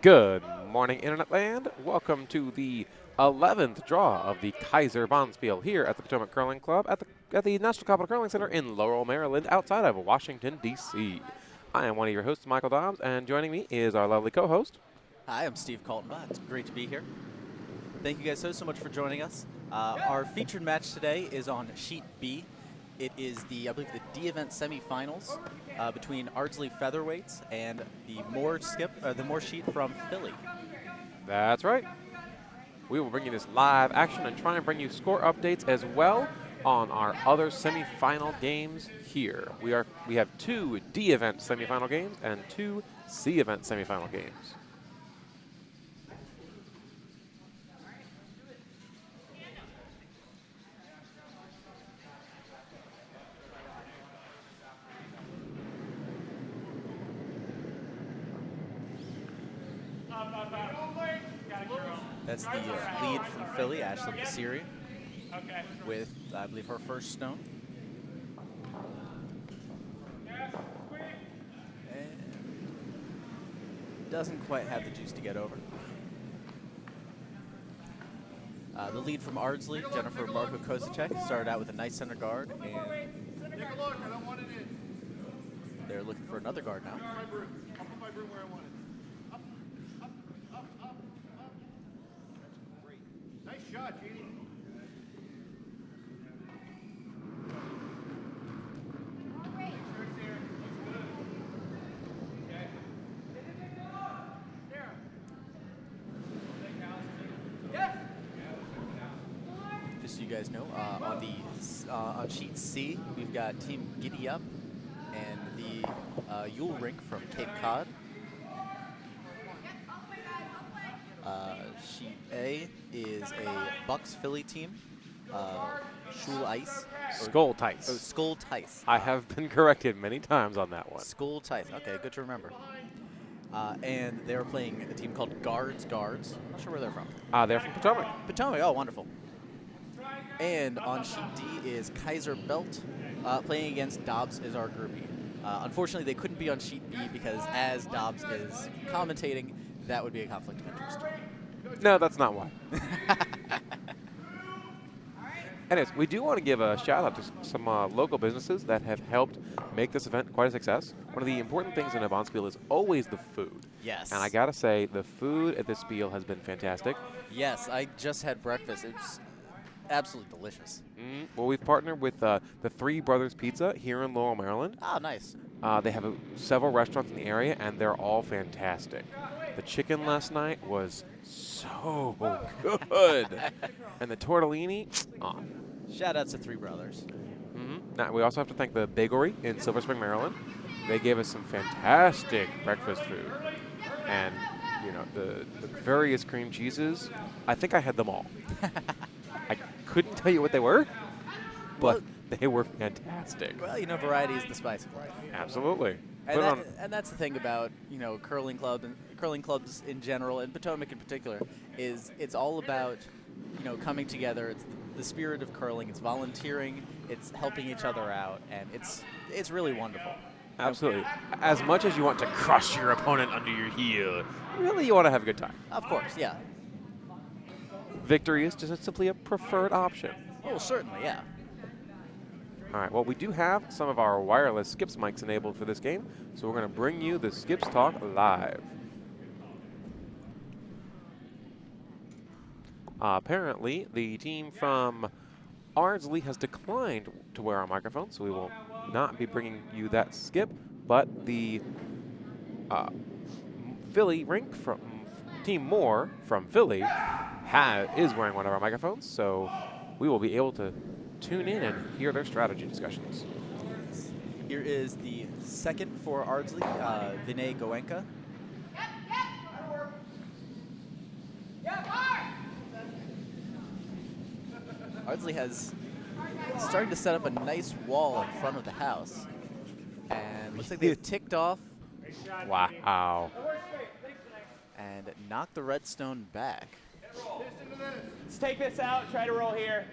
Good morning, Internet Land. Welcome to the 11th draw of the Kayser Bonspiel here at the Potomac Curling Club at the National Capital Curling Center in Laurel, Maryland, outside of Washington, D.C. I am one of your hosts, Michael Dobbs, and joining me is our lovely co-host. Hi, I'm Steve Kaltenbach. It's great to be here. Thank you guys so much for joining us. Our featured match today is on Sheet B. It is I believe, the D event semifinals between Ardsley Featherweights and the Moore sheet from Philly. That's right. We will bring you this live action and try and bring you score updates as well on our other semifinal games here. We have 2 D event semifinal games and 2 C event semifinal games. That's the lead from Philly, Ashley Basiri, with, I believe, her first stone. And doesn't quite have the juice to get over. The lead from Ardsley, Jennifer Marko Kosacek, started out with a nice center guard, and they're looking for another guard now. Nice shot, Jeannie. Just so you guys know, on sheet C, we've got Team Giddy Up and the Yule Rink from Cape Cod. Sheet A is a Bucks Philly team, Schul Ice. Skull Tice. Oh, Skull Tice. I have been corrected many times on that one. Skull Tice. Okay, good to remember. And they're playing a team called Guards. Not sure where they're from. They're from Potomac. Potomac. Oh, wonderful. And on sheet D is Kayser Belt playing against Dobbs as our groupie. Unfortunately, they couldn't be on sheet B because as Dobbs is commentating, that would be a conflict of interest. No, that's not why. Anyways, we do want to give a shout out to some local businesses that have helped make this event quite a success. One of the important things in a Bonspiel is always the food. Yes. And I gotta say, the food at this spiel has been fantastic. Yes, I just had breakfast. It's absolutely delicious. Well, we've partnered with the Three Brothers Pizza here in Laurel, Maryland. Oh, nice. They have several restaurants in the area, and they're all fantastic. The chicken last night was so good. And the tortellini, Shout outs to Three Brothers. Now, we also have to thank the Bakery in Silver Spring, Maryland. They gave us some fantastic breakfast food. And, you know, the various cream cheeses, I think I had them all. I couldn't tell you what they were, but they were fantastic. Well, you know, variety is the spice of life. Absolutely. And that's the thing about, you know, curling clubs in general, and Potomac in particular, is it's all about, you know, coming together. It's the spirit of curling. It's volunteering. It's helping each other out, and it's really wonderful. Absolutely. As much as you want to crush your opponent under your heel, really you want to have a good time. Of course, yeah. Victory is just simply a preferred option. Oh, certainly, yeah. All right, well, we do have some of our wireless Skips mics enabled for this game, so we're going to bring you the Skips Talk live. Apparently, the team from Ardsley has declined to wear our microphone, so we will not be bringing you that skip, but the Philly rink from Team Moore from Philly is wearing one of our microphones, so we will be able to tune in and hear their strategy discussions. Here is the second for Ardsley, Vinay Goenka. Ardsley has started to set up a nice wall in front of the house, and looks like they've ticked off. Wow. And knocked the redstone back. Let's take this out, try to roll here.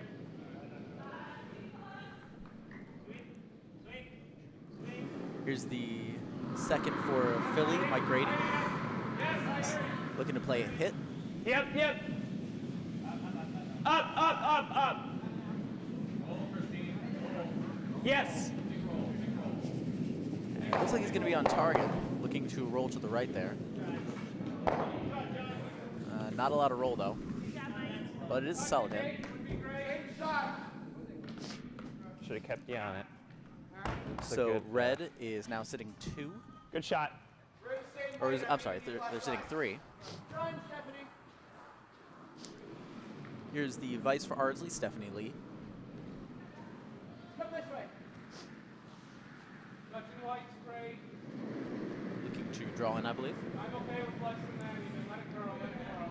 Here's the second for Philly, Mike Grady. Looking to play a hit. Yep, yep. Up, up, up, up. Yes. And it looks like he's going to be on target. Looking to roll to the right there. Not a lot of roll, though. But it is a solid hit. Should have kept you on it. So red is now sitting 2. Good shot. Or I'm sorry, they're sitting 3. Here's the vice for Ardsley, Stephanie Lee. Come this way. Looking to draw in, I believe. I'm okay with less than that even. Let it grow, let it grow.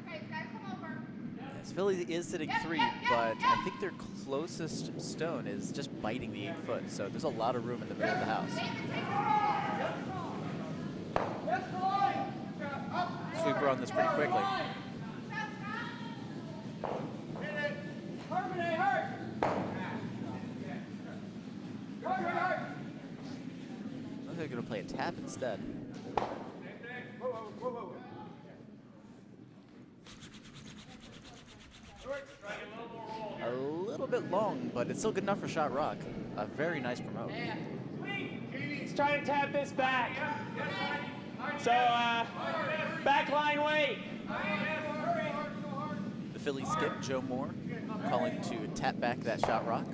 Okay, guys, come over. Yes, Philly is sitting 3, but I think their closest stone is just biting the 8 foot, so there's a lot of room in the middle of the house. Sweeper on this pretty quickly. They're going to play a tap instead. A little bit long, but it's still good enough for Shot Rock. A very nice promote. He's trying to tap this back. So, back line weight. The Philly skip, Joe Moore, calling to tap back that Shot Rock.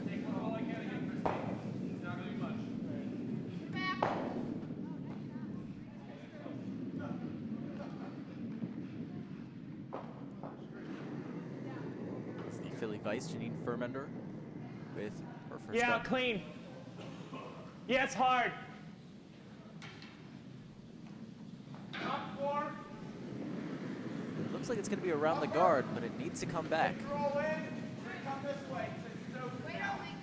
It's the Philly vice, Janine Furmender, with her first Yeah, up. clean. Yes, hard. Looks like it's going to be around the guard, but it needs to come back.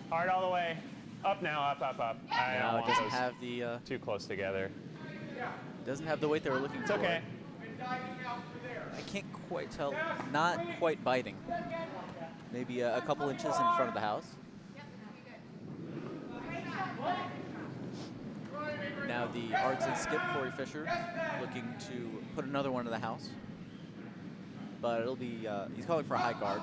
Hard all the way. Up now, up, up, up. I Now don't it want doesn't those have the too close together. doesn't have the weight they were looking It's for. okay. I can't quite tell. Not quite biting. Maybe a couple inches in front of the house. Now the Ardsley skip, Corey Fisher, looking to put another one in the house. But it'll be, he's calling for a high guard.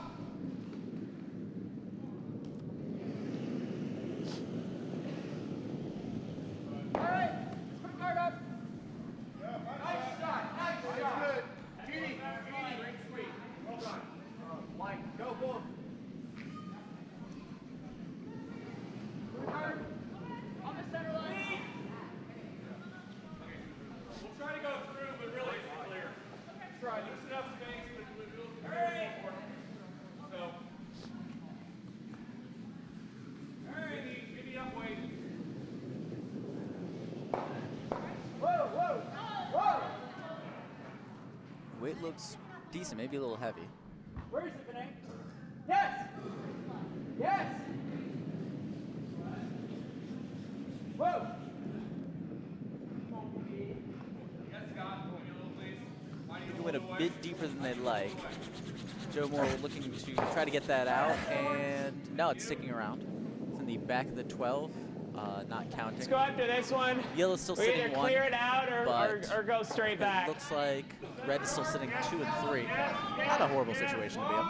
All right, let's put guard up. Nice shot, nice shot. Jeannie, sweet. Well done. Mike, go, boom. On the center line. We'll try to go through, but really it's clear. Try, there's enough space, but we'll really important. So, all right, give me up weight. Whoa, whoa, whoa! Weight looks decent, maybe a little heavy. Where is it, Vinay? Yes! Yes! Whoa! Yes, Scott. Hold me a little, please. He went a bit deeper than they'd like. Joe Moore looking to try to get that out, and no, it's sticking around. It's in the back of the 12, not counting. Let's go after this one. Yellow's still We sitting either 1. clear it out but or go straight back. It looks like red is still sitting 2 and 3. Not a horrible situation to be in.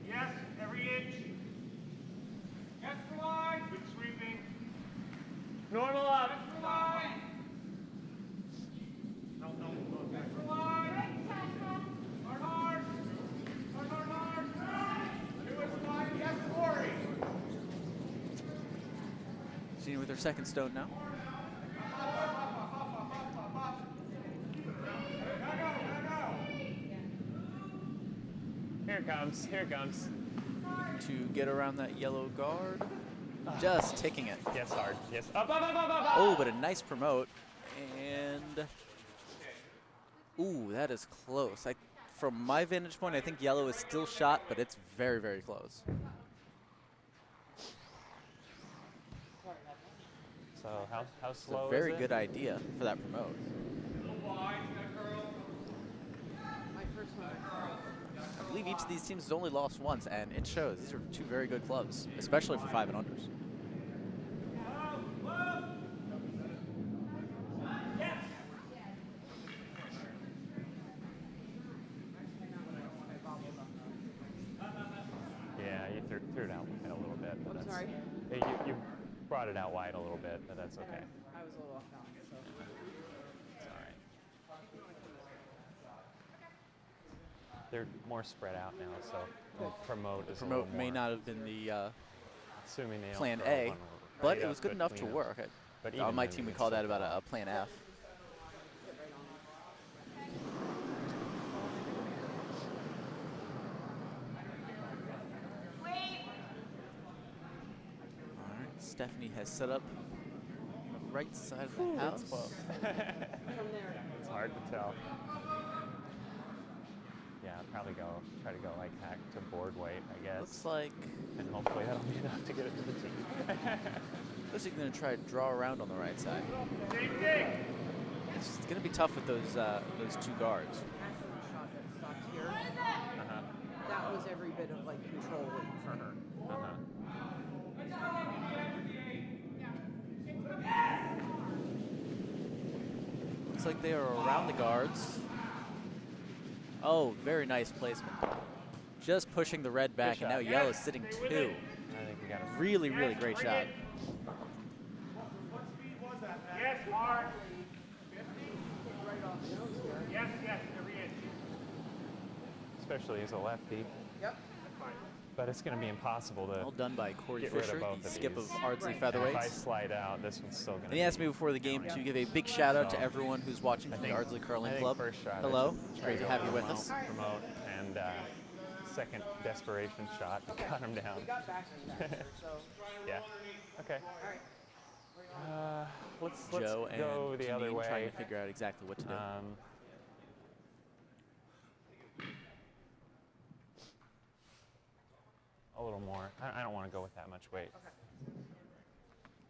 Yes, every inch. Yes, for line. Good sweeping. Normal up. Yes, for line. No. Yes, for line. Hard, hard. Hard, hard, hard. Do it, slide. Yes, 40. She's with her second stone now. Here it comes. Here it comes. To get around that yellow guard. Just ticking it. Yes, hard. Yes. Up, up, up, up, up. Oh, but a nice promote. And ooh, that is close. From my vantage point, I think yellow is still shot, but it's very, very close. So how It's slow a very is it? good idea for that promote. I believe each of these teams has only lost once, and it shows. These are 2 very good clubs, especially for 5 and unders. bit. But I'm that's, sorry? You brought it out wide a little bit, but that's okay. I was a little off balance, so. It's all right. They're more spread out now, so the promote is a little Promote may more, not have been the assuming they don't plan throw A, one but right it up, was good but enough to clean up. work. But On even my then, team, you we can call still that about throw a plan F. Get right on All right, Stephanie has set up the right side of the house. from there. It's hard to tell. Yeah, I'll probably try to go like hack to board weight, I guess. Looks like And hopefully that'll be enough to get it to the team. looks like you're going to try to draw around on the right side. Same thing. It's going to be tough with those two guards. Actually, the shot that stopped here, Uh-huh. that was every bit of like control waiting for her. Uh-huh. Looks like they are around the guards. Oh, very nice placement. Just pushing the red back, and now shot. yellow's sitting 2. I think we got it. Really, really great shot. Yes, hard. Right off the nose here. Yes, yes, every inch. Especially as a lefty. Yep. But it's going to be impossible to Well done by Corey get rid of Fisher, both the of skip of these. Ardsley Right. If I Featherweights. slide out, this one's still going to And he asked me before the game to give a big shout out to everyone who's watching from the Ardsley Curling Club. First shot, Hello, I should great to try have you go with promote, us. Promote, and second desperation shot got him down. We got back in that here, so. Yeah. Okay. All right. Let's Joe and go the other Janine way. trying to figure out exactly what to do. A little more. I don't want to go with that much weight.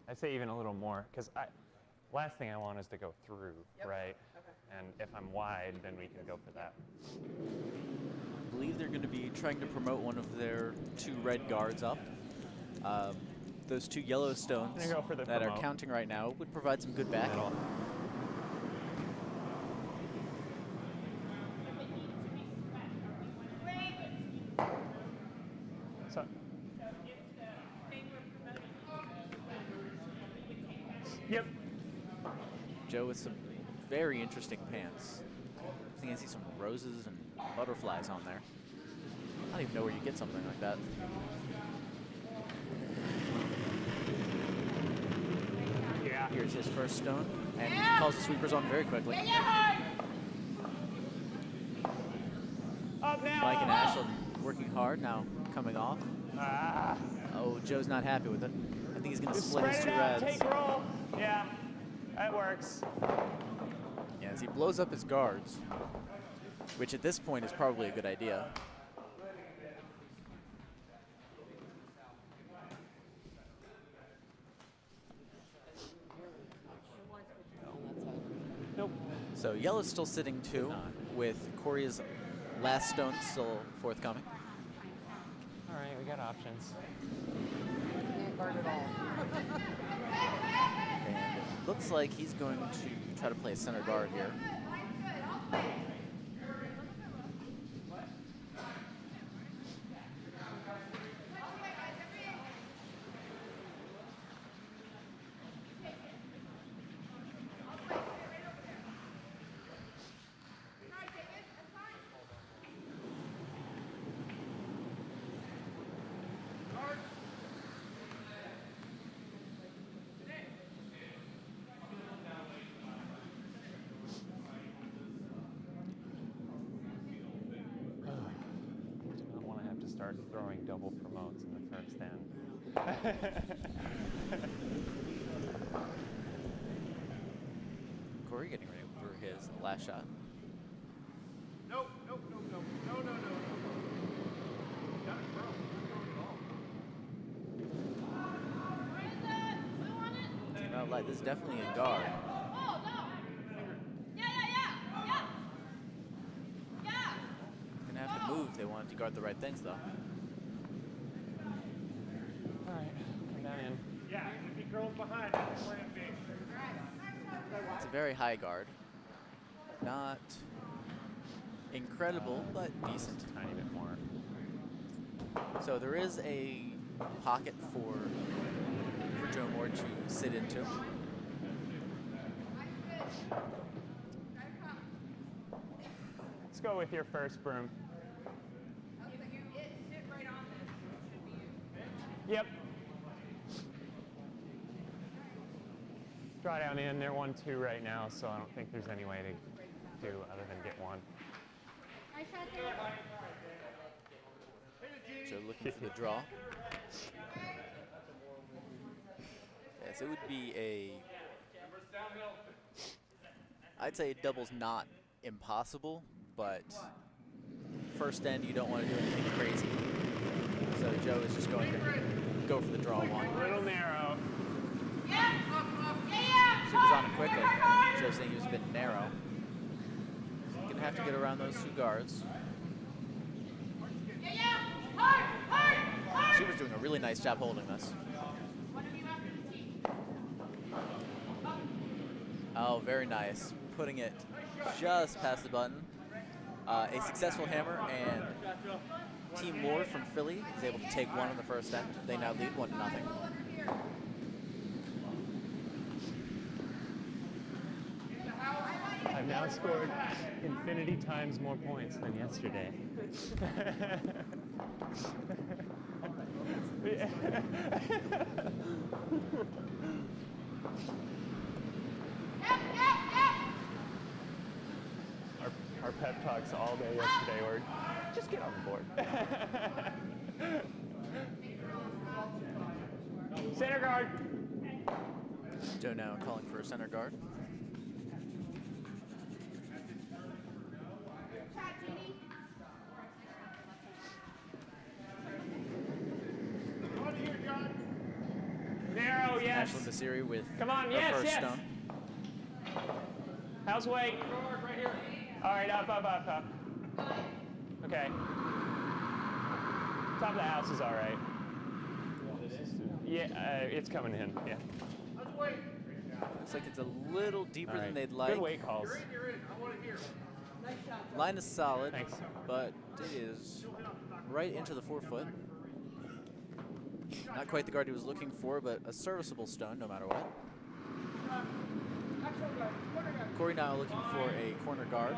I'd say even a little more, because last thing I want is to go through, right? Okay. And if I'm wide, then we can go for that. I believe they're going to be trying to promote one of their 2 red guards up. Those 2 yellow stones Gonna go for the that are promote. counting right now would provide some good back. Middle. So, yep. Joe with some very interesting pants. I think I see some roses and butterflies on there. I don't even know where you get something like that. Yeah. Here's his first stone, and he calls the sweepers on very quickly. Up now. Mike and Ashland working hard, now coming off. Ah. Oh, Joe's not happy with it. I think he's going to Just split spread his it 2 out. reds. Take roll. Yeah. That works. Yeah, as he blows up his guards, which at this point is probably a good idea. Nope. So yellow's still sitting 2, with Corey's last stone still forthcoming. All right, we got options. Can't guard at all. And it looks like he's going to try to play a center guard here. I don't want to have to start throwing double promotes in the first end. Corey getting ready for his last shot. Nope, nope, nope, nope. No, no, no, no. Got it, bro. Can't not lie, this is definitely a guard. Oh, no. Yeah. Gonna have to move if they wanted to guard the right things, though. All right, come down in. Yeah, if he curls behind, that's plan B. It's a very high guard. Not incredible, but decent. Just a tiny bit more. So there is a pocket for Joe Moore to sit into. Let's go with your first broom. Yep. Draw down in. They're 1-2 right now, so I don't think there's any way to do other than get one. Joe looking for the draw. Yes, it would be a, I'd say double's not impossible, but first end you don't want to do anything crazy. So Joe is just going to go for the draw one. A little narrow. Super's on it quickly. Joe's saying he was a bit narrow. Gonna have to get around those two guards. Super's doing a really nice job holding this. Oh, very nice. Putting it just past the button. A successful hammer, and Team Moore from Philly is able to take one in the first end. They now lead 1-0. I've now scored infinity times more points than yesterday. Our pep talks all day yesterday were, just get on the board. Center guard. Joe now calling for a center guard. Narrow, yes. Ashlyn Basiri with Come on, her yes, first yes. stone. How's weight? All right, up, up, up, up. Okay. Top of the house is all right. Yeah, it's coming in, yeah. Looks like it's a little deeper All right. than they'd like. Good weight calls. Line is solid, Thanks. but it is right into the 4-foot. Not quite the guard he was looking for, but a serviceable stone no matter what. Corey now looking for a corner guard.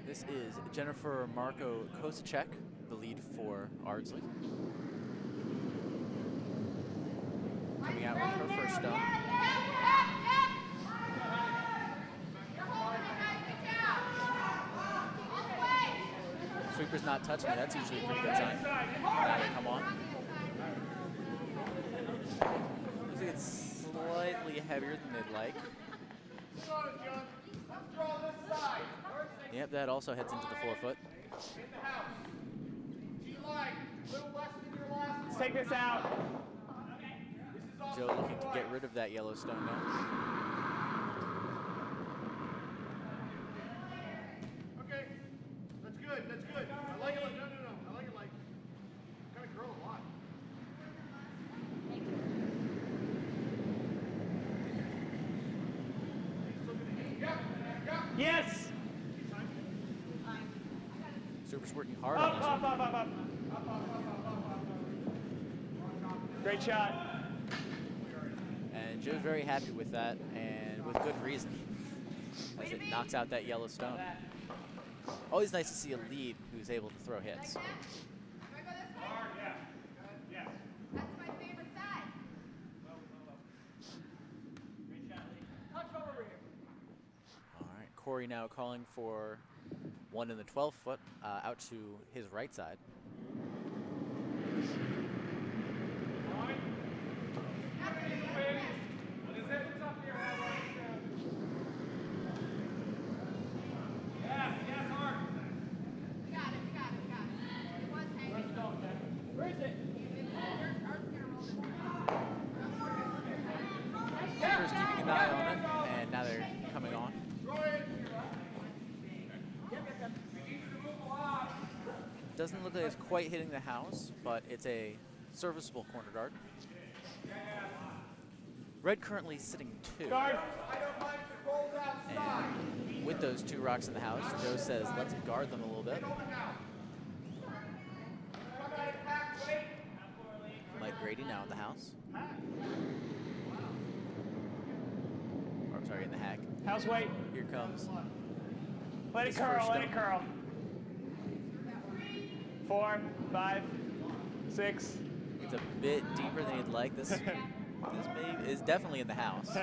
This is Jennifer Marco Kosacek, the lead for Ardsley. Coming out with her first stone. Sweeper's not touching it. That's usually a pretty good sign. Now they come on. Looks like it's slightly heavier than they'd like. Yep, that also heads into the 4-foot. Let's take this out. Joe looking to get rid of that yellow stone now. Okay, that's good, that's good. I like it like, no, I like it like, kind of curl a lot. Yes. Super's working hard Up, on this up, one. up, up, up. Great shot. And Joe's very happy with that, and with good reason, as it knocks out that yellow stone. Always nice to see a lead who's able to throw hits. All right, Corey now calling for one in the 12-foot out to his right side. Keeper's keeping an eye on it, and now they're coming on. Doesn't look like it's quite hitting the house, but it's a serviceable corner guard. Red currently sitting 2. Guard. And with those 2 rocks in the house, Joe says, let's guard them a little bit. Mike Grady now in the house. Or, I'm sorry, in the hack. House weight. Here comes. Let it his curl, first let it stone. curl. 4, 5, 6. It's a bit deeper than you'd like. This baby is definitely in the house.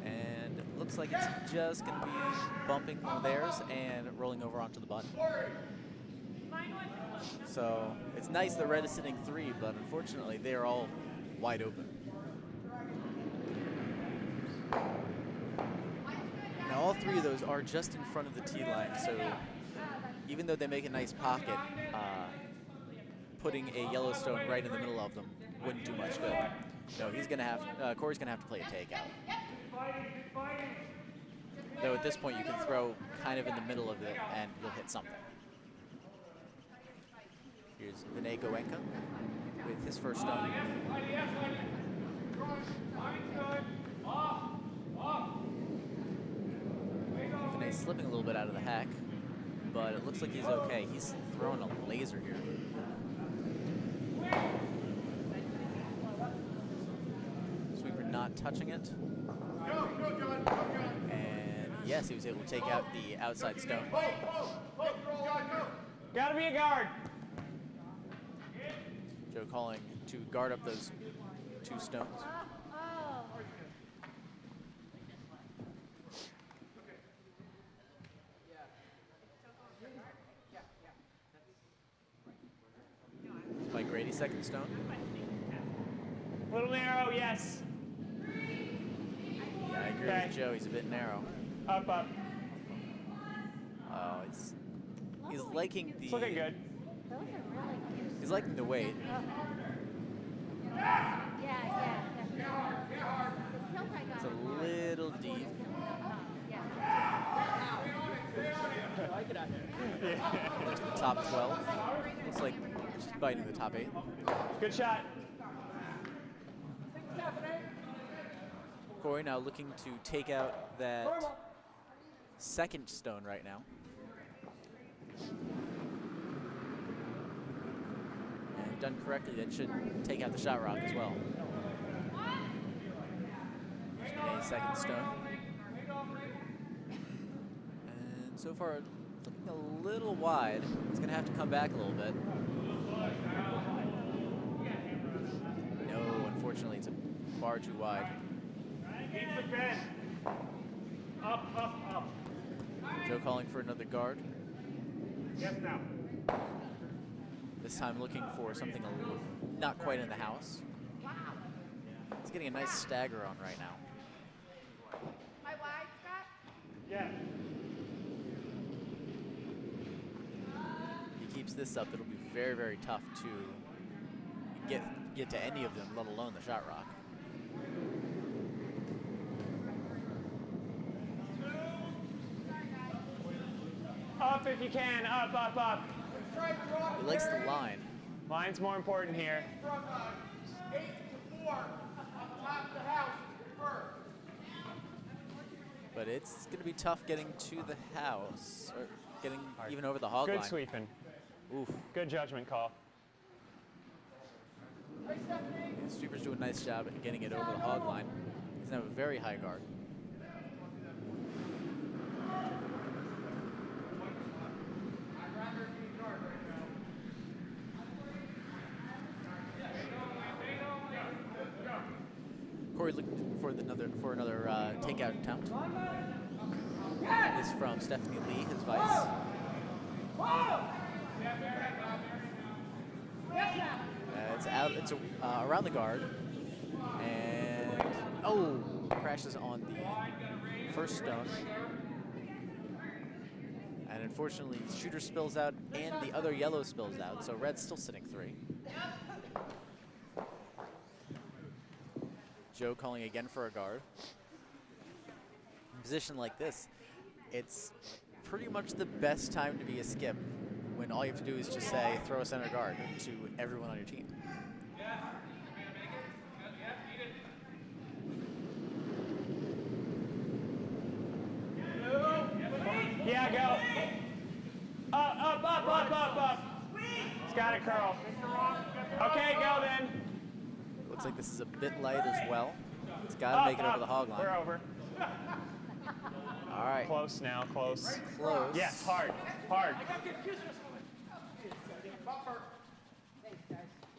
And it looks like it's just going to be bumping one of theirs and rolling over onto the button. So it's nice that red is sitting 3, but unfortunately they're all wide open. Now all 3 of those are just in front of the tee line, so even though they make a nice pocket, putting a yellow stone right in the middle of them wouldn't do much good. No, he's gonna have, Corey's gonna have to play a takeout. Though at this point you can throw kind of in the middle of it and you'll hit something. Here's Vinay Goenka with his first stone. Vinay's slipping a little bit out of the hack, but it looks like he's okay. He's throwing a laser here. Sweeper not touching it. And yes, he was able to take out the outside stone. Gotta be a guard. Joe calling to guard up those 2 stones. Mike Grady, second stone. Little narrow, yes. Yeah, I agree Okay. with Joe. He's a bit narrow. Up, up. Oh, he's liking the. It's looking good. He's liking the weight. It's a little deep. To the top 12. Looks like she's biting the top 8. Good shot. Corey now looking to take out that second stone right now. And if done correctly, that should take out the shot rock as well. Here's a second stone. And so far, looking a little wide. It's going to have to come back a little bit. No, unfortunately, it's far too wide. Keep the bend. Up, up, up. Joe calling for another guard. Yes, now. This time looking for something a little, not quite in the house. He's getting a nice stagger on right now. My wide, Scott? Yeah. If he keeps this up, it'll be very, very tough to get to any of them, let alone the shot rock. Up if you can, up, up, up. He likes the line. Line's more important here. From 8 to 4 on top of the house first. But it's going to be tough getting to the house, or getting even over the hog Good line. sweeping. Oof. Good judgment call. The sweeper's doing a nice job at getting it over the hog line. He's going to have a very high guard. Corey looking for another takeout attempt. This is from Stephanie Lee, his vice. It's out. It's around the guard, and crashes on the first stone. And unfortunately, shooter spills out, and the other yellow spills out. So red's still sitting 3. Joe calling again for a guard. In a position like this, it's pretty much the best time to be a skip, when all you have to do is just say, throw a center guard to everyone on your team. Yeah, go. Up. It's got to curl. Okay, go then. Looks like this is a bit light as well. It's got to make it over the hog line. We're over. All right. Close now, close. It's close. Yes, hard.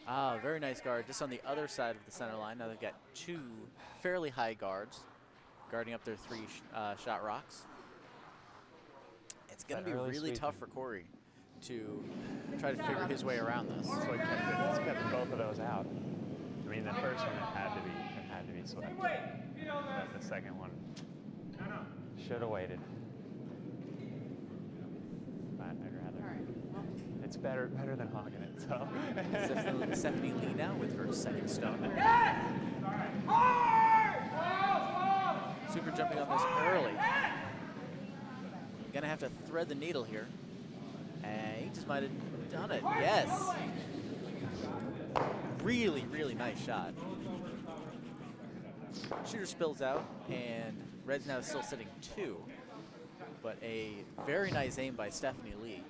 Ah, very nice guard just on the other side of the center line. Now they've got two fairly high guards guarding up their three shot rocks. It's going to be really tough for Corey to try to figure his way around this. So it kept both of those out. I mean, the first one it had to be swept. But the second one should have waited. But I'd rather. It's better than hogging it. So. Stephanie Lee now with her second stone. Super jumping on this early. Gonna have to thread the needle here. And he just might have done it. Yes. Really, really nice shot. Shooter spills out, and Red's now still sitting 2. But a very nice aim by Stephanie Lee,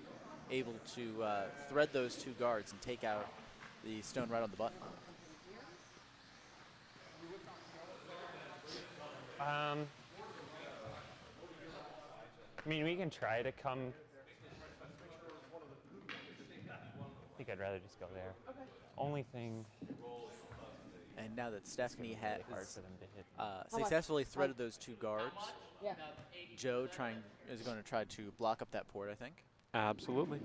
able to thread those 2 guards and take out the stone right on the button. I mean, we can try to come. I think I'd rather just go there. Okay. Only thing. And now that Stephanie has hard for them to hit. successfully threaded those 2 guards, Yeah. Joe is going to try to block up that port, I think. Absolutely.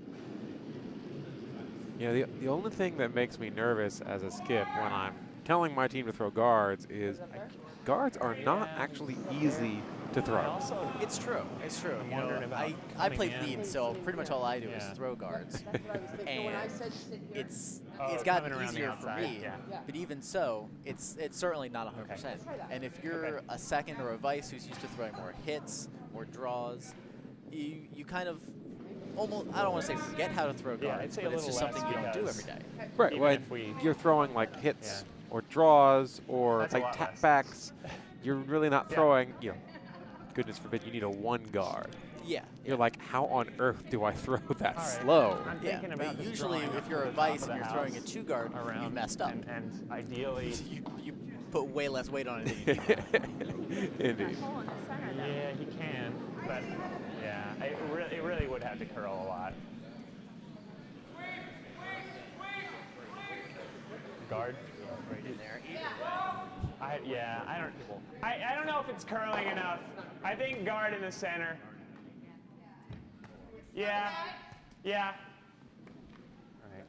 You know, the only thing that makes me nervous as a skip when I'm telling my team to throw guards is guards are not actually easy to throw. It's true. It's true. You know, I play lead, so pretty much all I do is throw guards. That's what I was thinking. So when I And said sit here, it's gotten coming around the easier for outside, me, yeah. but even so, it's certainly not 100%. Okay. And if you're a second or a vice who's used to throwing more hits, more draws, you kind of almost, I don't want to say forget how to throw Yeah, I'd guards, say but a it's just little something you less don't do because- every day. Right, Even well, if we- you're throwing like hits Yeah. or draws or That's a like lot tap less. backs. You're really not Yeah. throwing, you know, goodness forbid, you need a 1 guard. Yeah. You're like, how on earth do I throw that All right. slow? I'm Yeah, thinking about but just usually drawing if up you're to a the top vice of and the you're throwing a house 2-guard, around, you've messed up. And ideally, You put way less weight on it than you need. Indeed. yeah, he can, but yeah, it really would have to curl a lot. Guard. Right in there. I don't know if it's curling enough. I think guard in the center. Yeah. All right.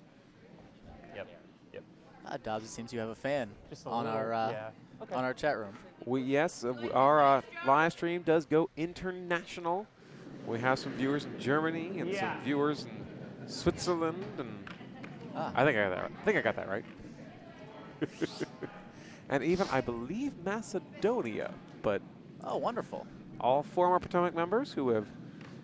Yep. Dobbs, it seems you have a fan Just a on little, our yeah. Okay. on our chat room. Yes, our live stream does go international. We have some viewers in Germany and Yeah. some viewers in Switzerland, and Ah. I think I got that right. And even, I believe, Macedonia, but Oh, wonderful. all former Potomac members who have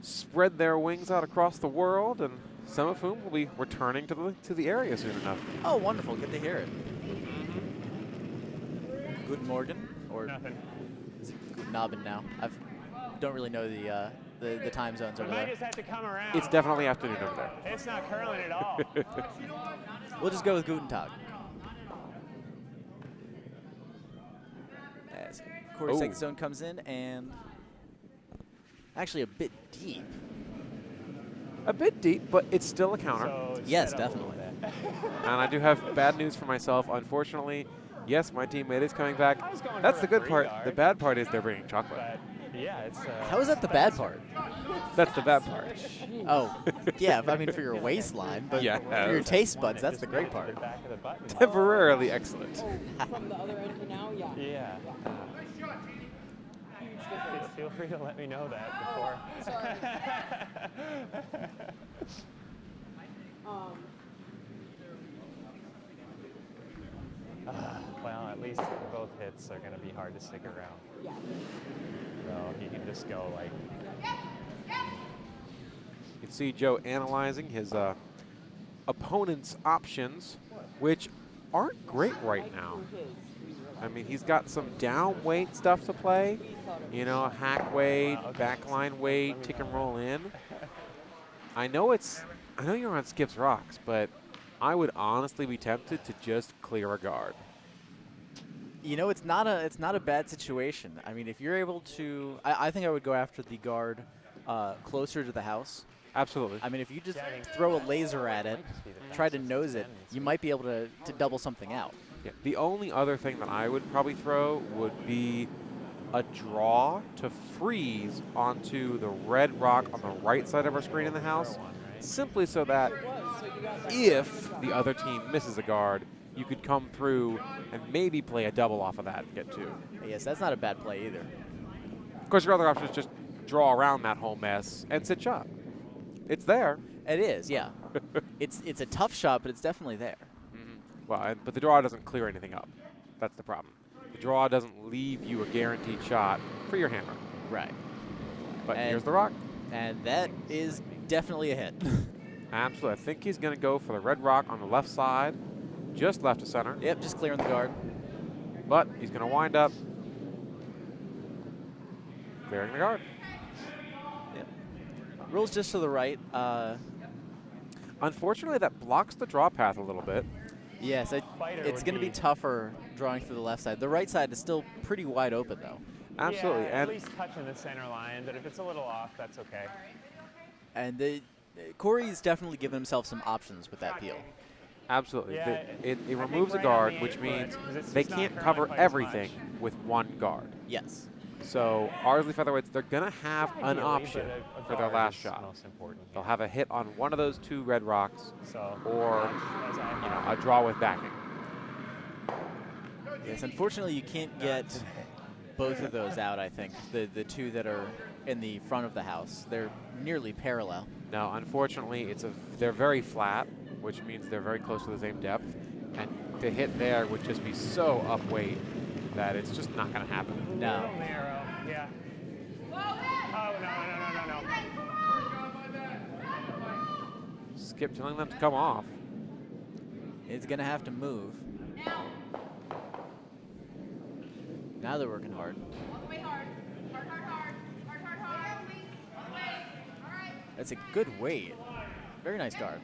spread their wings out across the world, and some of whom will be returning to the area soon enough. Oh, wonderful. Good to hear it. Good Morgan, or Nothing. is it Good Nabben now? I don't really know the time zones We over might there. just have to come around. It's definitely afternoon over there. It's not curling at all. We'll just go with Guten Tag. As Corey's Oh. second zone comes in, and actually a bit deep. A bit deep, but it's still a counter. So Yes, set up a little definitely. bit. And I do have bad news for myself. Unfortunately, yes, my teammate is coming back. I was going That's for the a good part. 3-guard. The bad part is they're bringing chocolate. But yeah, it's. How is that the bad part? That's the bad part. Oh, yeah, I mean for your waistline, but Yeah. for your taste buds, that's the great part. The back of the button. Temporarily excellent. from the other end to now, yeah. Yeah. Huge difference. Feel free to let me know that before. Sorry. Um, Well, at least both hits are going to be hard to stick around. yeah. So you can just go like. You can see Joe analyzing his opponent's options, which aren't great right now. I mean, he's got some down weight stuff to play. You know, hack weight, backline weight, tick and roll in. I know you're on Skip's Rocks, but I would honestly be tempted to just clear a guard. You know, it's not a bad situation. I mean, if you're able to, I think I would go after the guard closer to the house. Absolutely. I mean, if you just throw a laser at it, try to nose it, you might be able to double something out. Yeah. The only other thing that I would probably throw would be a draw to freeze onto the red rock on the right side of our screen in the house, simply so that if the other team misses a guard, you could come through and maybe play a double off of that and get two. Yes, that's not a bad play either. Of course, your other option is just draw around that whole mess and sit shot. It's there. It is, yeah. it's a tough shot, but it's definitely there. Well, but the draw doesn't clear anything up. That's the problem. The draw doesn't leave you a guaranteed shot for your hammer. Right. But And- here's the rock. And that is definitely a hit. Absolutely. I think he's going to go for the red rock on the left side, just left to center. Yep, just clearing the guard. But he's going to wind up clearing the guard. Yep. Rules just to the right. Unfortunately, that blocks the draw path a little bit. Yes, it's going to be tougher drawing through the left side. The right side is still pretty wide open, though. Absolutely. Yeah, at And least touching the center line, but if it's a little off, that's okay. And Corey's definitely given himself some options with that peel. absolutely. Yeah, It I think removes a right guard, on the which 8 means foot, 'cause it's they just not can't curling cover quite as everything much. with one guard. Yes. So Ardsley Featherweights, they're going to have an Ideally, option but a for their guard last is shot. most important They'll here. have a hit on one of those two red rocks So, or as I you know, a draw with backing. Yes, unfortunately, you can't get both of those out, I think. The two that are in the front of the house. They're nearly parallel. No, unfortunately, they're very flat, which means they're very close to the same depth. And to hit there would just be so up weight that it's just not going to happen. No. little narrow, yeah. Oh, no. Skip telling them to come off. It's going to have to move. Now they're working hard. All the way hard. Hard, hard, hard. Hard, hard, hard. All the way. All right. That's a good weight. Very nice guard.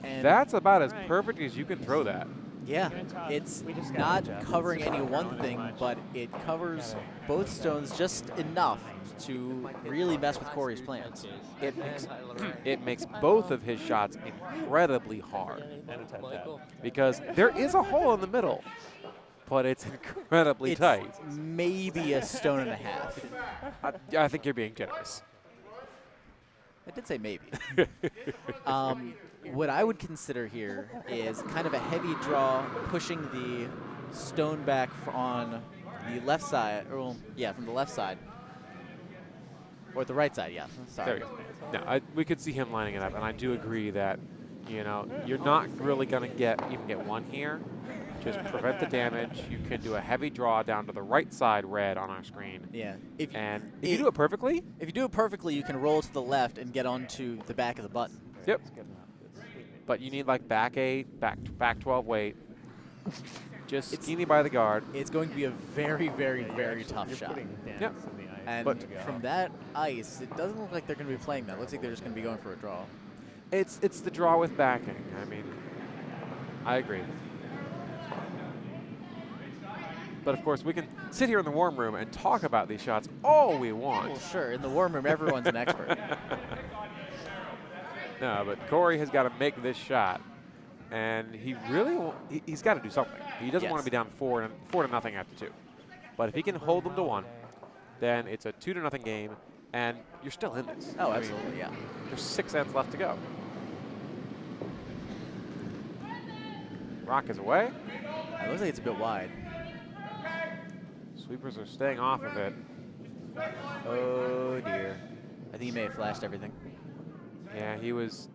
And That's about as Right. perfect as you can throw that. yeah, Good job. it's We just gotta not adjust. covering It's any just one not thing, much. but it covers both stones just enough to really mess with Corey's plans. It makes both of his shots incredibly hard And a tight tap. because there is a hole in the middle, but it's incredibly It's tight. maybe a stone and a half. I think you're being generous. I did say maybe. What I would consider here is kind of a heavy draw, pushing the stone back on the left side. Or, well, yeah, from the left side. Or the right side, yeah. Sorry. There we go. No, we could see him lining it up, and I do agree that, you know, you're not really going to even get one here. Just prevent the damage. You can do a heavy draw down to the right side red on our screen. Yeah. And if you do it perfectly, If you do it perfectly, you can roll to the left and get onto the back of the button. yep. But you need like back 8, back 12 weight. Just skinny by the guard. It's going to be a very, very, very tough You're shot. putting dents Yep. in the ice. And But- from that ice, it doesn't look like they're going to be playing that. It looks like they're just going to be going for a draw. It's the draw with backing. I mean, I agree. But of course, we can sit here in the warm room and talk about these shots all we want. Well, sure. In the warm room, everyone's an expert. No, but Corey has got to make this shot, and he really he's got to do something. He doesn't want to Yes. be down 4-0 after 2. But if he can hold them to 1, then it's a 2-0 game, and you're still in this. Oh, I mean, absolutely, yeah. there's 6 ends left to go. Rock is away. It looks like it's a bit wide. Sweepers are staying off of it. Oh, dear. I think he may have flashed everything. Yeah, he was.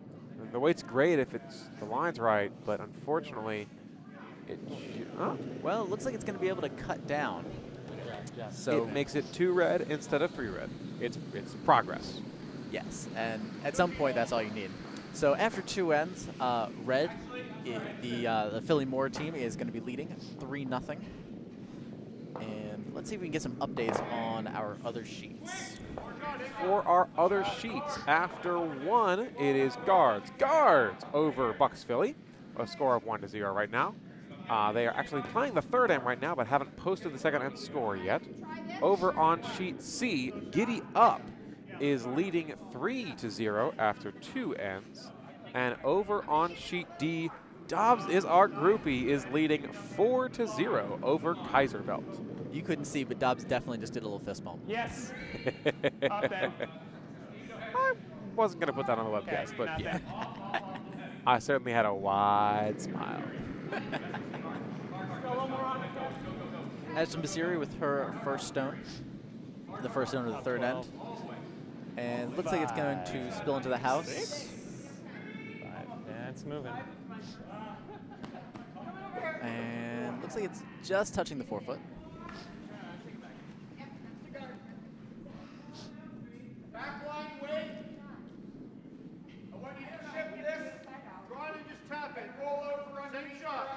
The weight's great if the line's right, but unfortunately, Well, it looks like it's going to be able to cut down. So, it makes it 2 red instead of 3 red. It's progress. yes. And at some point, that's all you need. So after 2 ends, red, the Philly Moore team is going to be leading 3-0. And let's see if we can get some updates on our other sheets. For our other sheets, after 1, it is Guards over Bucks Philly, a score of 1-0 right now. They are actually playing the 3rd end right now, but haven't posted the 2nd end score yet. Over on sheet C, Giddy Up is leading 3-0 after 2 ends. And over on sheet D, Dobbs is our groupie, is leading 4-0 over Kayser Belt. You couldn't see, but Dobbs definitely just did a little fist bump. Yes. Up then. I wasn't going to put that on the webcast, Okay, but nothing. yeah. I certainly had a wide smile. Ashton Basiri with her first stone. The first stone of the 3rd end. And looks like it's going to spill into the house. 5. Yeah, it's moving. And looks like it's just touching the 4-foot. Back line, wait. I want you to shift this. Try to just tap it. Roll over on any shot.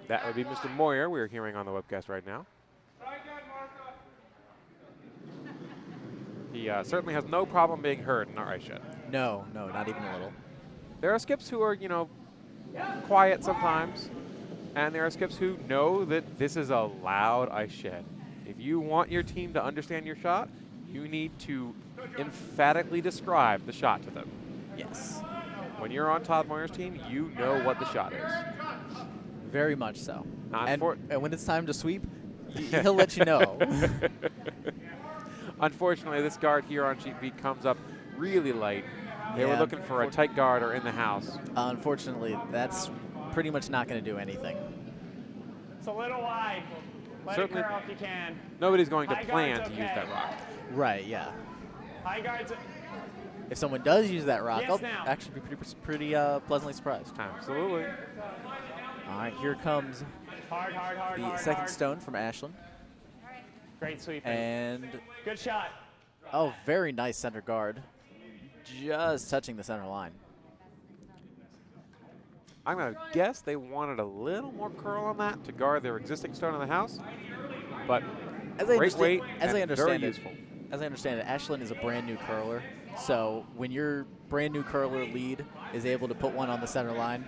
That would be Mr. Moyer we're hearing on the webcast right now. Try again, Martha. He certainly has no problem being heard in our ice shed. No, not even a little. There are skips who are, quiet sometimes, and there are skips who know that this is a loud ice shed. If you want your team to understand your shot, you need to emphatically describe the shot to them. Yes, When you're on Todd Moyer's team, you know what the shot is. very much so. Not And for- when it's time to sweep, he'll let you know. Unfortunately, this guard here on sheet B comes up really light. They were Yeah, looking for a tight guard or in the house. Unfortunately, that's pretty much not going to do anything. It's a little wide. Let Certainly- it curl if you can. Nobody's going to High plan guard's to use okay. that rock. Right, yeah. High guards. If someone does use that rock, Yes, I'll now. actually be pretty pleasantly surprised. Absolutely. All right, here comes Hard, hard, hard, the hard, second hard. stone from Ashland. Great sweeping. And, Good shot. oh, very nice center guard. Just touching the center line. I'm going to guess they wanted a little more curl on that to guard their existing stone in the house. But great weight and very useful. As I understand it, Ashland is a brand new curler. So when your brand new curler lead is able to put one on the center line,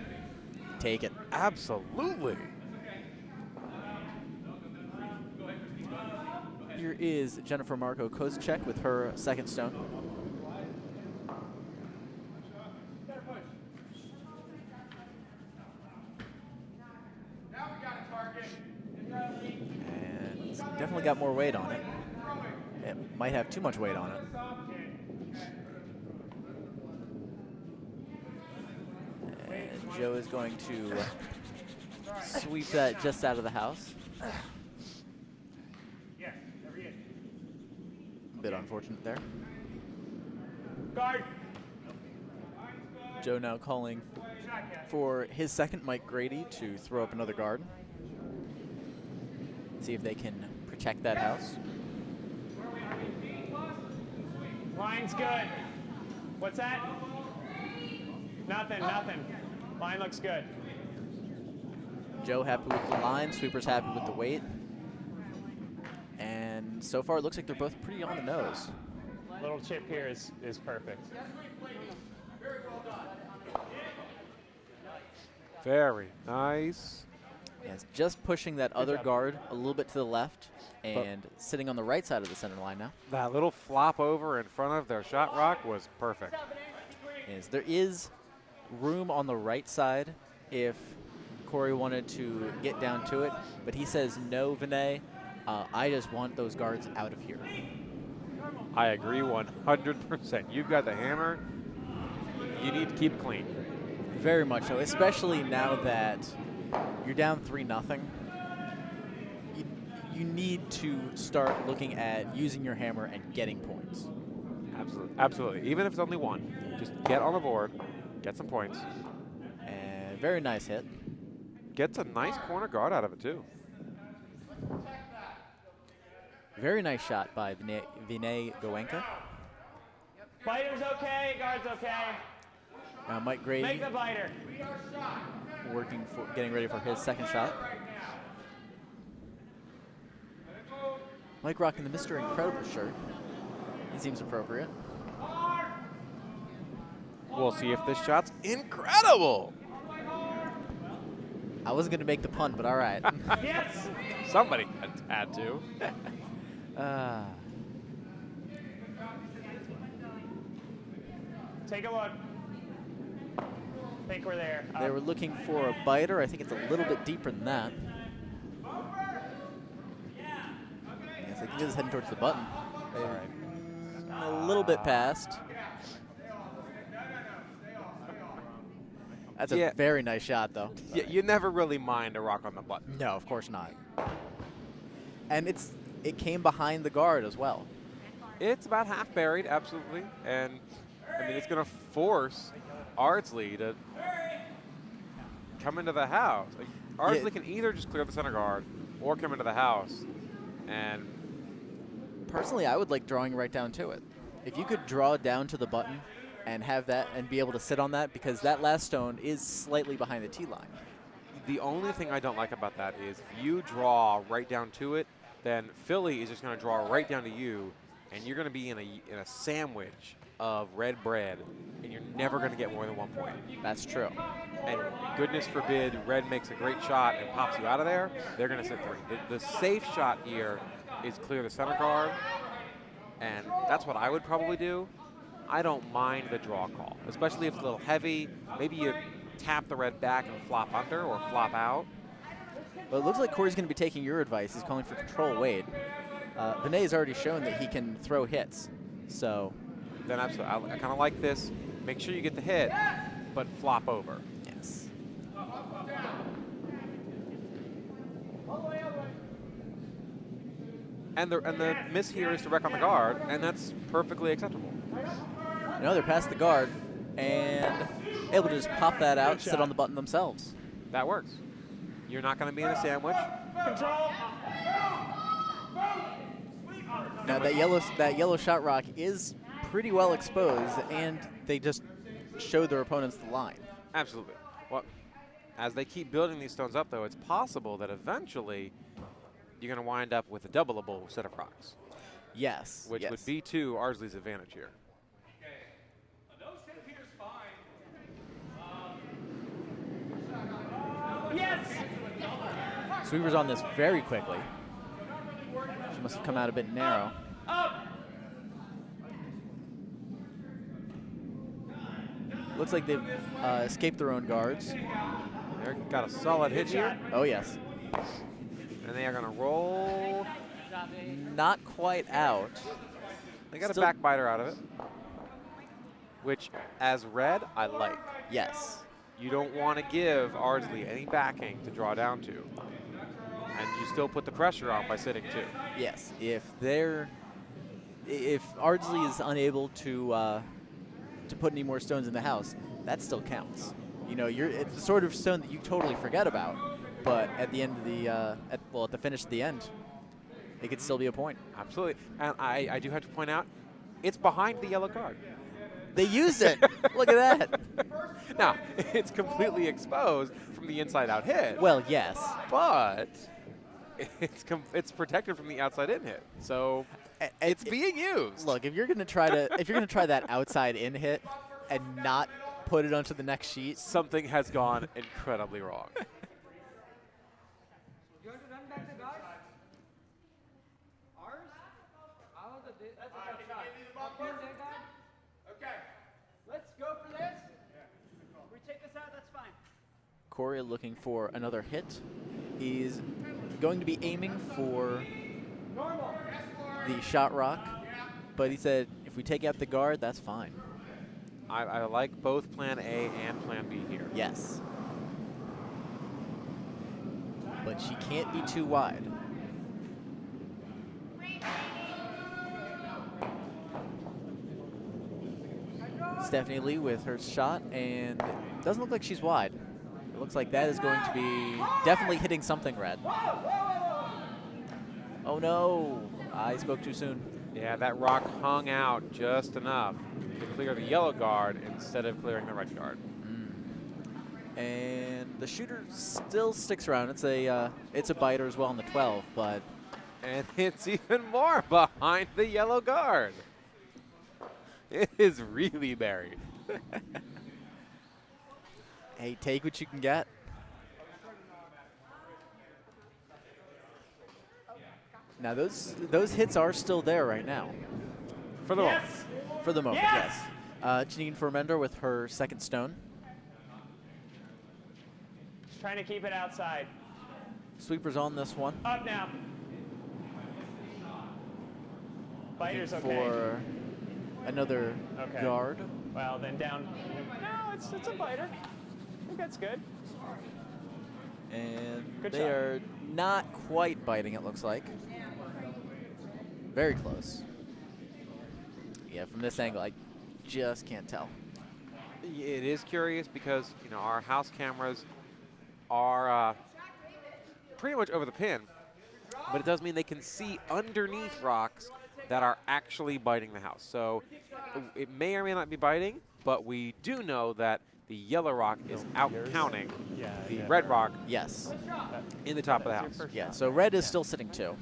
take it. Absolutely. Here is Jennifer Marco Kozicek with her second stone. Now we got a target. And it's definitely got more weight on it. It might have too much weight on it. And Joe is going to sweep that just out of the house. A bit unfortunate there. Guard. Joe now calling for his second, Mike Grady, to throw up another guard. See if they can protect that house. Line's good. What's that? Nothing, nothing. Line looks good. Joe happy with the line, Sweeper's happy with the weight. And so far it looks like they're both pretty on the nose. Little chip here is perfect. Very nice. Yes, just pushing that other guard a little bit to the left and sitting on the right side of the center line now. That little flop over in front of their shot rock was perfect. Is there is room on the right side if Corey wanted to get down to it, but he says no, Vinay. I just want those guards out of here. I agree 100%. You've got the hammer. You need to keep it clean. Very much so, especially now that you're down 3-0. You need to start looking at using your hammer and getting points. Absolutely. Absolutely. Even if it's only one, just get on the board, get some points. And very nice hit. Gets a nice corner guard out of it, too. Very nice shot by Vinay Goenka. Biter's okay, guard's okay. Mike Grady Make the biter. getting ready for his second shot. Mike rocking the Mr. Incredible shirt. He seems appropriate. We'll see if this shot's incredible. I wasn't going to make the pun, but all right. Yes! Somebody had to. Take a look. Think we're there. They were looking for a biter. I think it's a little bit deeper than that. Yes, I think it's heading towards the button. A little bit past. That's a very nice shot, though. Yeah, you never really mind a rock on the button. No, of course not. And it came behind the guard as well. It's about half buried, absolutely. And, I mean, it's going to force Ardsley to come into the house. Like, Ardsley can either just clear the center guard or come into the house. And personally, I would like drawing right down to it. If you could draw down to the button and have that and be able to sit on that, because that last stone is slightly behind the tee line. the only thing I don't like about that is if you draw right down to it, then Philly is just going to draw right down to you, and you're going to be in a sandwich of red bread, and you're never going to get more than 1 point. That's true. And goodness forbid, red makes a great shot and pops you out of there, they're going to sit 3. The safe shot here is clear the center guard, and that's what I would probably do. I don't mind the draw call, especially if it's a little heavy. Maybe you tap the red back and flop under or flop out. Well, it looks like Corey's going to be taking your advice. He's calling for control Wade. Vinay has already shown that he can throw hits, so. Then absolutely, I kind of like this. Make sure you get the hit, but flop over. Yes. And the miss here is to wreck on the guard, and that's perfectly acceptable. No, they're past the guard and able to just pop that out, sit on the button themselves. That works. You're not going to be in a sandwich. Control. Now that yellow shot rock is pretty well exposed, and they just showed their opponents the line. Absolutely. Well, as they keep building these stones up, though, it's possible that eventually you're going to wind up with a doubleable set of rocks. Yes. Which would be to Ardsley's advantage here. Yes! Sweever's on this very quickly. She must have come out a bit narrow. Looks like they've escaped their own guards. They've got a solid hit here. Oh, yes. And they are going to roll. Not quite out. They got a backbiter out of it, which, as red, I like. Yes. You don't want to give Ardsley any backing to draw down to. And you still put the pressure on by sitting too. Yes. If Ardsley is unable to put any more stones in the house, that still counts. You know, it's the sort of stone that you totally forget about, but at the end of the at the finish at the end, it could still be a point. Absolutely. And I do have to point out, it's behind the yellow card. They used it. Look at that. Now, it's completely exposed from the inside-out hit. Well, yes. But it's protected from the outside-in hit. So it's being used. Look, if you're gonna try that outside-in hit and not put it onto the next sheet, something has gone incredibly wrong. You want to run back the guard? Ours? That's a tough shot. Up in there, guard. Okay. Let's go for this. We take this out, that's fine. Corey looking for another hit. He's going to be aiming for the shot rock, but he said if we take out the guard, that's fine. I like both plan A and plan B here. Yes. But she can't be too wide. Stephanie Lee with her shot, and it doesn't look like she's wide. It looks like that is going to be definitely hitting something red. Oh no, I spoke too soon. Yeah, that rock hung out just enough to clear the yellow guard instead of clearing the red guard. And the shooter still sticks around. It's a biter as well on the 12, but And it's even more behind the yellow guard. It is really buried. hey, take what you can get. Now those hits are still there right now. For the moment. For the moment, yes. Janine Fermender with her second stone. Just trying to keep it outside. Sweepers on this one. Up now. Biter's Looking okay. for another guard. Well, then down. No, it's a biter. I think that's good. And Good they shot. are not quite biting, it looks like. Very close. Yeah, from this angle, I just can't tell. It is curious because, you know, our house cameras are pretty much over the pin, but it does mean they can see underneath rocks that are actually biting the house. So it may or may not be biting, but we do know that the yellow rock is out counting the red rock Yes. in the top of the house. Yeah, so red is still sitting 2.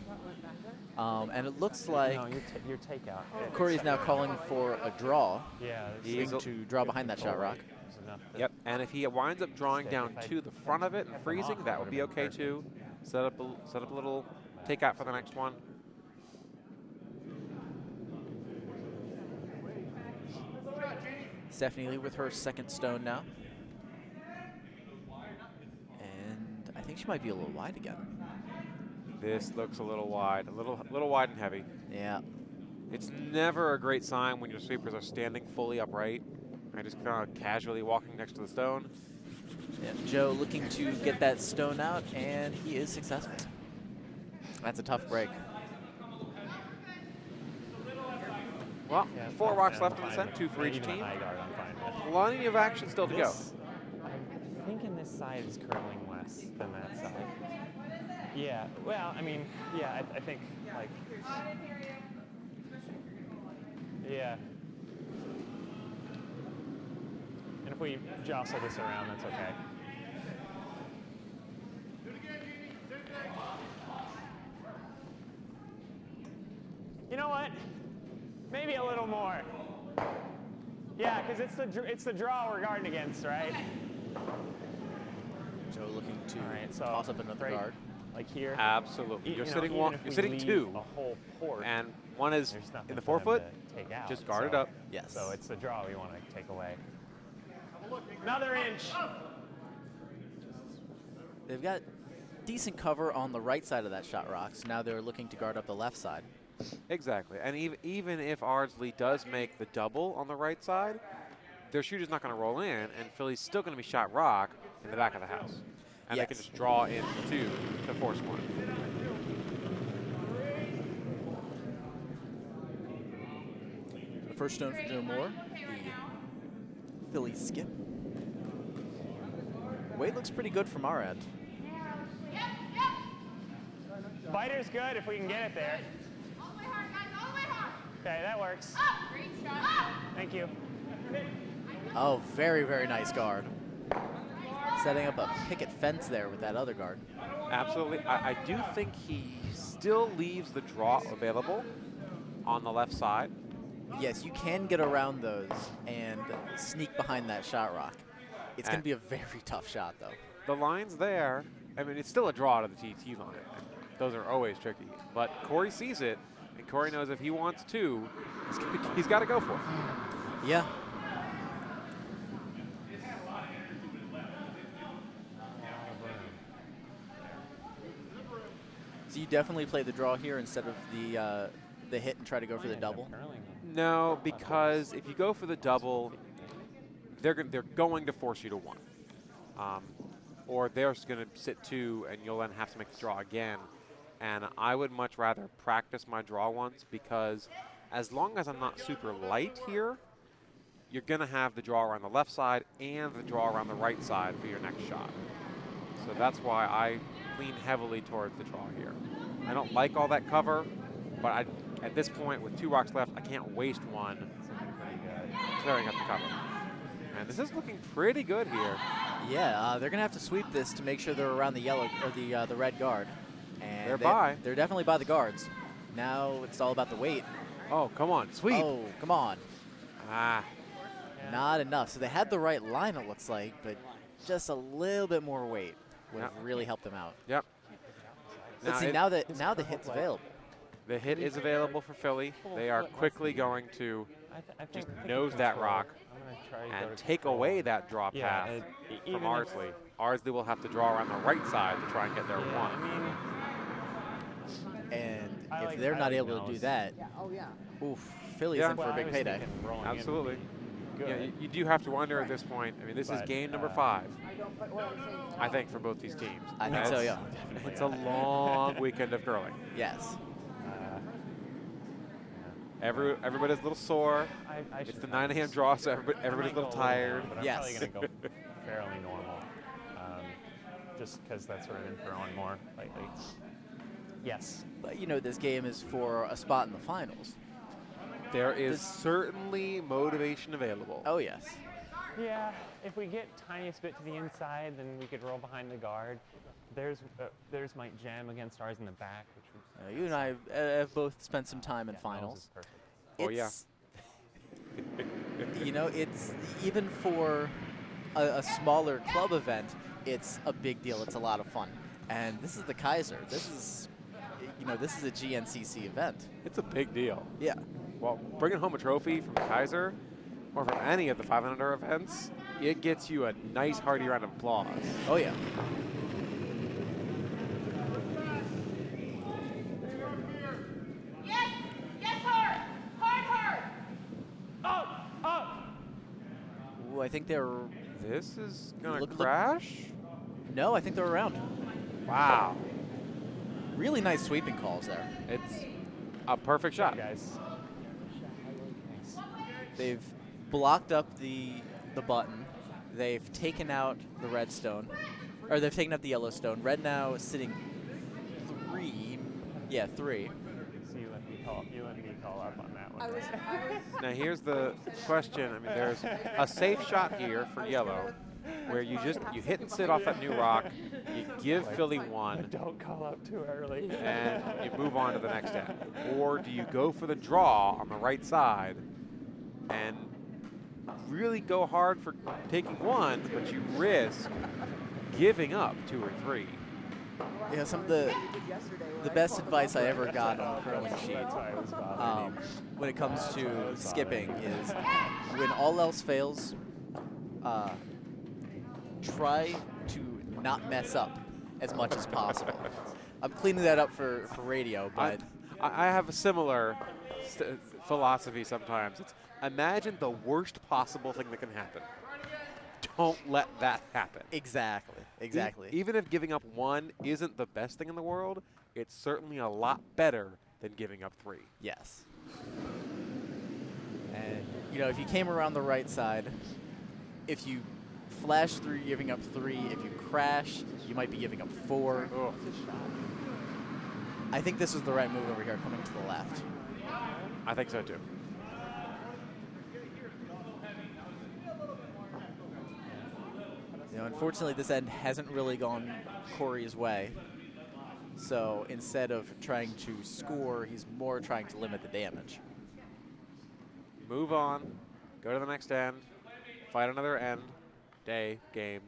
And it looks like No, your takeout. Corey is now calling for a draw. Yeah. He is To draw behind that shot rock. Yep, and if he winds up drawing down to the front of it and freezing, that would be okay too. Set up a little takeout for the next one. Stephanie Lee with her second stone now. And I think she might be a little wide again. This looks a little wide, a little wide and heavy. Yeah. It's never a great sign when your sweepers are standing fully upright. I just kind of casually walking next to the stone. Yeah, Joe looking to get that stone out, and he is successful. That's a tough break. Well, 4 rocks left in the set, 2 for each team. Plenty of action still to go. I'm thinking this side is curling less than that side. Yeah, well, I mean, yeah, I think, like, yeah. And if we jostle this around, that's okay. You know what? Maybe a little more. Yeah, because it's the draw we're guarding against, right? Joe looking to So toss up another right, guard. like here. Absolutely. You You're know, sitting even one. if You're we sitting leave 2, a whole port, and one is there's nothing in the for them 4-foot. to take out, Just guard it so- up. Yes. So it's the draw we want to take away. Another inch. They've got decent cover on the right side of that shot rock, so now they're looking to guard up the left side. Exactly. And even if Ardsley does make the double on the right side, their shooter's not going to roll in, and Philly's still going to be shot rock in the back of the house. And they can Yes. just draw in 2 to force 1. The first stone for Joe Moore, the Philly skip. Weight looks pretty good from our end. Biter's good if we can get it there. All the way hard, guys, all the way hard. Okay, that works. Up. Great shot. Thank you. Oh, very, very nice guard. Setting up a picket fence there with that other guard. Absolutely. I do think he still leaves the draw available on the left side. Yes, you can get around those and sneak behind that shot rock. It's going to be a very tough shot, though. The line's there. I mean, it's still a draw to the TT line. Those are always tricky. But Corey sees it, and Corey knows if he wants 2, he's got to go for it. Yeah. So you definitely play the draw here instead of the hit and try to go for the double? No, because if you go for the double, they're going to force you to 1. Or they're just going to sit 2, and you'll then have to make the draw again. And I would much rather practice my draw once, because as long as I'm not super light here, you're going to have the draw around the left side and the draw around the right side for your next shot. So that's why I lean heavily towards the draw here. I don't like all that cover, but at this point, with 2 rocks left, I can't waste one It's looking pretty good. clearing up the cover. And this is looking pretty good here. Yeah, they're gonna have to sweep this to make sure they're around the yellow or the red guard. And They're by. They're definitely by the guards. Now it's all about the weight. Oh, come on, sweep. Oh, come on. Ah, Yeah. Not enough. So they had the right line, it looks like, but just a little bit more weight would have Yeah. really helped them out. yep. Let's see, now the hit's available. The hit is available for Philly. They are quickly going to I just think nose that rock I'm gonna try to go and to take control. away that draw Yeah, path even from if- Ardsley. Ardsley will have to draw around the right side to try and get their Yeah, I one. mean, And I if like- they're I not like able to do nose. that, Yeah. Oh yeah. oof, Philly's Yeah. in for well, a I big was payday. thinking rolling in would be Absolutely. good. Yeah, you do have to wonder at this point. I mean, this is But, game number 5, I don't. But what I'm saying. is I think, for both these teams. I think so, It's- yeah. It's a long weekend of curling. Yes. Everybody's a little sore. I It's should the probably 9 a.m. just- draw, so I everybody's a might little go tired. long, but I'm Yes. probably going to go fairly normal, just because that's what I've been throwing more lately. Yes. But you know, this game is for a spot in the finals. There is certainly motivation available. Oh, yes. Yeah, if we get tiniest bit to the inside, then we could roll behind the guard. Theirs might jam against ours in the back, which would You and I have both spent some time in yeah, nose finals. is perfect. Oh, yeah. You know, it's even for a smaller club event, it's a big deal. It's a lot of fun. And this is the Kayser. This is a GNCC event. It's a big deal. Yeah. Well, bringing home a trophy from Kayser or from any of the 500 events, it gets you a nice hearty round of applause. Oh, yeah. Yes! Yes, hard! Hard, hard! Ooh, I think they're... This is going to Look- crash? No, I think they're around. Wow. Really nice sweeping calls there. It's a perfect shot. Guys. They've blocked up the button. They've taken out the redstone. Or they've taken out the Yellowstone. Red now is sitting 3. Yeah, 3. So you let me call up on that one. I was. Now here's the question. I mean, there's a safe shot here for yellow, where you hit and sit off that new rock, you give Philly one, Don't call up too early. and you move on to the next end. Or do you go for the draw on the right side and really go hard for taking one, but you risk giving up 2 or 3? Yeah, some of the best advice I ever got on a curling sheet That's why it was bothering me. when it comes to skipping is when all else fails, try to not mess up as much as possible. I'm cleaning that up for radio, but I have a similar philosophy sometimes. It's imagine the worst possible thing that can happen. Don't let that happen. exactly. Even if giving up 1 isn't the best thing in the world, it's certainly a lot better than giving up 3. Yes. And, you know, if you came around the right side, if you flash through, you're giving up 3. If you crash, you might be giving up 4. Ugh. I think this is the right move over here, coming to the left. I think so too. You know, unfortunately, this end hasn't really gone Corey's way. So instead of trying to score, he's more trying to limit the damage. Move on. Go to the next end. Fight another end, day, game.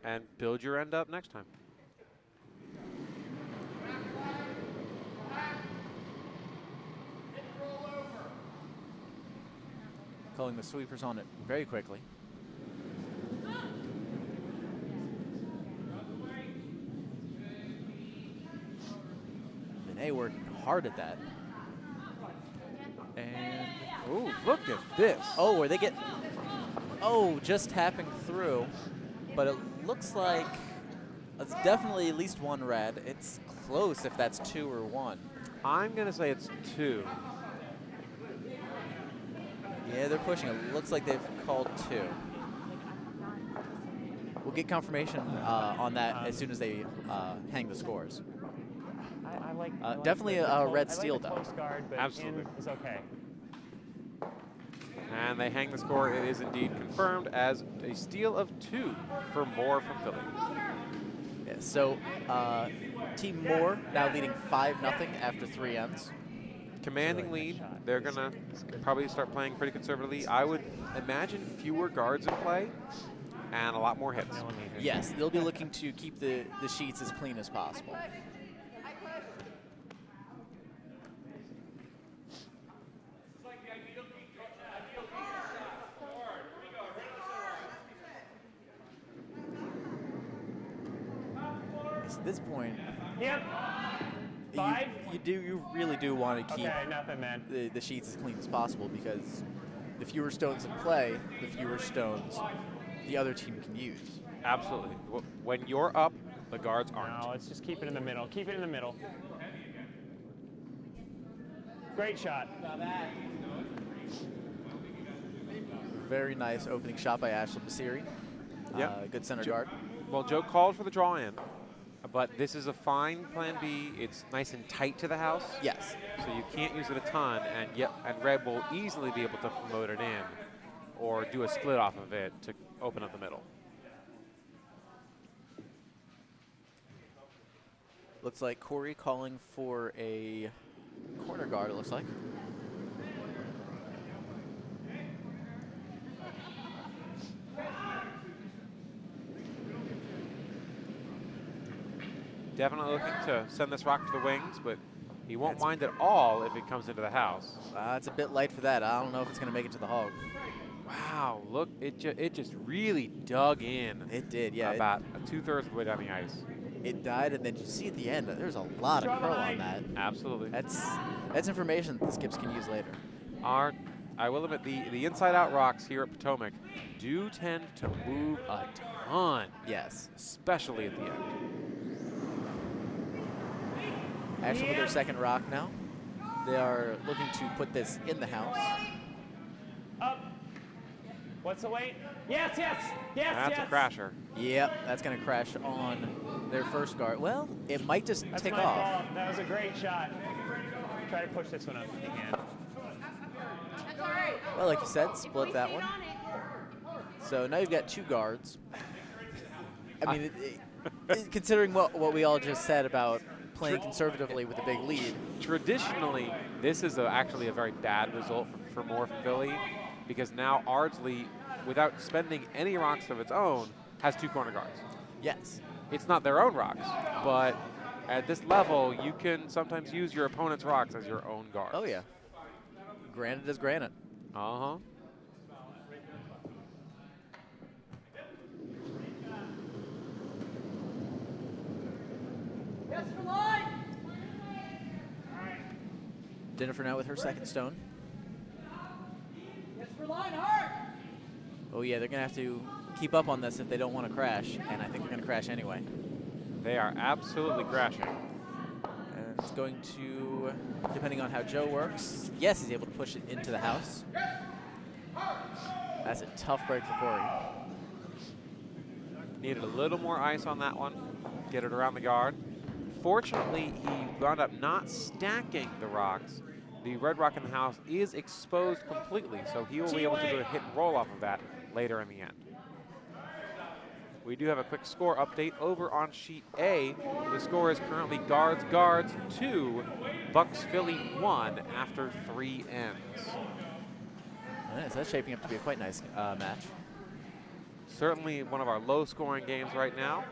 And build your end up next time. Calling the sweepers on it very quickly. Benet working hard at that. And Ooh, look at this. oh, where they get just tapping through, but it looks like it's definitely at least 1 red. It's close if that's 2 or 1. I'm going to say it's 2. Yeah, they're pushing. It looks like they've called 2. We'll get confirmation on that as soon as they hang the scores. I I like Definitely the a close- red I steel, like the though. close guard, but Absolutely. in is okay. And they hang the score. It is indeed confirmed as a steal of 2 for Moore from Philly. Yeah, so Team Moore now leading 5-0 after 3 ends. Commanding Really nice lead. shot. They're going to probably start playing pretty conservatively. I would imagine fewer guards in play and a lot more hits. Millimeters. Yes, they'll be looking to keep the sheets as clean as possible. At this point, Yep. you, 5. you really do want to keep Okay, nothing, man. the sheets as clean as possible, because the fewer stones in play, the fewer stones the other team can use. Absolutely. When you're up, the guards aren't. No, let's just keep it in the middle. Keep it in the middle. Great shot. Very nice opening shot by Ashley Basiri. Yep. Good center guard. Well, Joe called for the draw in, but this is a fine plan B. It's nice and tight to the house. Yes. So you can't use it a ton, and Red will easily be able to promote it in or do a split off of it to open up the middle. Looks like Corey calling for a corner guard, it looks like. Definitely looking to send this rock to the wings, but he won't mind at all if it comes into the house. It's a bit light for that. I don't know if it's going to make it to the hog. Wow, look, it just really dug in. It did, yeah. About 2/3 of the way down the ice. It died, and then you see at the end, there's a lot of curl on that. Absolutely. That's information that the skips can use later. I will admit, the inside-out rocks here at Potomac do tend to move a ton. Yes. Especially at the end. Actually, with their second rock now, they are looking to put this in the house. Up. What's the weight? Yes, yes, yes, That's yes. a crasher. Yep, that's going to crash on their first guard. Well, it might just That's take my off. fault. That was a great shot. Try to push this one up if you can. That's all right. Well, like you said, split that one. So now you've got 2 guards. I mean, considering what we all just said about playing conservatively with a big lead. Traditionally, this is actually a very bad result for Moore from Philly, because now Ardsley, without spending any rocks of its own, has 2 corner guards. Yes. It's not their own rocks, but at this level, you can sometimes use your opponent's rocks as your own guards. Oh, yeah. Granite is granite. Uh-huh. Yes, for line. Jennifer now with her second stone. Yes, for line, hard. Oh, yeah, they're going to have to keep up on this if they don't want to crash, and I think they're going to crash anyway. They are absolutely crashing. And it's going to, depending on how Joe works, yes, he's able to push it into the house. That's a tough break for Corey. Needed a little more ice on that one. Get it around the guard. Fortunately, he wound up not stacking the rocks. The red rock in the house is exposed completely, so he will be able to do a hit and roll off of that later in the end. We do have a quick score update over on sheet A. The score is currently Guards 2, Bucks Philly 1 after 3 ends. Nice, that's shaping up to be a quite nice match. Certainly one of our low-scoring games right now.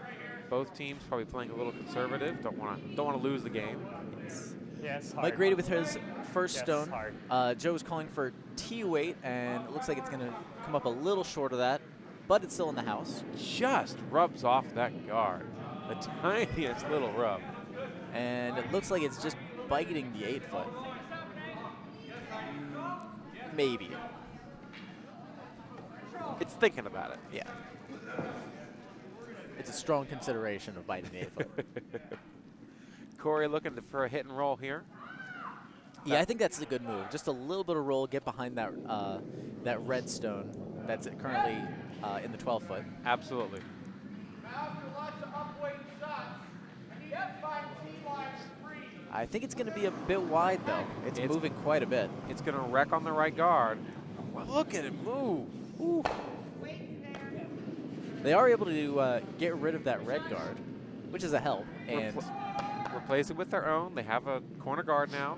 Both teams probably playing a little conservative. Don't want to lose the game. Yes, hard. Mike Grady with his first Yes, stone. hard. Joe is calling for T weight, and it looks like it's going to come up a little short of that, but it's still in the house. Just rubs off that guard. The tiniest little rub. And it looks like it's just biting the 8-foot. Maybe. It's thinking about it. Yeah. It's a strong consideration of biting the 8-foot. Corey looking for a hit and roll here. Yeah, I think that's a good move. Just a little bit of roll, get behind that that red stone that's currently in the 12-foot. Absolutely. Now after lots of upweight shots, I need to find T line free. I think it's going to be a bit wide, though. It's moving quite a bit. It's going to wreck on the right guard. Well, look at it move. Ooh. They are able to get rid of that red guard, which is a help. And Replace it with their own. They have a corner guard now.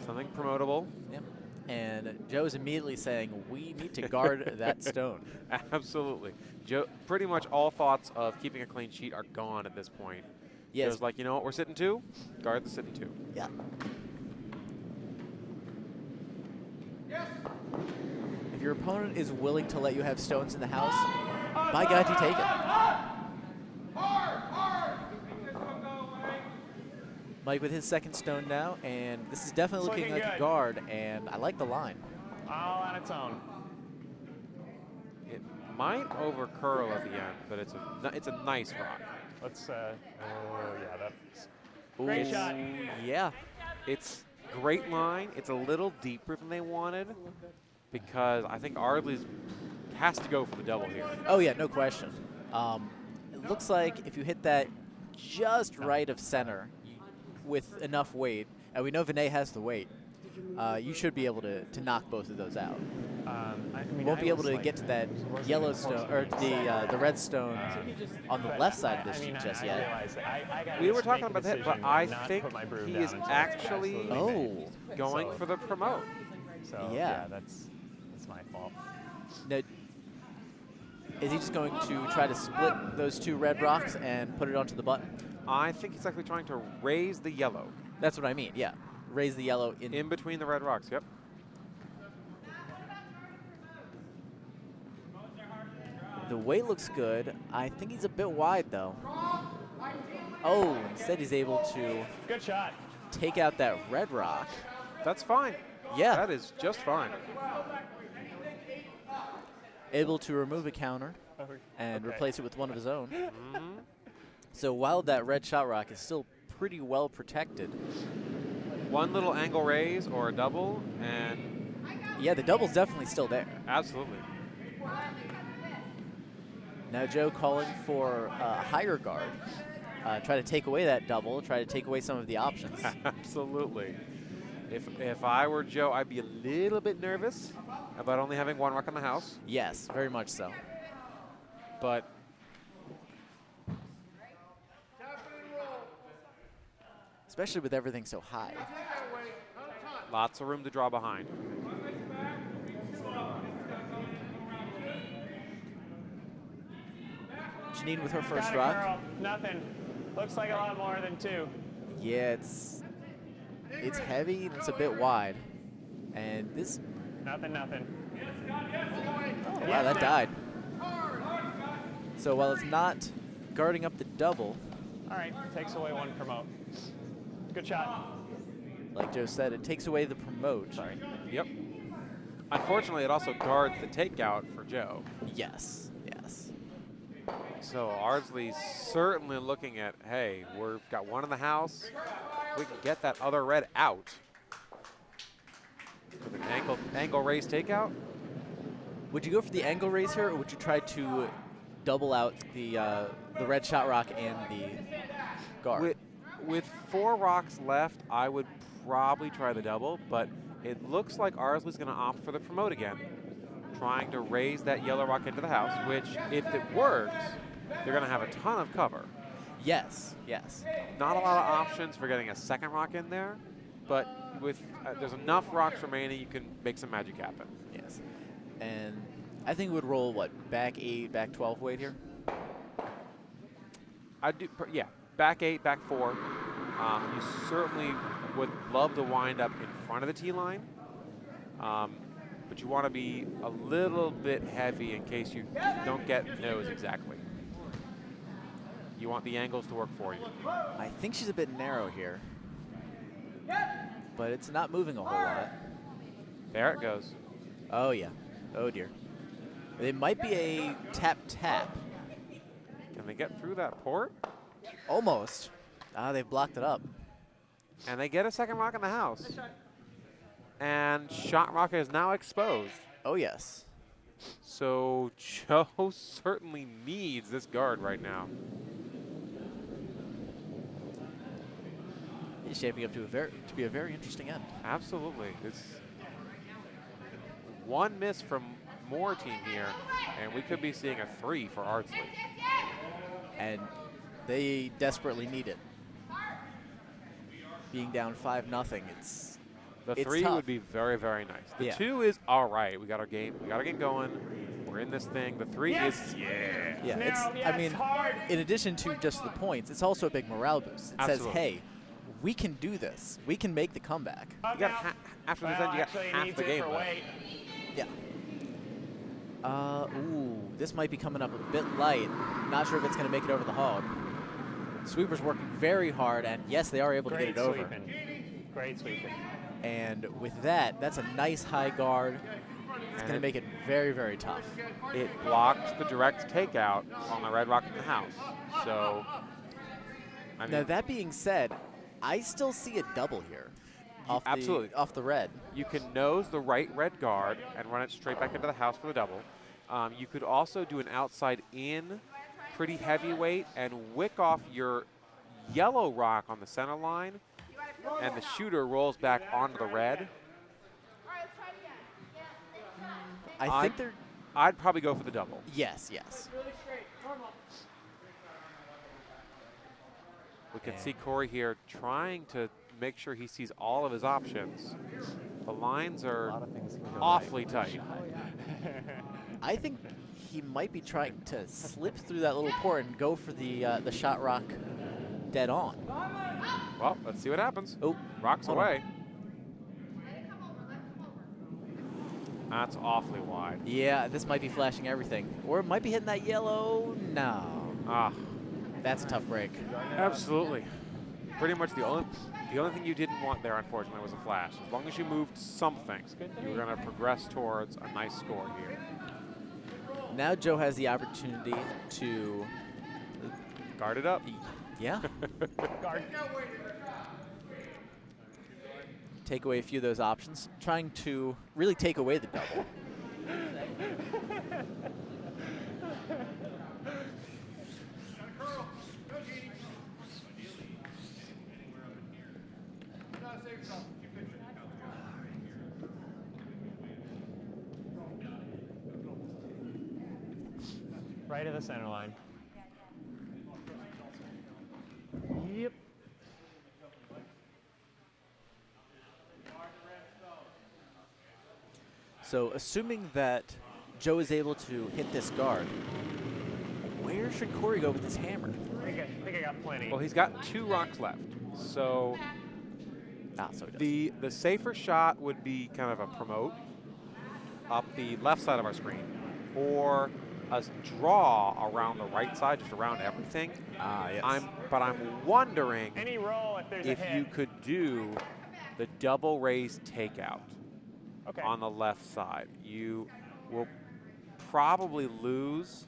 Something promotable. yep. And Joe's immediately saying, we need to guard that stone. Absolutely. Joe, pretty much all thoughts of keeping a clean sheet are gone at this point. Yes. Joe's like, you know what we're sitting to? Guard the sitting to. Yeah. If your opponent is willing to let you have stones in the house, by God, you take it. Mike with his second stone now, and this is definitely looking like a guard, and I like the line. All on its own. It might over curl at the end, but it's a nice rock. Let's, oh, yeah, that's great shot. Yeah. It's great line. It's a little deeper than they wanted because I think Ardsley has to go for the double here. Oh, yeah, no question. It looks like if you hit that just right of center with enough weight, and we know Vinay has the weight, you should be able to knock both of those out. You Won't be able to get to that yellow stone, or the red stone on the left side of the sheet just yet. We were talking about that, but I think he is actually going So for the promote. So, yeah. that's my fault. Now, is he just going to try to split those two red rocks and put it onto the button? I think he's actually trying to raise the yellow. That's what I mean, yeah. Raise the yellow In between the red rocks, yep. The weight looks good. I think he's a bit wide, though. Oh, instead he's able to Good shot. take out that red rock. That's fine. Yeah. That is just fine. Able to remove a counter and Okay. replace it with one of his own. Mm-hmm. So while that red shot rock is still pretty well protected, One little angle raise or a double, and yeah, the double's definitely still there. absolutely. Now Joe calling for a higher guard. Try to take away that double, try to take away some of the options. Absolutely. If I were Joe, I'd be a little bit nervous about only having one rock in the house, Yes, very much so. but Especially with everything so high. lots of room to draw behind. Janine with her first Got it, rock. girl. Nothing. Looks like a lot more than 2. Yeah, it's heavy and it's a bit wide. And this, Nothing. oh, wow, that died. So while it's not guarding up the double, All right, takes away 1 promote. Good shot. like Joe said, it takes away the promote. Sorry. Yep. Unfortunately, it also guards the takeout for Joe. Yes, yes. So Ardsley's certainly looking at, hey, we've got one in the house. We can get that other red out. With an angle raise takeout. Would you go for the angle raise here, or would you try to double out the red shot rock and the guard? With 4 rocks left, I would probably try the double, but it looks like Ardsley's going to opt for the promote again, trying to raise that yellow rock into the house, which, if it works, they're going to have a ton of cover. Yes, yes. Not a lot of options for getting a second rock in there, but with there's enough rocks remaining, you can make some magic happen. Yes. And I think it would roll, what, back 8, back 12 weight here? Yeah, back 8, back 4. You certainly would love to wind up in front of the tee line, but you want to be a little bit heavy in case you don't get nose exactly. You want the angles to work for you. I think she's a bit narrow here, but it's not moving a whole lot. There it goes. Oh, yeah. Oh, dear. It might be a tap-tap. Can they get through that port? Almost. Ah, they've blocked it up. And they get a second rock in the house. And shot rock is now exposed. Oh, yes. So Joe certainly needs this guard right now. is shaping up to be a very interesting end. Absolutely. It's one miss from Moore team here, and we could be seeing a 3 for Ardsley. And they desperately need it. Being down 5-0, it's The it's 3 tough. would be very, very nice. The Yeah. 2 is all right. We got our game. We got our game going. We're in this thing. The 3 is Yeah, No, it's. yeah, I mean, it's hard. in addition to just the points, it's also a big morale boost. It Absolutely. says, "Hey, we can do this. We can make the comeback." you got after this end. You got actually, half needs the it game for left. weight. Yeah. Ooh, this might be coming up a bit light. Not sure if it's going to make it over the hog. Sweeper's working very hard, and yes, they are able to Great get it over. sweeping. Great sweeping. And with that, that's a nice high guard. It's going to make it very, very tough. It blocks the direct takeout on the red rock in the house. So, I mean, Now, that being said, I still see a double here. absolutely. Off the red. you can nose the right red guard and run it straight back into the house for the double. You could also do an outside in, pretty heavyweight, and wick off your yellow rock on the center line, and the shooter rolls back onto the red. I think they're. I'd probably go for the double. Yes. We can And- see Corey here trying to make sure he sees all of his options. The lines A are lot of things can go awfully right. tight. I think he might be trying to slip through that little port and go for the shot rock dead on. Well, let's see what happens. Oh, Rocks hold on. away. That's awfully wide. Yeah, this might be flashing everything. Or it might be hitting that yellow. No. Ah, That's a tough break. absolutely. Pretty much the only thing you didn't want there, unfortunately, was a flash. As long as you moved something, you were going to progress towards a nice score here. Now Joe has the opportunity to, Guard it up. yeah, Guard. take away a few of those options. Trying to really take away the double. Right of the center line. Yep. So assuming that Joe is able to hit this guard, where should Corey go with his hammer? I think I got plenty. Well, he's got 2 rocks left. So So he does. the safer shot would be kind of a promote up the left side of our screen, or a draw around the right side, just around everything. Yes. But I'm wondering Any roll if there's if a hit. you could do the double raise takeout Okay. on the left side. You will probably lose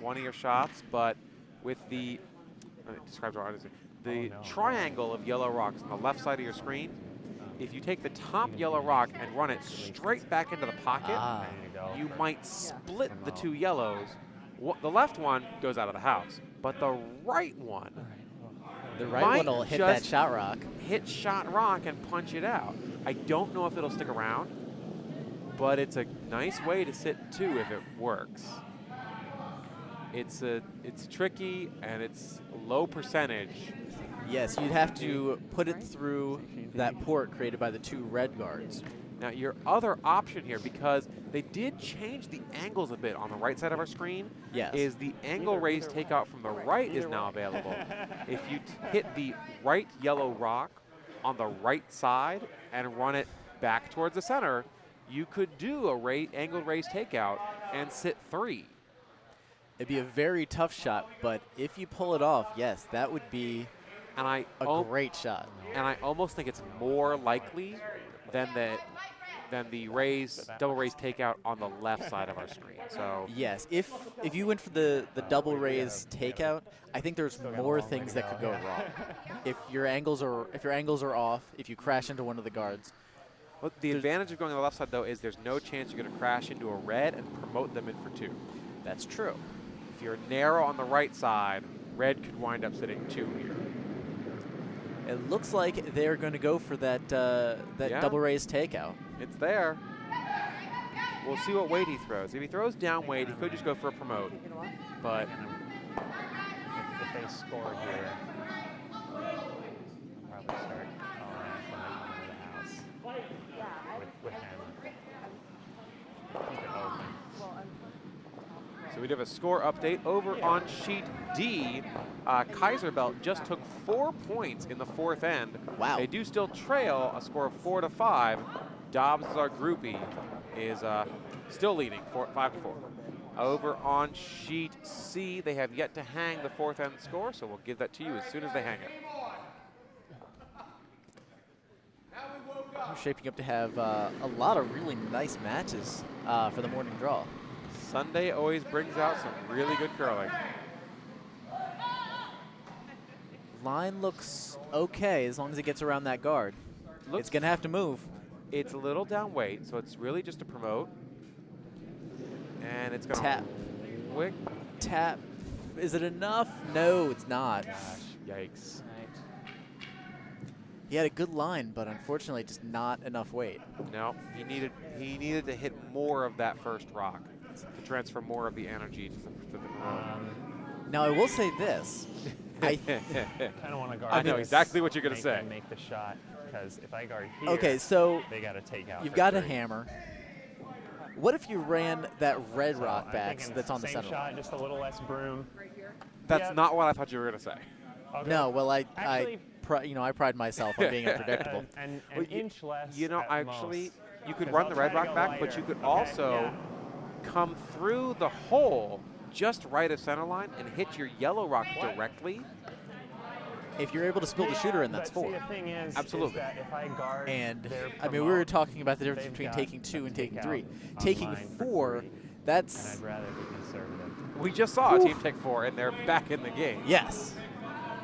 one of your shots, but with the describe what it is. The Oh, no. triangle of yellow rocks on the left side of your screen, if you take the top yellow rock and run it straight back into the pocket, Ah. There you go. you might split the 2 yellows. The left one goes out of the house, but the right one The right might one will hit that just shot rock. hit shot rock and punch it out. I don't know if it'll stick around, but it's a nice way to sit 2 if it works. It's tricky and it's low percentage. Yes, you'd have to put it through that port created by the 2 red guards. Now your other option here, because they did change the angles a bit on the right side of our screen, Yes. is the angle raise either way. takeout from the right is Either now way. available. If you hit the right yellow rock on the right side and run it back towards the center, you could do a angled raise takeout and sit 3. It'd be a very tough shot, but if you pull it off, yes, that would be And I a great shot. and I almost think it's more likely than the double raise takeout on the left side of our screen. So Yes, if you went for the double raise takeout, I think there's Still got a more long way things to that go. could go wrong. If your angles are off, if you crash into one of the guards, well, the advantage of going on the left side, though, is there's no chance you're going to crash into a red and promote them in for 2. that's true. If you're narrow on the right side, red could wind up sitting 2 here. It looks like they're going to go for that Yeah. double raise takeout. It's there. We'll see what weight he throws. If he throws down weight, he could just go for a promote. But If they score here, I'll probably start calling it the house with him. Keep it open. so we have a score update over on sheet D. Kayser Belt just took 4 points in the fourth end. Wow. They do still trail a score of 4-5. Dobbs, our groupie, is still leading 5-4. Over on sheet C, they have yet to hang the fourth end score, so we'll give that to you as soon as they hang it. We're shaping up to have a lot of really nice matches for the morning draw. Sunday always brings out some really good curling. Line looks okay as long as it gets around that guard. It's going to have to move. It's a little down weight, so it's really just a promote. And it's going to Tap. Quick. Tap. Is it enough? No, it's not. Gosh, yikes. He had a good line, but unfortunately just not enough weight. No, he needed to hit more of that first rock to transfer more of the energy to the promote. Now I will say this. I kind of want to guard. I know this, exactly what you're going to make say. them make the shot, because if I guard here, Okay, so they got to take out. you've for got a 3. hammer. What if you ran that red So rock I'm back thinking that's on the same center? shot, just a little less broom. That's Yep. not what I thought you were going to say. Okay. No, well I Actually, I pride myself on being unpredictable. An Well, inch less. You know, at actually, most. you could 'Cause run I'll the try red to rock go back, but lighter. you could Okay, also yeah. come through the hole just right of center line and hit your yellow rock directly. If you're able to spill the shooter in, that's But see, 4. the thing is Absolutely. that if I guard And their I mean, we were promote, talking about the difference they've between got taking 2 a and taking takeout 3. on Taking line for 4, 3, that's and I'd rather be conservative. We just saw a team take 4, and they're back in the game. yes.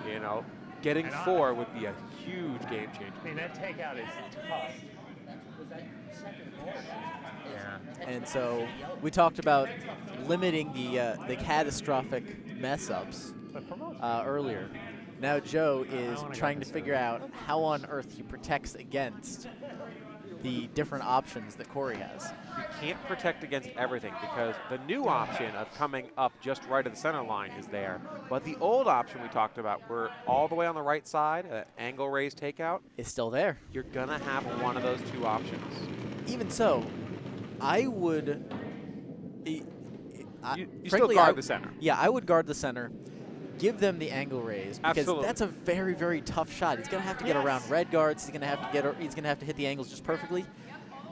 You know, getting And 4 would be a huge game changer. I mean, that takeout is tough. Yeah. And so we talked about limiting the catastrophic mess ups But promote. earlier. Now Joe is wanna go trying to conservative. figure out how on earth he protects against the different options that Corey has. You can't protect against everything because the new option of coming up just right of the center line is there. But the old option we talked about, where all the way on the right side, angle raise takeout, It's still there. you're going to have one of those 2 options. Even so, I would. You still frankly, guard the center. Yeah, I would guard the center. Give them the angle raise because Absolutely. that's a very, very tough shot. He's gonna have to get around red guards. He's gonna have to hit the angles just perfectly.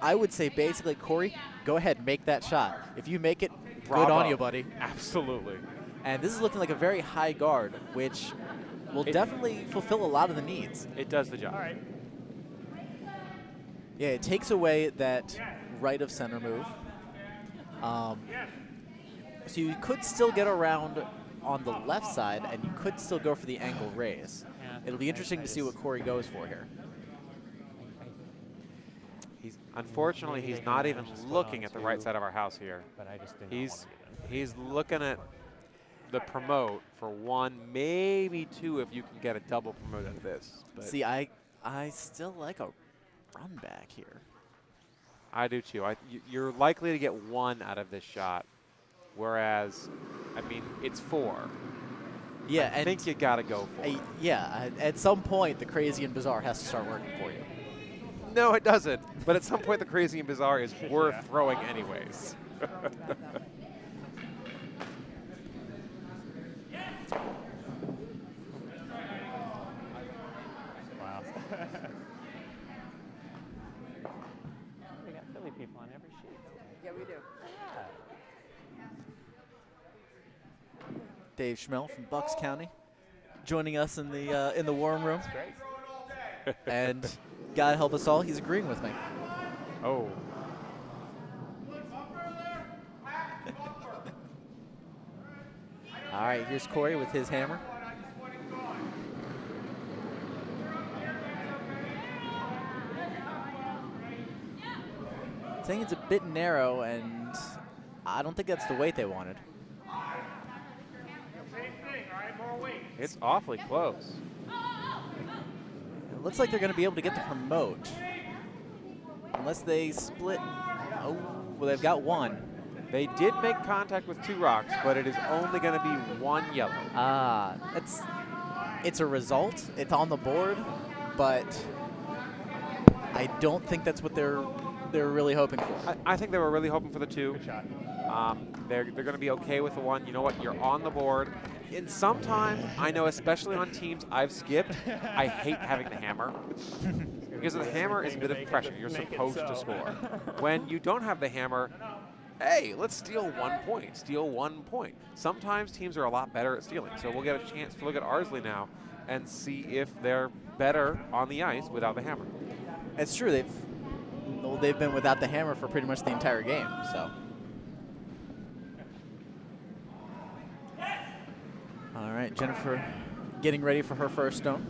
I would say basically, Corey, go ahead, make that shot. If you make it, good Bravo. on you, buddy. Absolutely. And this is looking like a very high guard, which will definitely fulfill a lot of the needs. It does the job. All right. Yeah, it takes away that right of center move. So you could still get around on the left side, and you could still go for the angle raise. Yeah, It'll be interesting to see what Corey goes for here. Unfortunately, he's not even looking at the right side of our house here. But I just didn't He's want to get in. he's looking at the promote for 1, maybe 2 if you can get a double promote out of this. But See, I still like a run back here. I do too. You're likely to get 1 out of this shot, whereas, I mean, it's 4. Yeah, I think you got to go for it. at some point, the crazy and bizarre has to start working for you. No, it doesn't. But at some point, the crazy and bizarre is worth throwing anyways. Wow. We got Philly people on every sheet. Yeah, we do. Dave Schmel from Bucks County, joining us in the warm room, Great. and God help us all, he's agreeing with me. Oh. All right, here's Corey with his hammer. Saying it's a bit narrow, and I don't think that's the weight they wanted. It's awfully close. looks like they're going to be able to get the promote. Unless they split. Oh, well, they've got one. They did make contact with 2 rocks, but it is only going to be 1 yellow. Ah, it's a result. It's on the board, but I don't think that's what they're really hoping for. I think they were really hoping for the 2. Good shot. They're going to be okay with the 1. You know what? You're on the board. And sometimes, I know, especially on teams I've skipped, I hate having the hammer. Because the hammer is a bit of pressure. You're supposed to score. When you don't have the hammer, hey, let's steal 1 point. Steal 1 point. Sometimes teams are a lot better at stealing. So we'll get a chance to look at Ardsley now and see if they're better on the ice without the hammer. It's true. They've been without the hammer for pretty much the entire game. So. All right, Jennifer getting ready for her first stone.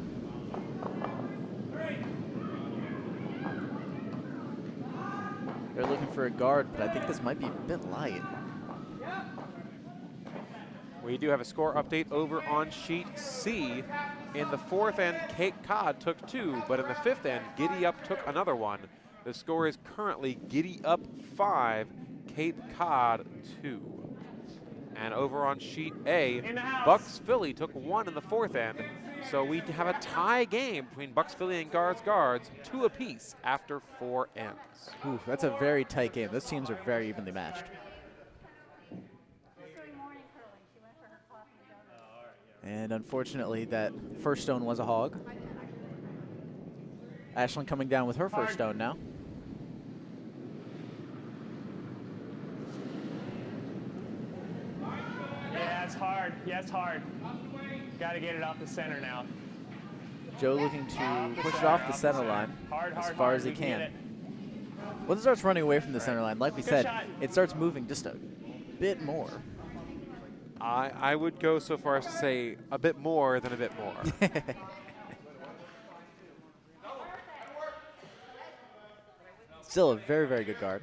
They're looking for a guard, but I think this might be a bit light. We do have a score update over on sheet C. In the 4th end, Cape Cod took 2, but in the 5th end, Giddy Up took another 1. The score is currently Giddy Up 5, Cape Cod 2. And over on sheet A, Bucks Philly took 1 in the 4th end. So we have a tie game between Bucks Philly and Guards, 2 apiece after 4 ends. Ooh, that's a very tight game. Those teams are very evenly matched. And unfortunately, that first stone was a hog. Ashlyn coming down with her first stone now. Yeah, it's hard. Yeah, it's hard. Got to get it off the center now. Joe looking to push it off the center line as far as he can. Once it starts running away from the center line, like we said, it starts moving just a bit more. I would go so far as to say a bit more than a bit more. Still a very, very good guard.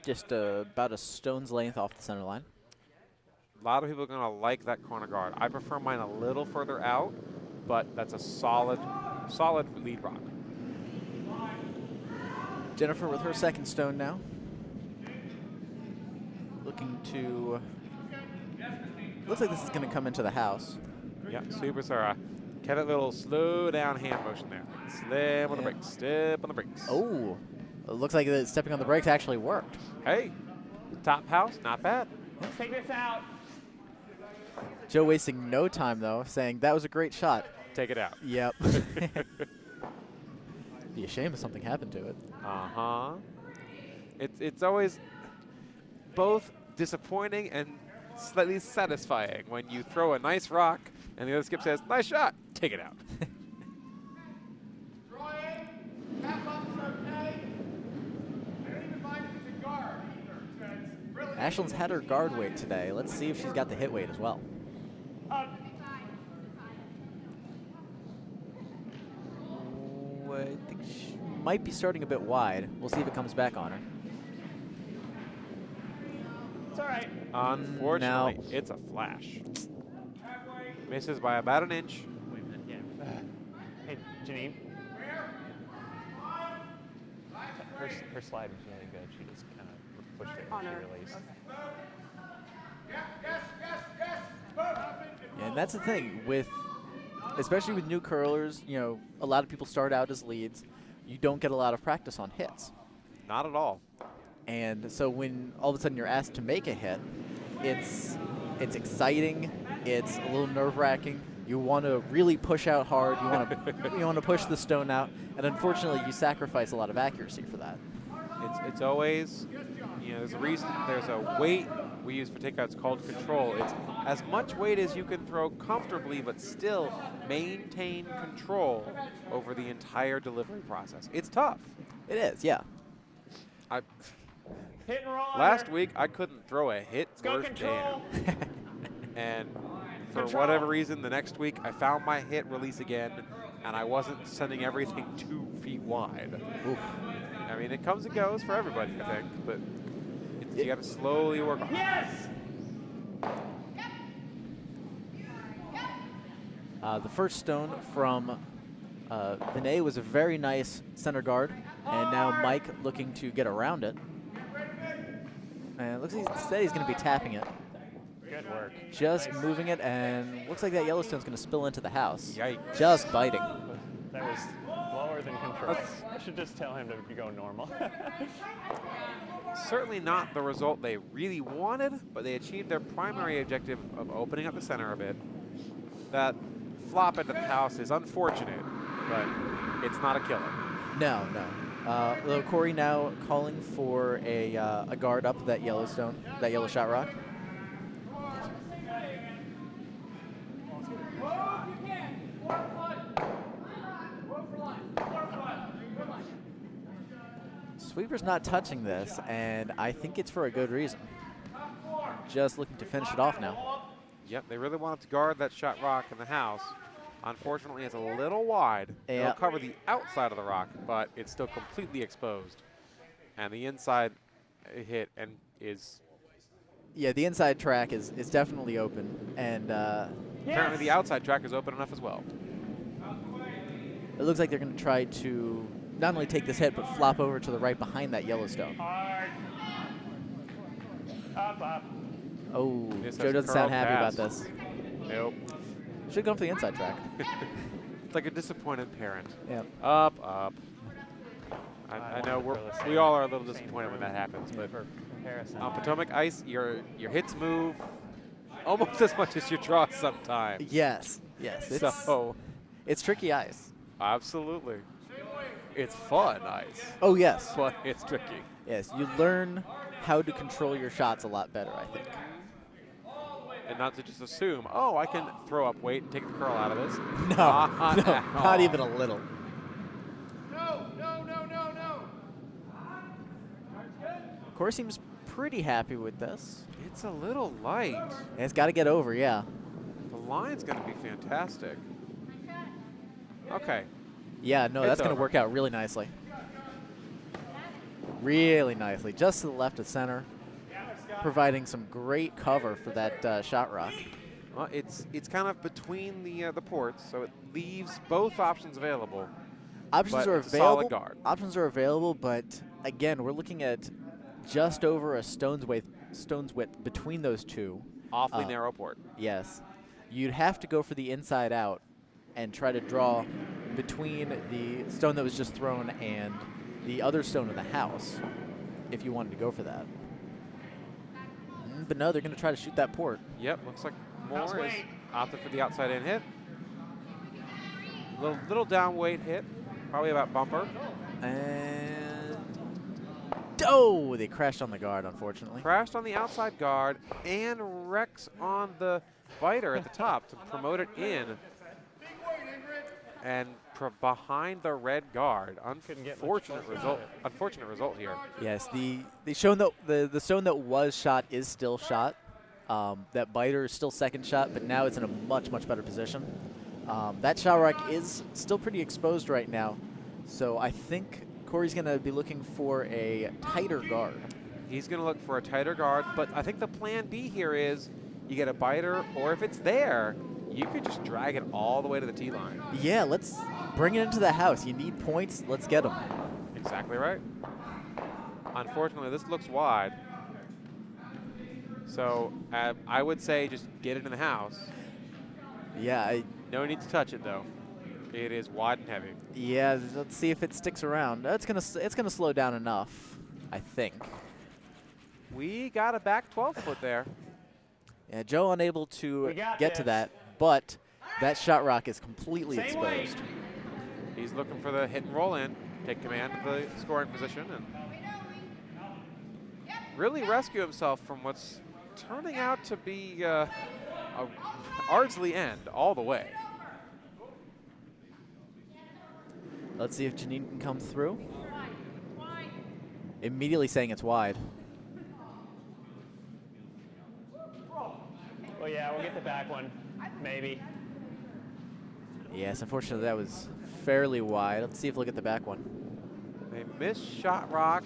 Just about a stone's length off the center line. A lot of people are going to like that corner guard. I prefer mine a little further out, but that's a solid lead rock. Jennifer with her second stone now. Looking to... Looks like this is going to come into the house. Yeah, superstar. Get that little slow down hand motion there. Slam on the brakes, step on the brakes. Oh, it looks like the stepping on the brakes actually worked. Hey, top house, not bad. Let's take this out. Joe wasting no time, though, saying that was a great shot. Take it out. Yep. Be a shame if something happened to it. Uh-huh. It's always both disappointing and slightly satisfying when you throw a nice rock and the other skip says, nice shot, take it out. Ashlyn's had her guard weight today. Let's see if she's got the hit weight as well. Ooh, I think she might be starting a bit wide. We'll see if it comes back on her. It's all right. Unfortunately, it's a flash. Misses by about an inch. Wait a minute, yeah. Hey, Janine. Her slide was really good. She just kind of pushed it and she released. Yeah, and that's the thing with, especially with new curlers, you know, a lot of people start out as leads. You don't get a lot of practice on hits. Not at all. And so when all of a sudden you're asked to make a hit, it's exciting. It's a little nerve-wracking. You want to really push out hard. You want to push the stone out, and unfortunately, you sacrifice a lot of accuracy for that. It's always, you know, there's a reason. There's a weight we use for takeouts called control. It's as much weight as you can throw comfortably, but still maintain control over the entire delivery process. It's tough. It is, yeah. Hit and roll. Last week, I couldn't throw a hit Go worth control. damn. And for Control. whatever reason, the next week, I found my hit release again, and I wasn't sending everything 2 feet wide. Oof. I mean, it comes and goes for everybody, I think, but you got to slowly work on it. Yes! The first stone from Vinay was a very nice center guard, and now Mike looking to get around it. And it looks like instead he's going to be tapping it. Good work. Just moving it, and looks like that Yellowstone's going to spill into the house. Yikes. Just biting. That was lower than control. I should just tell him to go normal. Certainly not the result they really wanted, but they achieved their primary objective of opening up the center a bit. That flop into the house is unfortunate, but it's not a killer. No, no. Little Corey now calling for a guard up that Yellowstone, that yellow shot rock. Sweeper's not touching this, and I think it's for a good reason. Just looking to finish it off now. Yep, they really wanted to guard that shot rock in the house. Unfortunately, it's a little wide. It'll Yep. cover the outside of the rock, but it's still completely exposed. And the inside hit and is Yeah, the inside track is definitely open, and apparently the outside track is open enough as well. it looks like they're going to try to not only take this hit, but flop over to the right behind that Yellowstone. Hard. Up, up. Oh, This Joe has doesn't sound curled happy pass. about this. Nope. Should have gone for the inside track. It's like a disappointed parent. Yep. Up, up. I wanted know to throw the we same- all are a little same disappointed when for- that happens, but for comparison. on Potomac ice, your hits move almost as much as your draws sometimes. Yes, yes. So, It's tricky ice. absolutely. It's fun ice, Oh, yes. but it's tricky. Yes, you learn how to control your shots a lot better, I think. And not to just assume, oh, I can throw up weight and take the curl out of this. No, Not no, at not all. even a little. Corey seems pretty happy with this. It's a little light. And it's got to get over, yeah. The line's going to be fantastic. Okay. Yeah, no, It's that's going to over. work out really nicely. Really nicely. Just to the left of center, providing some great cover for that shot rock. Well, it's kind of between the ports, so it leaves both options available. Options But are it's a solid available. guard. Options are available, but again, we're looking at just over a stone's width between those two. Awfully narrow port. Yes. You'd have to go for the inside out and try to draw between the stone that was just thrown and the other stone in the house if you wanted to go for that. But no, they're going to try to shoot that port. Yep, looks like Moore is opted for the outside in hit. Little down weight hit, probably about bumper. And oh, they crashed on the guard, unfortunately. Crashed on the outside guard and wrecks on the biter at the top to promote it in. And behind the red guard. Couldn't get much Unfortunate closer. result. Unfortunate result here. Yes, the stone that was shot is still shot. That biter is still second shot, but now it's in a much, much better position. That shot rock is still pretty exposed right now, so I think Corey's going to be looking for a tighter guard. He's going to look for a tighter guard, but I think the plan B here is you get a biter, or if it's there, you could just drag it all the way to the tee line. Yeah, let's bring it into the house. You need points. Let's get them. Exactly right. Unfortunately, this looks wide. So I would say just get it in the house. Yeah, No need to touch it, though. It is wide and heavy. yeah. Let's see if it sticks around. It's gonna slow down enough, I think. We got a back 12-foot there. Yeah, Joe unable to We got get to this. that, but that shot rock is completely Same way. exposed. He's looking for the hit and roll in, take command of the scoring position, and really rescue himself from what's turning out to be a Ardsley end all the way. Let's see if Janine can come through. Immediately saying it's wide. Well, yeah, we'll get the back one, maybe. Yes, unfortunately that was fairly wide. Let's see if we'll get the back one. They missed shot rock.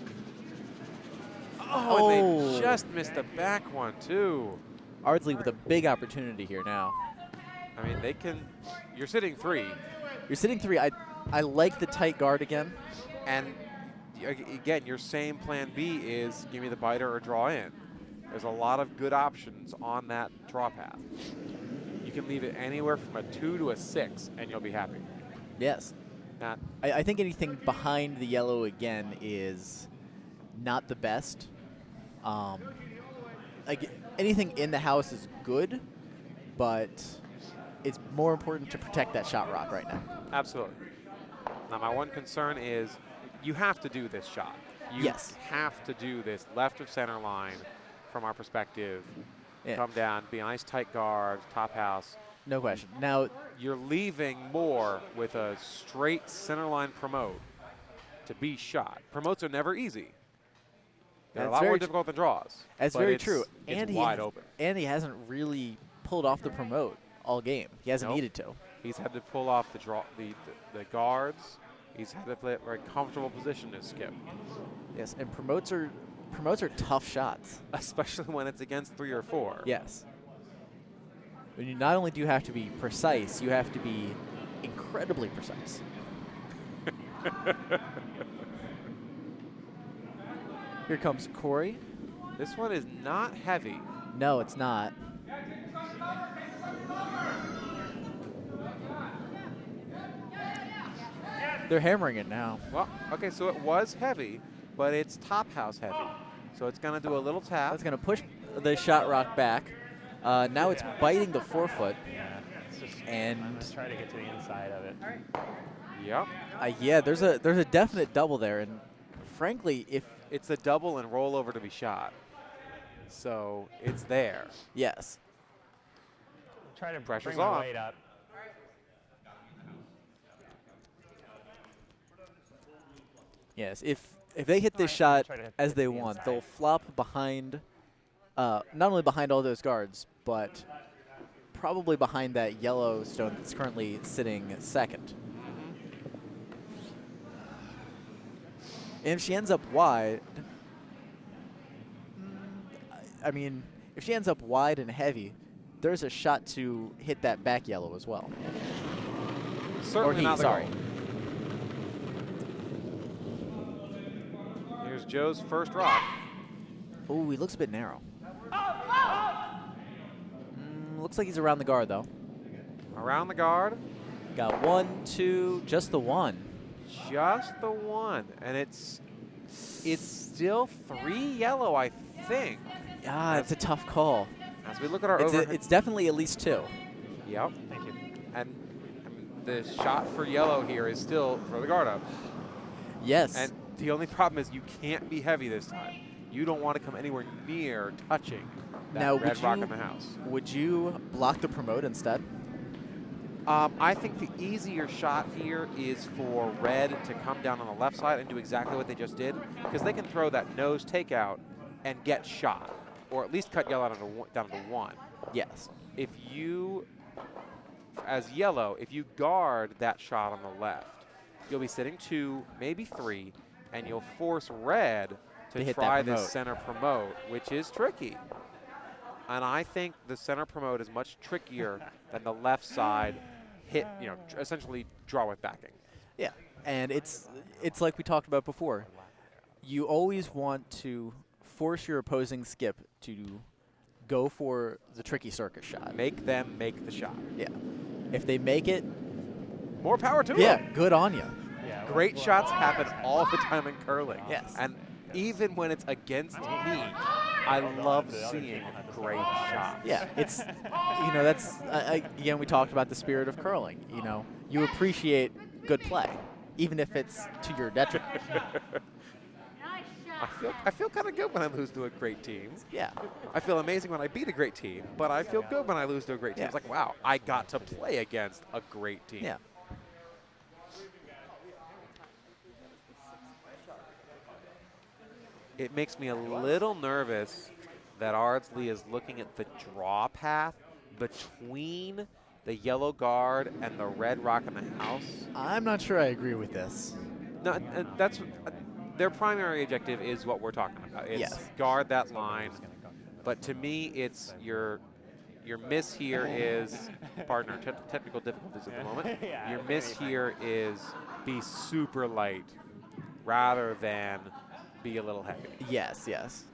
Oh, and Oh. they just missed the back one, too. Ardsley with a big opportunity here now. I mean, they can. You're sitting 3. You're sitting 3. I like the tight guard again. And again, your same plan B is give me the biter or draw in. There's a lot of good options on that draw path. You can leave it anywhere from a 2 to a 6, and you'll be happy. Yes. Not I think anything behind the yellow again is not the best. Anything in the house is good, but it's more important to protect that shot rock right now. absolutely. Now, my one concern is you have to do this shot. You Yes. have to do this left of center line from our perspective. Yeah. Come down, be a nice tight guard, top house. No question. Now, You're leaving more with a straight center line promote to be shot. Promotes are never easy. They're a That's lot more very difficult than draws. that's but very it's- true. It's wide open. And he hasn't really pulled off the promote all game. He hasn't Nope. needed to. He's had to pull off the draw, the guards. He's had to play a very comfortable position to skip, Yes, and promotes are tough shots. especially when it's against 3 or 4. Yes. When you not only do you have to be precise, you have to be incredibly precise. Here comes Corey. This one is not heavy. No, it's not. They're hammering it now. Well, okay, so it was heavy, but it's top house heavy. So it's going to do a little tap. That's going to push the shot rock back. Now it's biting the forefoot. Yeah. It's just, And just try to get to the inside of it. Yep. yeah, there's a definite double there, and frankly, if It's a double and roll over to be shot. So it's there. yes, Try to Pressure's bring my on. weight up. yes, if they hit this shot Try to hit as the they want, inside. they'll flop behind, not only behind all those guards, but probably behind that yellow stone that's currently sitting second. And if she ends up wide, I mean, if she ends up wide and heavy, there's a shot to hit that back yellow as well. Certainly he, not the sorry. goal. Here's Joe's first rock. Oh, he looks a bit narrow. Looks like he's around the guard, though. Around the guard. Got 1, 2, just the one. Just the one. And it's still 3 yellow, I think. Ah, it's a tough call. As we look at our It's, overhead. it's definitely at least 2. Yep. Thank you. And the shot for yellow here is still throw the guard up. Yes. And the only problem is you can't be heavy this time. You don't want to come anywhere near touching that Now, red would rock you- in the house. Would you block the promote instead? I think the easier shot here is for red to come down on the left side and do exactly what they just did, because they can throw that nose takeout and get shot, or at least cut yellow down to 1. Yes. If you, as yellow, if you guard that shot on the left, you'll be sitting 2, maybe 3, and you'll force red To to hit that try this promote. center promote, which is tricky. And I think the center promote is much trickier than the left side hit, essentially draw with backing. Yeah, and it's like we talked about before. You always want to force your opposing skip to go for the tricky circus shot. Make them make the shot. Yeah. If they make it, More power to yeah, them. good on you. Yeah, Great well, shots happen all the time in curling. Yes. And even when it's against me, I love seeing great shots. Yeah, it's that's again we talked about the spirit of curling. You appreciate good play, even if it's to your detriment. I feel kind of good when I lose to a great team. Yeah. I feel amazing when I beat a great team, but I feel good when I lose to a great team. Yeah. It's like, wow, I got to play against a great team. Yeah. It makes me a little nervous that Ardsley is looking at the draw path between the yellow guard and the red rock in the house. I'm not sure I agree with this. No, that's their primary objective is what we're talking about. It's Yes. guard that line. But to me, it's your miss here is, pardon our technical difficulties at the moment. Yeah, Your it's miss gonna be here is be super light rather than be a little heavy. Yes, yes.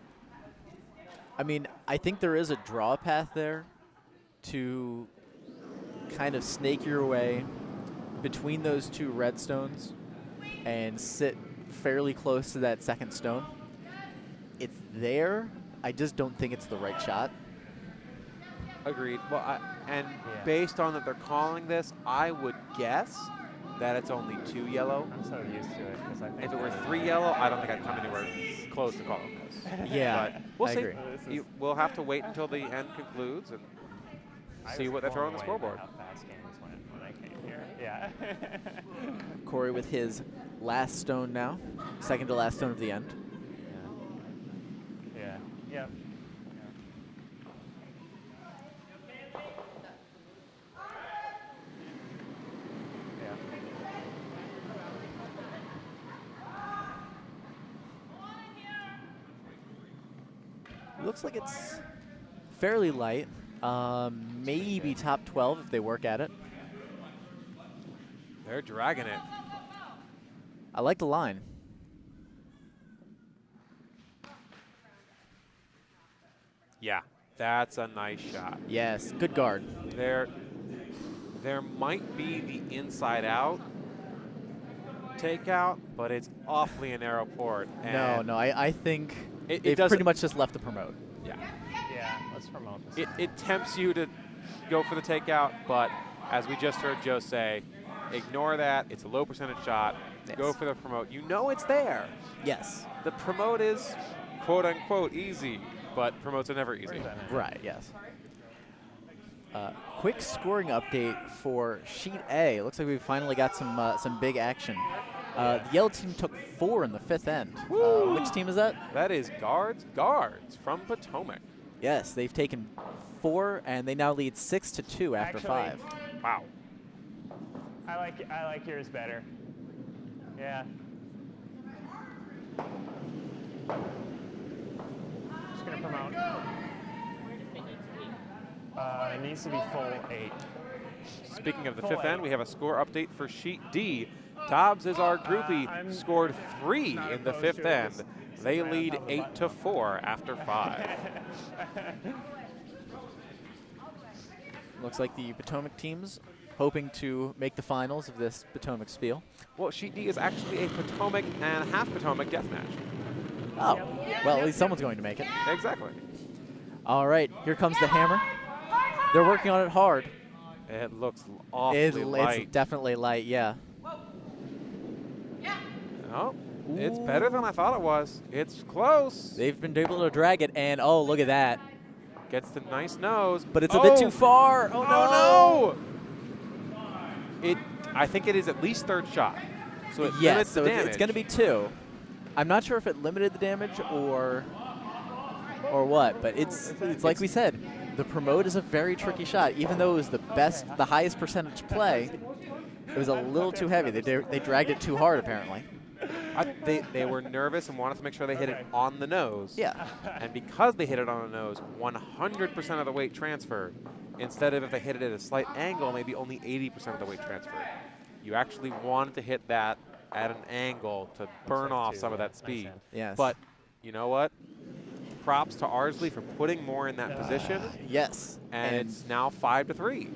I mean, I think there is a draw path there to kind of snake your way between those two red stones and sit fairly close to that second stone. It's there. I just don't think it's the right shot. Agreed. Well, based on that they're calling this, I would guess that it's only 2 yellow. I'm so used to it because I think If it were 3 yellow, I don't think I'd come anywhere close to calling this. Yeah, But we'll I see. agree. We'll have to wait until the end concludes and see what they throw on the scoreboard. How fast games went when I came here. Yeah. Corey with his last stone now, second to last stone of the end. Yeah. Yep. Looks like it's fairly light. Maybe top 12 if they work at it. They're dragging it. I like the line. Yeah, that's a nice shot. Yes, good guard. There might be the inside out takeout, but it's awfully a narrow port. And No, I think It they've doesn't- pretty much just left to promote. Yeah. Yeah. Let's promote this. It tempts you to go for the takeout, but as we just heard Joe say, ignore that. It's a low percentage shot. Yes. Go for the promote. You know it's there. Yes. The promote is quote unquote easy, but promotes are never easy. Where's that at? Right, yes. Quick scoring update for Sheet A. Looks like we finally got some big action. The yellow team took 4 in the 5th end. Which team is that? That is guards from Potomac. Yes, they've taken 4, and they now lead 6-2 after Actually, 5. Wow. I like yours better. Yeah. Just gonna promote. It needs to be full 8. Speaking of the 5th end, we have a score update for Sheet D. Dobbs is our groupie, scored 3 in the 5th end. They lead 8-4 after 5. Looks like the Potomac teams hoping to make the finals of this Potomac Spiel. Well, Sheet D is actually a Potomac and half Potomac deathmatch. Oh, well, at least someone's going to make it. Exactly. All right, here comes the hammer. They're working on it hard. It looks awfully light. It's definitely light, yeah. Oh, it's better than I thought it was. It's close. They've been able to drag it, and oh, look at that. Gets the nice nose. But it's a bit too far. Oh, no! I think it is at least 3rd shot. So it Yes, limits so the damage. it's going to be 2. I'm not sure if it limited the damage or what, but it's like we said, the promote is a very tricky shot. Even though it was the highest percentage play, it was a little too heavy. They dragged it too hard, apparently. They were nervous and wanted to make sure they hit it on the nose. Yeah. And because they hit it on the nose, 100% of the weight transferred. Instead of if they hit it at a slight angle, maybe only 80% of the weight transferred. You actually wanted to hit that at an angle to burn off some of that speed. Yes. But you know what? Props to Ardsley for putting more in that position. Yes. And it's now 5-3.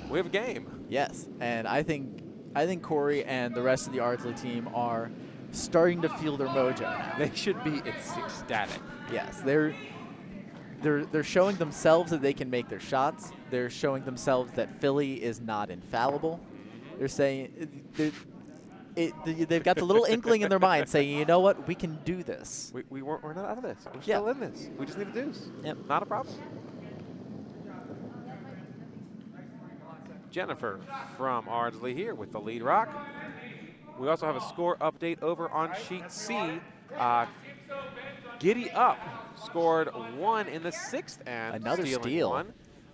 We have a game. Yes, and I think Corey and the rest of the Ardsley team are starting to feel their mojo now. They should be ecstatic. Yes, they're showing themselves that they can make their shots. They're showing themselves that Philly is not infallible. They're saying they've got the little inkling in their mind saying, you know what, we can do this. We're not out of this. We're Yeah. still in this. We just need a deuce. Yep. Not a problem. Jennifer from Ardsley here with the lead rock. We also have a score update over on Sheet C. Giddy Up scored 1 in the 6th end. Another stealing steal.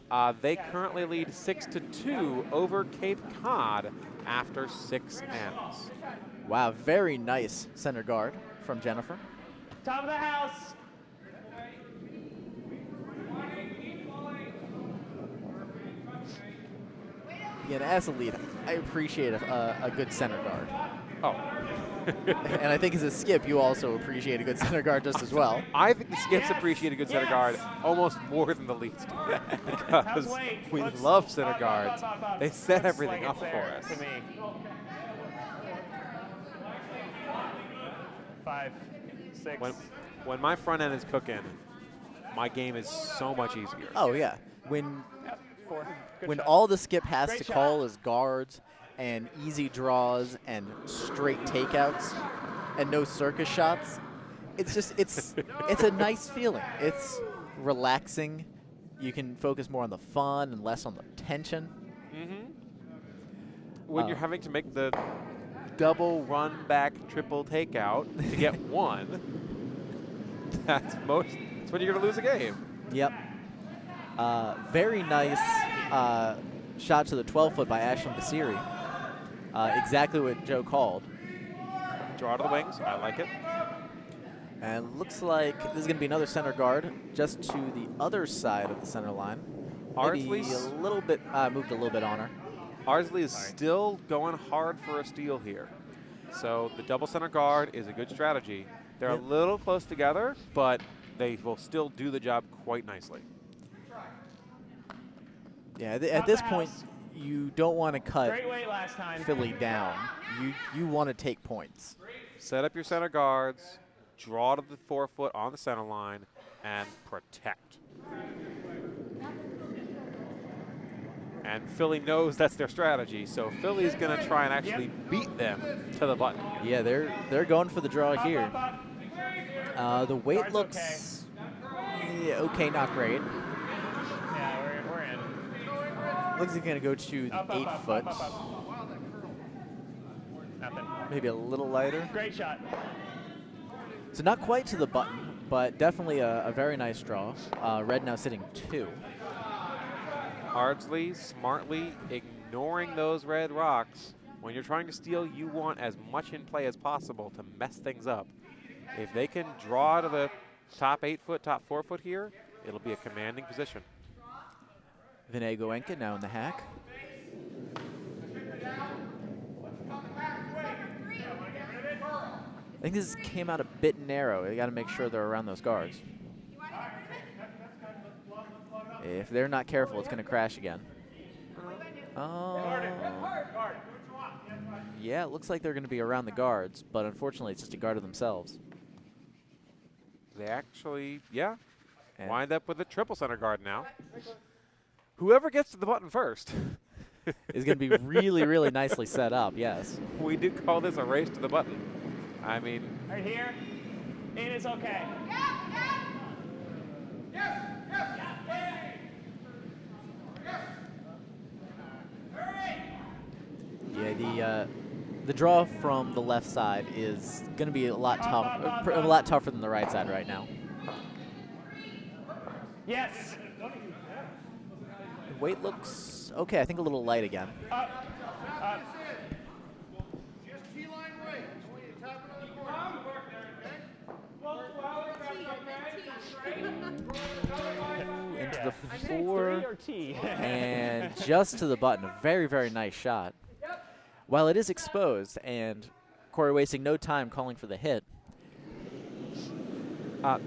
1. They currently lead 6-2 over Cape Cod after 6 ends. Wow, very nice center guard from Jennifer. Top of the house. Again, as a lead, I appreciate a good center guard. Oh. And I think as a skip, you also appreciate a good center guard just as well. I think the skips appreciate a good center guard almost more than the least because we love center guards. They set everything up for us. To me. 5, 6. When my front end is cooking, my game is so much easier. Oh, yeah. When 4. Good when shot. all the skip has Great to shot. call is guards and easy draws and straight takeouts and no circus shots, it's just it's a nice feeling. It's relaxing. You can focus more on the fun and less on the tension. When you're having to make the double run back triple takeout to get one, that's when you're going to lose a game. Yep. Very nice shot to the 12-foot by Ashlyn Basiri. Exactly what Joe called. Draw to the wings. I like it. And looks like this is going to be another center guard just to the other side of the center line. Maybe Ardsley's a little bit, moved a little bit on her. Ardsley is still going hard for a steal here. So the double center guard is a good strategy. They're a little close together, but they will still do the job quite nicely. Yeah, at this point, you don't want to cut Great weight last time. Philly down. You want to take points. Set up your center guards, draw to the 4-foot on the center line, and protect. And Philly knows that's their strategy, so Philly's going to try and actually beat them to the button. Yeah, they're going for the draw here. The weight Guard's looks okay, not great. Yeah, we're in. Looks like going to go to the 8-foot. Nothing. Maybe a little lighter. Great shot. So not quite to the button, but definitely a very nice draw. Red now sitting 2. Ardsley smartly ignoring those red rocks. When you're trying to steal, you want as much in play as possible to mess things up. If they can draw to the top 8-foot, top 4-foot here, it'll be a commanding position. Vinay Goenka now in the hack. I think this came out a bit narrow. You got to make sure they're around those guards. If they're not careful, it's going to crash again. Yeah, it looks like they're going to be around the guards, but unfortunately, it's just a guard of themselves. They actually, yeah, And wind up with a triple center guard now. Whoever gets to the button first. is going to be really, really nicely set up, yes. We do call this a race to the button. I mean, Right here. It is okay. Yeah, the draw from the left side is going to be a lot tougher than the right side right now. Yes. Weight looks okay. I think a little light again. Up. Up. Into the Three 4 or T. and just to the button. A very, very nice shot. While it is exposed and Corey wasting no time calling for the hit.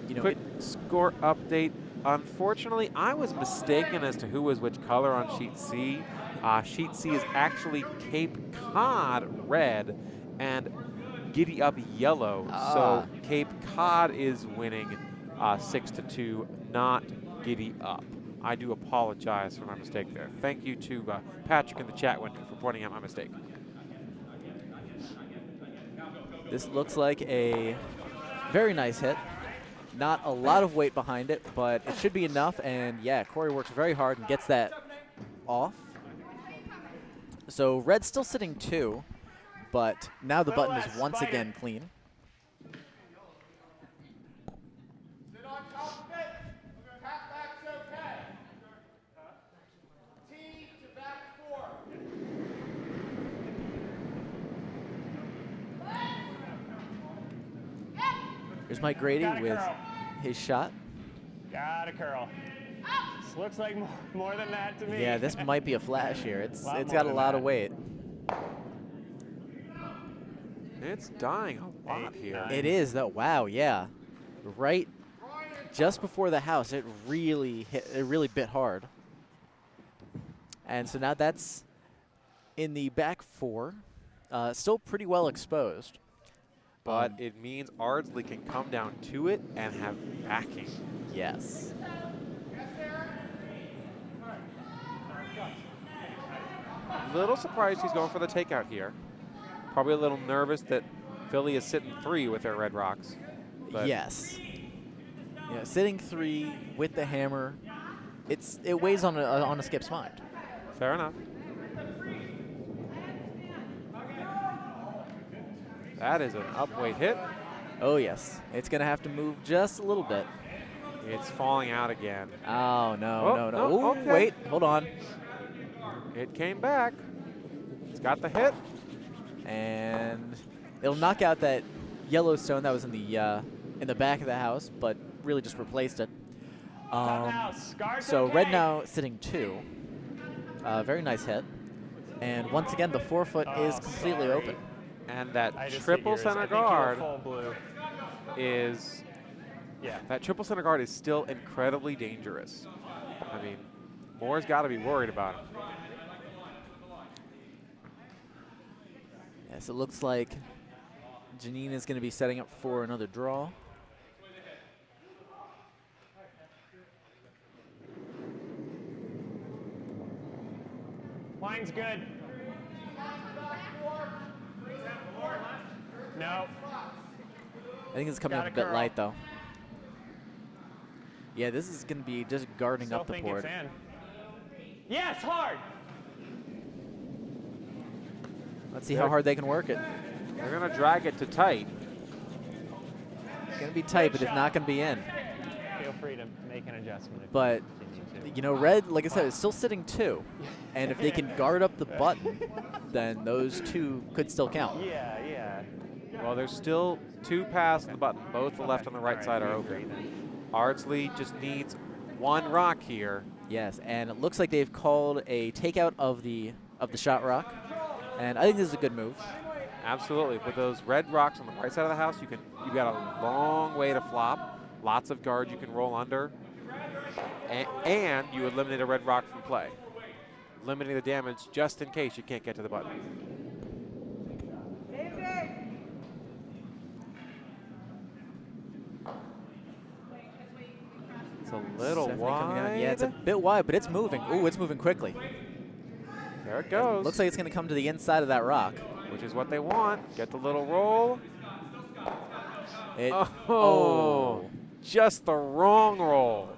You know, quick score update. Unfortunately, I was mistaken as to who was which color on sheet C. Sheet C is actually Cape Cod red and Giddy Up yellow. So Cape Cod is winning 6-2, not Giddy Up. I do apologize for my mistake there. Thank you to Patrick in the chat window for pointing out my mistake. this looks like a very nice hit. Not a lot of weight behind it, but it should be enough. And yeah, Corey works very hard and gets that off. So Red's still sitting 2, but now the button is once again clean. Sit on top of it. Tap back's okay. T to back 4. Here's Mike Grady Got a with curl. his shot. Got a curl. This looks like more than that to me. Yeah, this might be a flash here. It's Lot got more a than lot that. of weight. It's dying a lot Eight, here. nine. It is, though. Wow, yeah. Right just before the house, it really bit hard. And so now that's in the back four. Still pretty well exposed. But it means Ardsley can come down to it and have backing. Yes. Little surprised he's going for the takeout here. Probably a little nervous that Philly is sitting 3 with their Red Rocks. But Yes. Yeah, sitting 3 with the hammer, it weighs on a skip's mind. fair enough. That is an upweight hit. Oh yes, it's gonna have to move just a little bit. It's falling out again. Oh no, Oh, no, no! no, Ooh, okay. wait, hold on. It came back. It's got the hit. And it'll knock out that yellow stone that was in the back of the house, but really just replaced it. So red now sitting 2. Very nice hit. And once again, the forefoot is completely open. And that I just triple hit yours. center I think you were guard full blue. is Yeah. that triple center guard is still incredibly dangerous. I mean, Moore's got to be worried about him. Yes, it looks like Janine is going to be setting up for another draw. Line's good. No. I think it's coming Got up a a bit curl. light, though. Yeah, this is going to be just guarding Still up the think board. it's in. Yes, hard. Let's see how hard they can work it. They're going to drag it to tight. It's going to be tight, but it's not going to be in. Feel free to make an adjustment. if But, you need to. you know, red, like I said, is still sitting 2. And if they can guard up the button, then those 2 could still count. Yeah, yeah. Well, there's still 2 paths on the button. Both the left and the right All side are we agree open. then. Ardsley just needs 1 rock here. Yes, and it looks like they've called a takeout of the shot rock. And I think this is a good move. Absolutely. With those red rocks on the right side of the house, you've got a long way to flop. Lots of guards you can roll under. And you eliminate a red rock from play. Limiting the damage just in case you can't get to the button. It's a little Definitely coming out. wide. Yeah, it's a bit wide, but it's moving. Ooh, it's moving quickly. There it goes. Looks like it's going to come to the inside of that rock. Which is what they want. Get the little roll. It, Oh, just the wrong roll.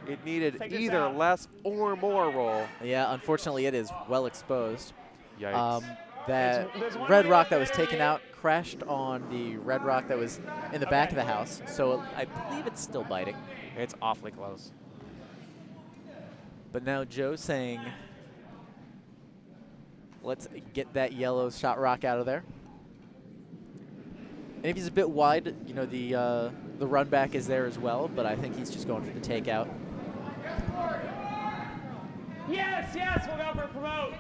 It needed Take this either out. less or more roll. Yeah, unfortunately, it is well exposed. Yikes. That There's one red right rock up that was there, taken out crashed on the red rock that was in the back of the house. So I believe it's still biting. It's awfully close. But now Joe's saying, let's get that yellow shot rock out of there. And if he's a bit wide, you know, the run back is there as well, but I think he's just going for the takeout. Yes, yes, we'll go for promote.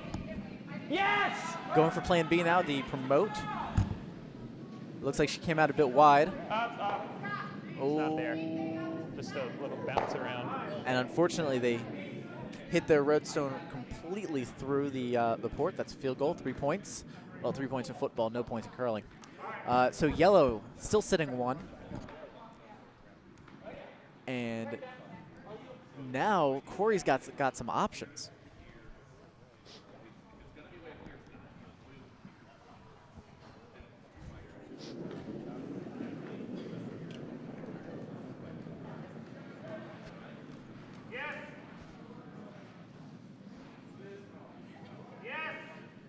Yes! Going for plan B now, the promote. Looks like she came out a bit wide. Up, up. Oh. Not there. Just a little bounce around. And unfortunately, they hit their redstone completely through the port. That's a field goal, 3 points. Well, 3 points in football, no points in curling. So yellow still sitting 1. And now Corey's got some options.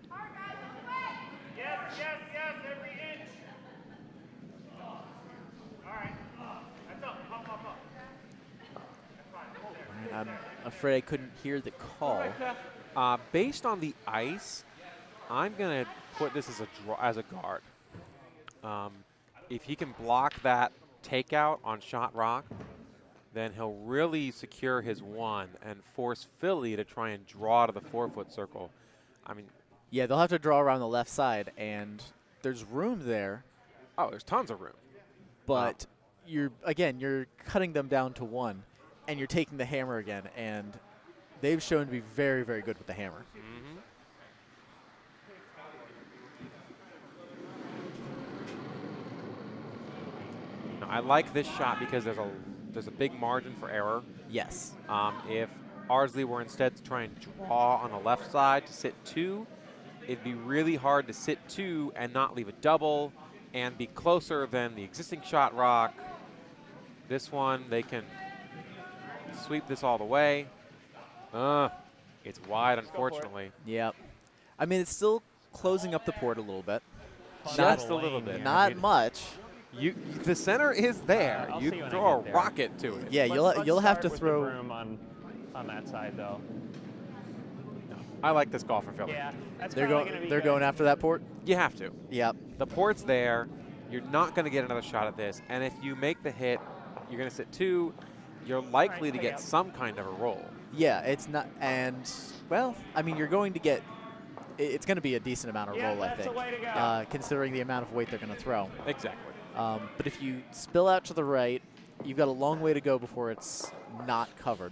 Hard, guys, on the way. Yes, yes, yes, every inch. All right. That's up, up, up, up. That's fine. I'm afraid I couldn't hear the call. Based on the ice, I'm going to put this as a guard. If he can block that takeout on shot rock, then he'll really secure his 1 and force Philly to try and draw to the 4-foot circle. I mean, Yeah, they'll have to draw around the left side, and there's room there, Oh, there's tons of room. but you're cutting them down to 1, and you're taking the hammer again, and they've shown to be very, very good with the hammer. Now, I like this shot because there's a big margin for error. Yes. If Ardsley were instead to try and draw on the left side to sit 2, it'd be really hard to sit 2 and not leave a double and be closer than the existing shot rock. This one, they can sweep this all the way. It's wide, unfortunately. Yep. I mean, it's still closing up the port a little bit. Just a little bit. Not much. The center is there. I'll you see when I throw a get there. rocket to it. Yeah, Let's you'll have start to with throw. the room on that side, though. I like this call for Philly. Yeah, that's They're probably going. gonna be They're good. going after that port. You have to. Yep. The port's there. You're not going to get another shot at this. And if you make the hit, you're going to sit 2. You're likely to get some kind of a roll. Yeah, it's not. And well, I mean, you're going to get. It's going to be a decent amount of Yeah, roll, I that's think, the way to go. considering the amount of weight they're going to throw. Exactly. But if you spill out to the right, you've got a long way to go before it's not covered.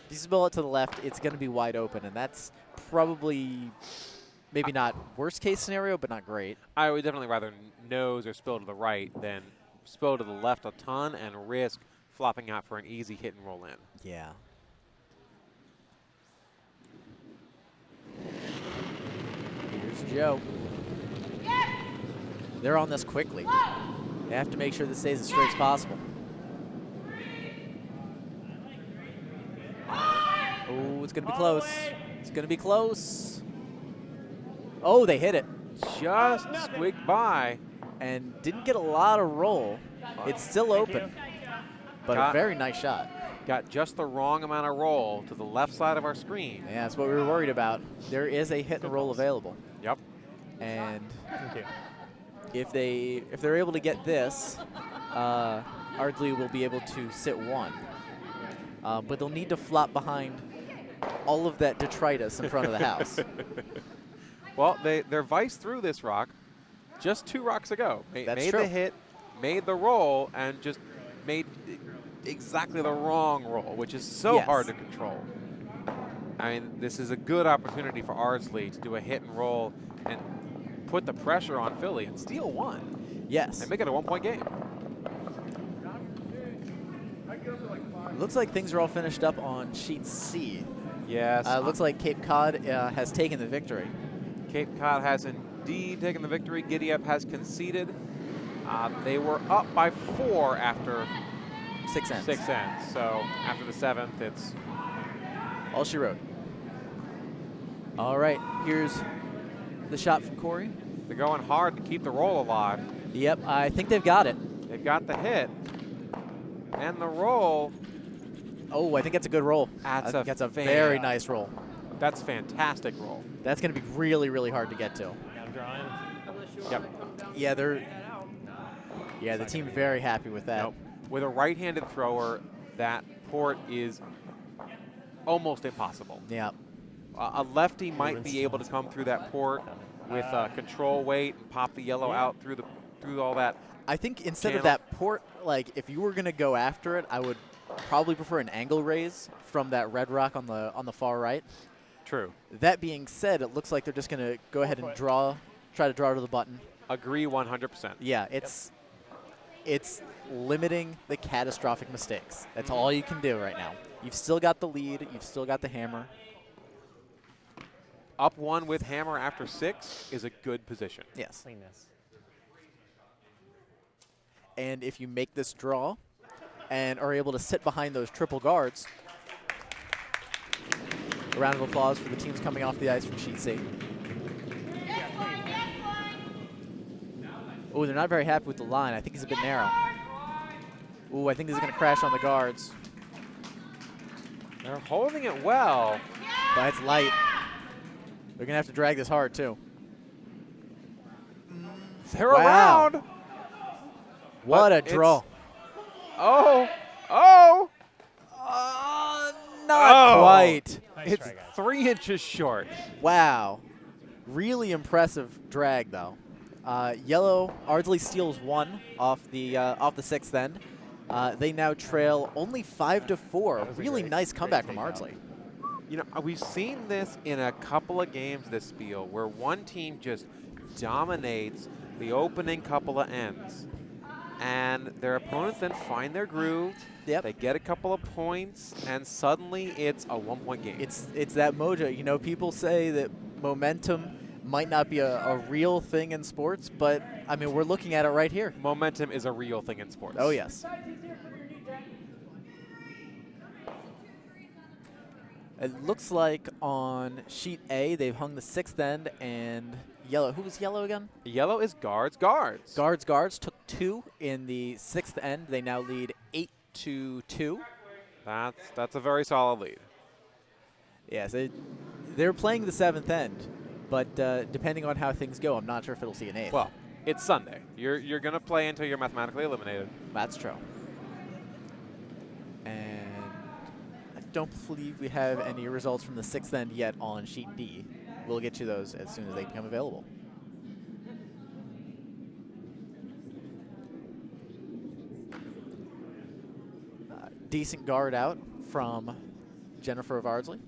If you spill it to the left, it's going to be wide open, and that's probably maybe not worst case scenario, but not great. I would definitely rather nose or spill to the right than spill to the left a ton and risk flopping out for an easy hit and roll in. Yeah. Here's Joe. They're on this quickly. They have to make sure this stays as straight as possible. Oh, it's going to be close. It's going to be close. Oh, they hit it. Just squeaked by. And didn't get a lot of roll. It's still open. But a Got- very nice shot. Got just the wrong amount of roll to the left side of our screen. Yeah, that's what we were worried about. There is a hit and roll available. Yep. And Thank you. if they're able to get this, Ardsley will be able to sit 1. But they'll need to flop behind all of that detritus in front of the house. Well, they're vice through this rock just 2 rocks ago. That's made true. the hit, made the roll, and just made exactly the wrong roll, which is so Yes. hard to control. I mean, this is a good opportunity for Ardsley to do a hit and roll and put the pressure on Philly and steal 1 Yes. and make it a 1-point game. Looks like things are all finished up on sheet C. Yes. Looks like Cape Cod has taken the victory. Cape Cod has indeed taken the victory. Giddy-Up has conceded. They were up by 4 after 6 ends. 6 ends. So after the 7th, it's All she wrote. All right, here's the shot from Corey. they're going hard to keep the roll alive. Yep, I think they've got it. They've got the hit and the roll. Oh, I think that's a good roll. That's I think a that's a fan- very nice roll. That's fantastic roll. That's going to be really, really hard to get to. Yeah, I'm drawing. Yep. Yeah, the team very happy with that. Nope. With a right-handed thrower, that port is almost impossible. Yeah. A lefty might be able to come through that port with control weight and pop the yellow out through all that. I think instead of Channel. that port, like if you were going to go after it, I would probably prefer an angle raise from that red rock on the far right. True. That being said, it looks like they're just going to go ahead and try to draw to the button. Agree 100%. Yeah, it's limiting the catastrophic mistakes. That's all you can do right now. You've still got the lead. You've still got the hammer. Up 1 with hammer after 6 is a good position. Yes. Cleanness. And if you make this draw and are able to sit behind those triple guards, a round of applause for the teams coming off the ice from Sheet C. Oh, they're not very happy with the line. I think it's a bit narrow. Ooh, I think this is going to crash on the guards. They're holding it well. But it's light. They're going to have to drag this hard, too. They're Wow. around. What a But draw. Oh. Not Oh. quite. Nice It's try, guys. 3 inches short. Wow. Really impressive drag, though. Yellow, Ardsley steals 1 off the 6th end. They now trail only 5-4. was a Really great- nice great comeback from takeout. Ardsley. You know, we've seen this in a couple of games this Spiel where one team just dominates the opening couple of ends. And their opponents then find their groove. Yep. They get a couple of points, and suddenly it's a 1-point game. It's that mojo. You know, people say that momentum might not be a real thing in sports, but, I mean, we're looking at it right here. Momentum is a real thing in sports. Oh, yes. It looks like on sheet A, they've hung the 6th end, and yellow. Who was yellow again? Yellow is guards, guards. Guards took 2 in the 6th end. They now lead 8-2. That's a very solid lead. Yes, they're playing the 7th end, but depending on how things go, I'm not sure if it'll see an 8th. Well, it's Sunday. You're going to play until you're mathematically eliminated. That's true. And I don't believe we have any results from the 6th end yet on sheet D. We'll get you those as soon as they become available. Decent guard out from Jennifer of Ardsley.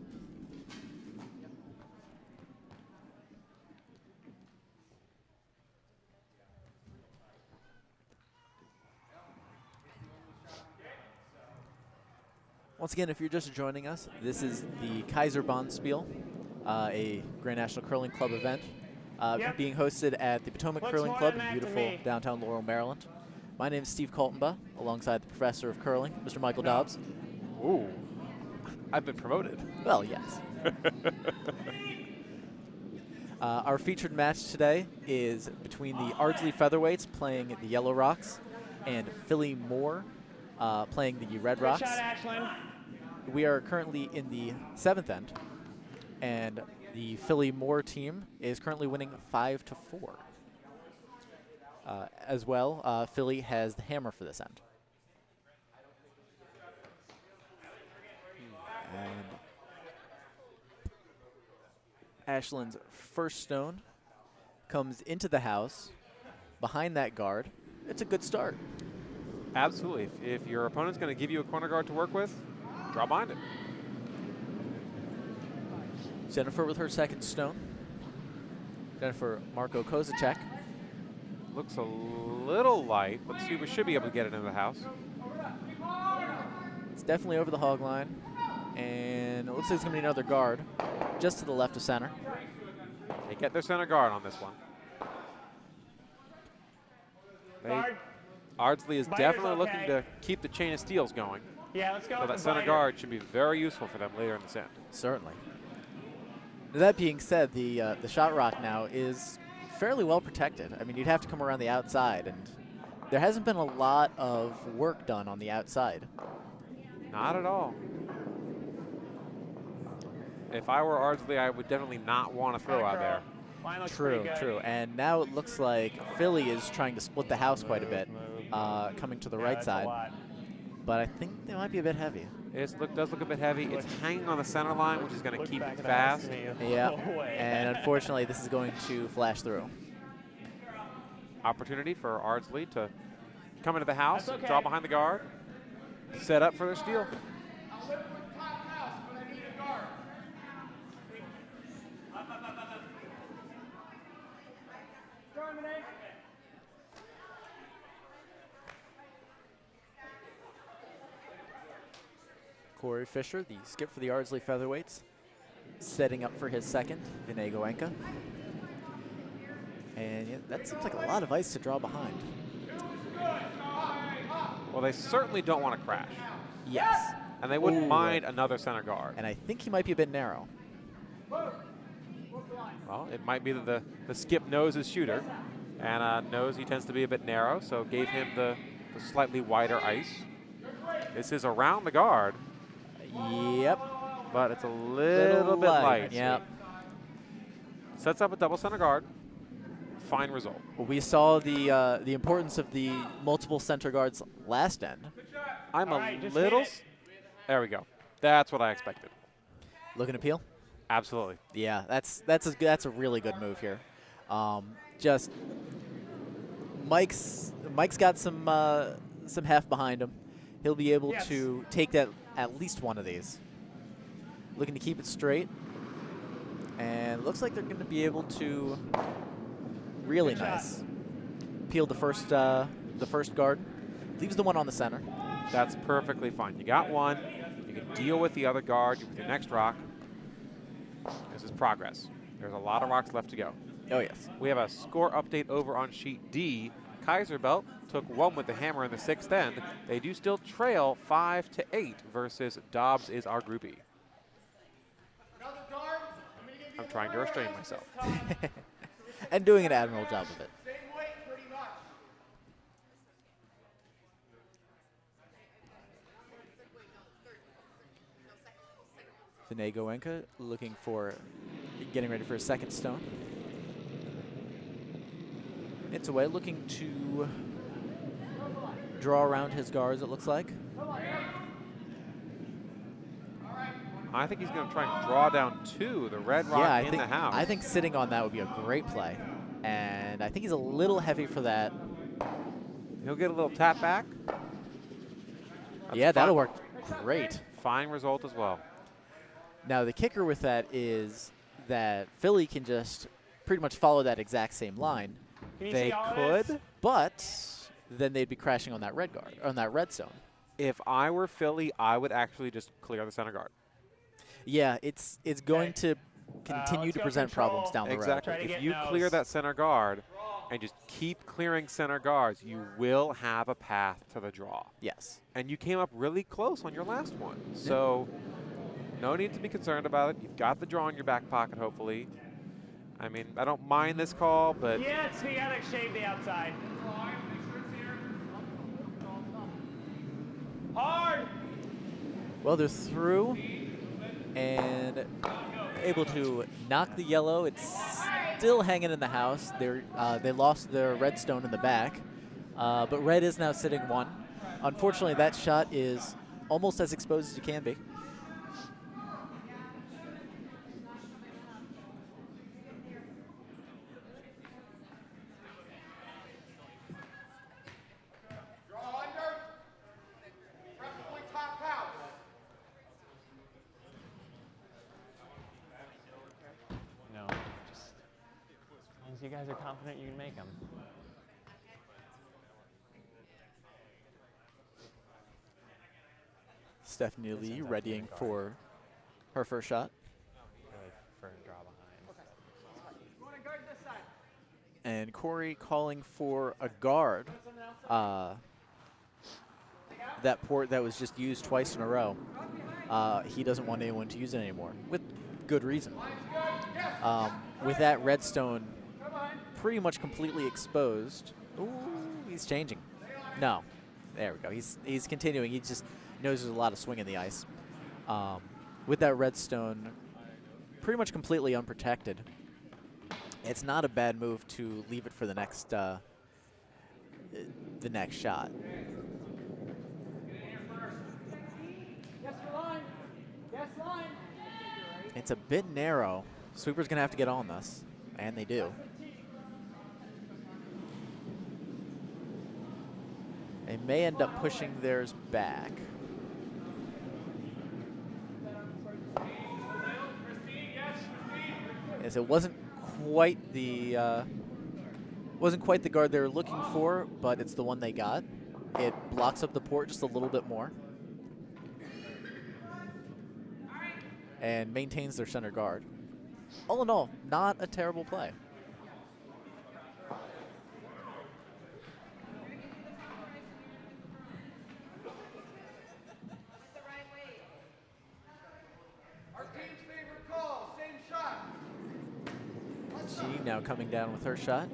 Once again, if you're just joining us, this is the Kayser Bonspiel, a Grand National Curling Club event being hosted at the Potomac Looks Curling more Club than in that to beautiful me. downtown Laurel, Maryland. My name is Steve Kaltenbaugh, alongside the professor of curling, Mr. Michael Dobbs. Ooh, I've been promoted. Well, yes. Our featured match today is between the Ardsley Featherweights playing the Yellow Rocks and Philly Moore playing the Red Good Rocks. shot, Ashlyn. We are currently in the 7th end, and the Philly Moore team is currently winning 5-4. As well, Philly has the hammer for this end. And Ashlyn's first stone comes into the house behind that guard. It's a good start. Absolutely. If your opponent's going to give you a corner guard to work with, draw behind it. Jennifer with her second stone. Jennifer Marco Kozacek. Looks a little light, but we should be able to get it into the house. It's definitely over the hog line. And it looks like it's going to be another guard just to the left of center. They get their center guard on this one. Guard. Ardsley is Biter's definitely okay. looking to keep the chain of steals going. Yeah, let's go So with that the center biter. guard should be very useful for them later in the set. Certainly. That being said, the shot rock now is fairly well protected. I mean, you'd have to come around the outside, and there hasn't been a lot of work done on the outside. Not at all. If I were Ardsley, I would definitely not want to throw out there. Line looks True, pretty good. true. And now it looks like Philly is trying to split the house quite a bit, coming to the Yeah, right that's a side. lot. But I think they might be a bit heavy. It does look a bit heavy. It's hanging on the center line, which is going to Look keep back it at the fast. house and Yeah, no way. and unfortunately, this is going to flash through. Opportunity for Ardsley to come into the house, That's okay. draw behind the guard, set up for their steal. Corey Fisher, the skip for the Ardsley Featherweights, setting up for his second, Vinay Goenka. And yeah, that seems like a lot of ice to draw behind. Well, they certainly don't want to crash. Yes. And they wouldn't Ooh. mind another center guard. And I think he might be a bit narrow. Well, it might be that the skip knows his shooter, and knows he tends to be a bit narrow, so gave him the slightly wider ice. This is around the guard, Yep. but it's a little bit light. Yep. Sets up a double center guard. Fine result. Well, we saw the importance of the multiple center guards last end. I'm All a right, just little. hit it. There we go. That's what I expected. Looking to peel? Absolutely. Yeah, that's a really good move here. Just Mike's got some heft behind him. He'll be able to take that at least one of these. Looking to keep it straight, and looks like they're going to be able to really nice peel the first guard. Leaves the one on the center. That's perfectly fine. You got one. You can deal with the other guard with your next rock. This is progress. There's a lot of rocks left to go. Oh, yes. We have a score update over on sheet D. Kayser Belt took one with the hammer in the 6th end. They do still trail 5-8 versus Dobbs is our groupie. I'm trying to restrain myself. And doing an admirable job of it. Goenka looking for, getting ready for a second stone. It's away, looking to draw around his guards, it looks like. I think he's going to try and draw down 2, the red rock in the house. I think sitting on that would be a great play. And I think he's a little heavy for that. He'll get a little tap back. Yeah, that'll work great. Fine result as well. Now, the kicker with that is that Philly can just pretty much follow that exact same line. They could, but then they'd be crashing on that red guard, on that red zone. If I were Philly, I would actually just clear the center guard. Yeah, it's going to continue to present problems down the road. Exactly. If you clear that center guard and just keep clearing center guards, you will have a path to the draw. Yes. And you came up really close on your last one. So no need to be concerned about it. You've got the draw in your back pocket, hopefully. I mean, I don't mind this call, but... Yes, we got to shave the outside. Hard! Well, they're through and able to knock the yellow. It's still hanging in the house. They lost their red stone in the back, but red is now sitting 1. Unfortunately, that shot is almost as exposed as it can be. You guys are confident you can make them. Stephanie Lee readying for her first shot. Really prefer to draw behind. And Corey calling for a guard. That port that was just used twice in a row. He doesn't want anyone to use it anymore, with good reason. With that redstone pretty much completely exposed. Ooh, he's changing. No. There we go. He's continuing. He just knows there's a lot of swing in the ice. With that redstone pretty much completely unprotected, it's not a bad move to leave it for the next shot. It's a bit narrow. Sweeper's going to have to get on this, and they do. They may end up pushing theirs back. As it wasn't quite the guard they were looking for, but it's the one they got. It blocks up the port just a little bit more, and maintains their center guard. All in all, not a terrible play. Now coming down with her shot.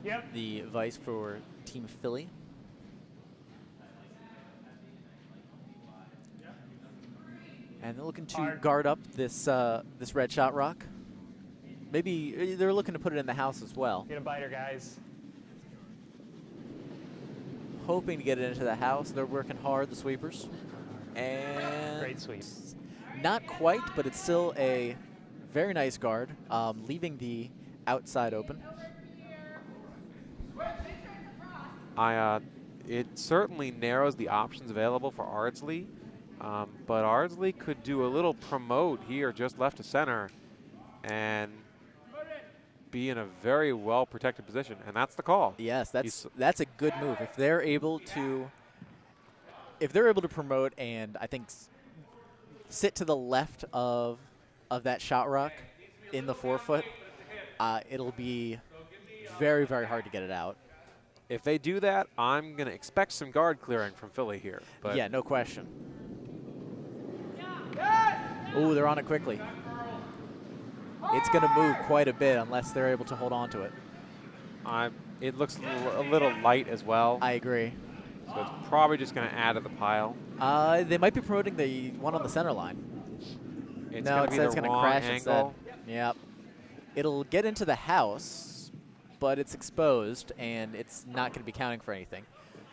Yep. The vice for Team Philly. And they're looking to guard up this this red shot rock. Maybe they're looking to put it in the house as well. Get a biter, guys. Hoping to get it into the house. They're working hard, the sweepers. And great sweep. Not quite, but it's still a very nice guard, leaving the outside open. It certainly narrows the options available for Ardsley, but Ardsley could do a little promote here just left to center and be in a very well protected position, and that's the call. Yes, that's a good move. If they're able to promote and I think sit to the left of that shot rock in the forefoot, it'll be very, very hard to get it out. If they do that, I'm going to expect some guard clearing from Philly here. But Yeah, no question. Ooh, they're on it quickly. It's going to move quite a bit unless they're able to hold on to it. It looks a little light as well. I agree. So it's probably just going to add to the pile. They might be promoting the one on the center line. It's No, going it to be says it's the going to wrong crash angle. instead. Yep. It'll get into the house, but it's exposed, and it's not going to be counting for anything.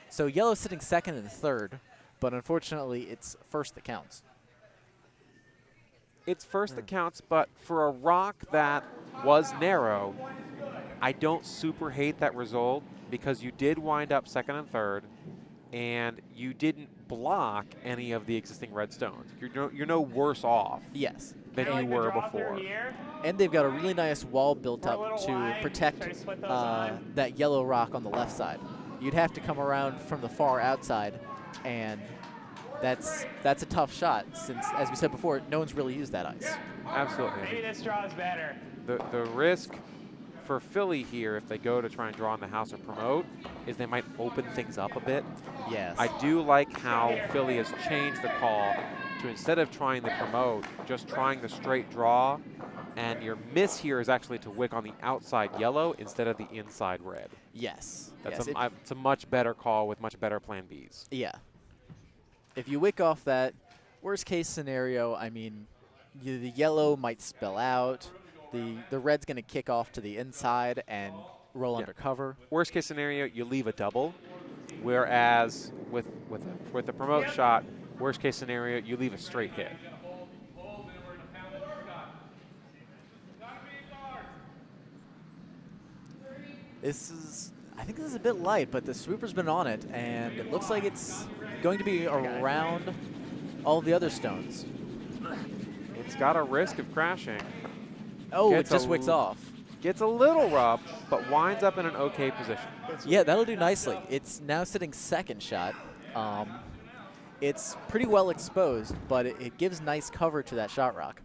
So yellow's sitting second and third, but unfortunately it's first that counts. It's first that counts, but for a rock that was narrow, I don't super hate that result because you did wind up second and third, and you didn't block any of the existing red stones. You're no worse off Yes. than you were before. And they've got a really nice wall built For a up little to wide, protect try to split those on. that yellow rock on the left side. You'd have to come around from the far outside, and that's a tough shot since, as we said before, no one's really used that ice. Absolutely. Maybe this draw is better. The risk for Philly here, if they go to try and draw in the house or promote, is they might open things up a bit. Yes. I do like how Philly has changed the call to, instead of trying the promote, just trying the straight draw, and your miss here is actually to wick on the outside yellow instead of the inside red. Yes. That's yes. it's a much better call with much better plan Bs. Yeah. If you wick off that, worst case scenario, I mean, the yellow might spill out. The red's going to kick off to the inside and roll under cover. Worst case scenario, you leave a double, whereas with the promote shot, worst case scenario, you leave a straight hit. I think this is a bit light, but the sweeper's been on it, and it looks like it's going to be around all the other stones. It's got a risk of crashing. Oh, Gets it just a wicks l- off. Gets a little rough, but winds up in an okay position. Yeah, that'll do nicely. It's now sitting second shot. It's pretty well exposed, but it gives nice cover to that shot rock.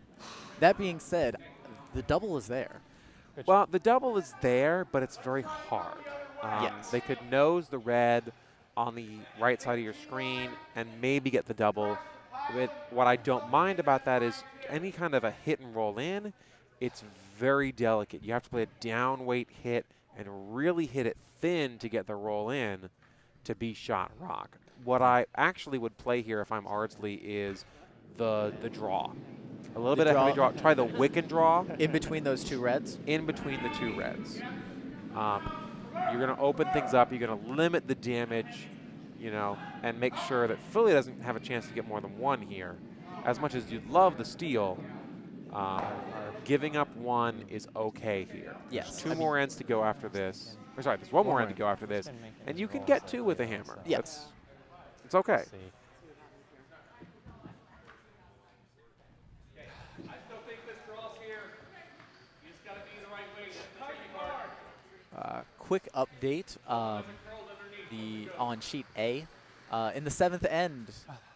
That being said, the double is there. Well, the double is there, but it's very hard. Yes. They could nose the red on the right side of your screen and maybe get the double. What I don't mind about that is any kind of a hit and roll in, it's very delicate. You have to play a down weight hit and really hit it thin to get the roll in to be shot rock. What I actually would play here if I'm Ardsley is the draw. A little bit of heavy draw. Try the wick and draw. In between those two reds? In between the two reds. You're going to open things up. You're going to limit the damage, and make sure that Philly doesn't have a chance to get more than one here. As much as you'd love the steal, giving up one is okay here. Yes. There's two more ends to go after this. Or sorry, there's one more end to go after this. And you can get two with a hammer. Yes. It's okay. Let's see. Quick update on sheet A. In the seventh end,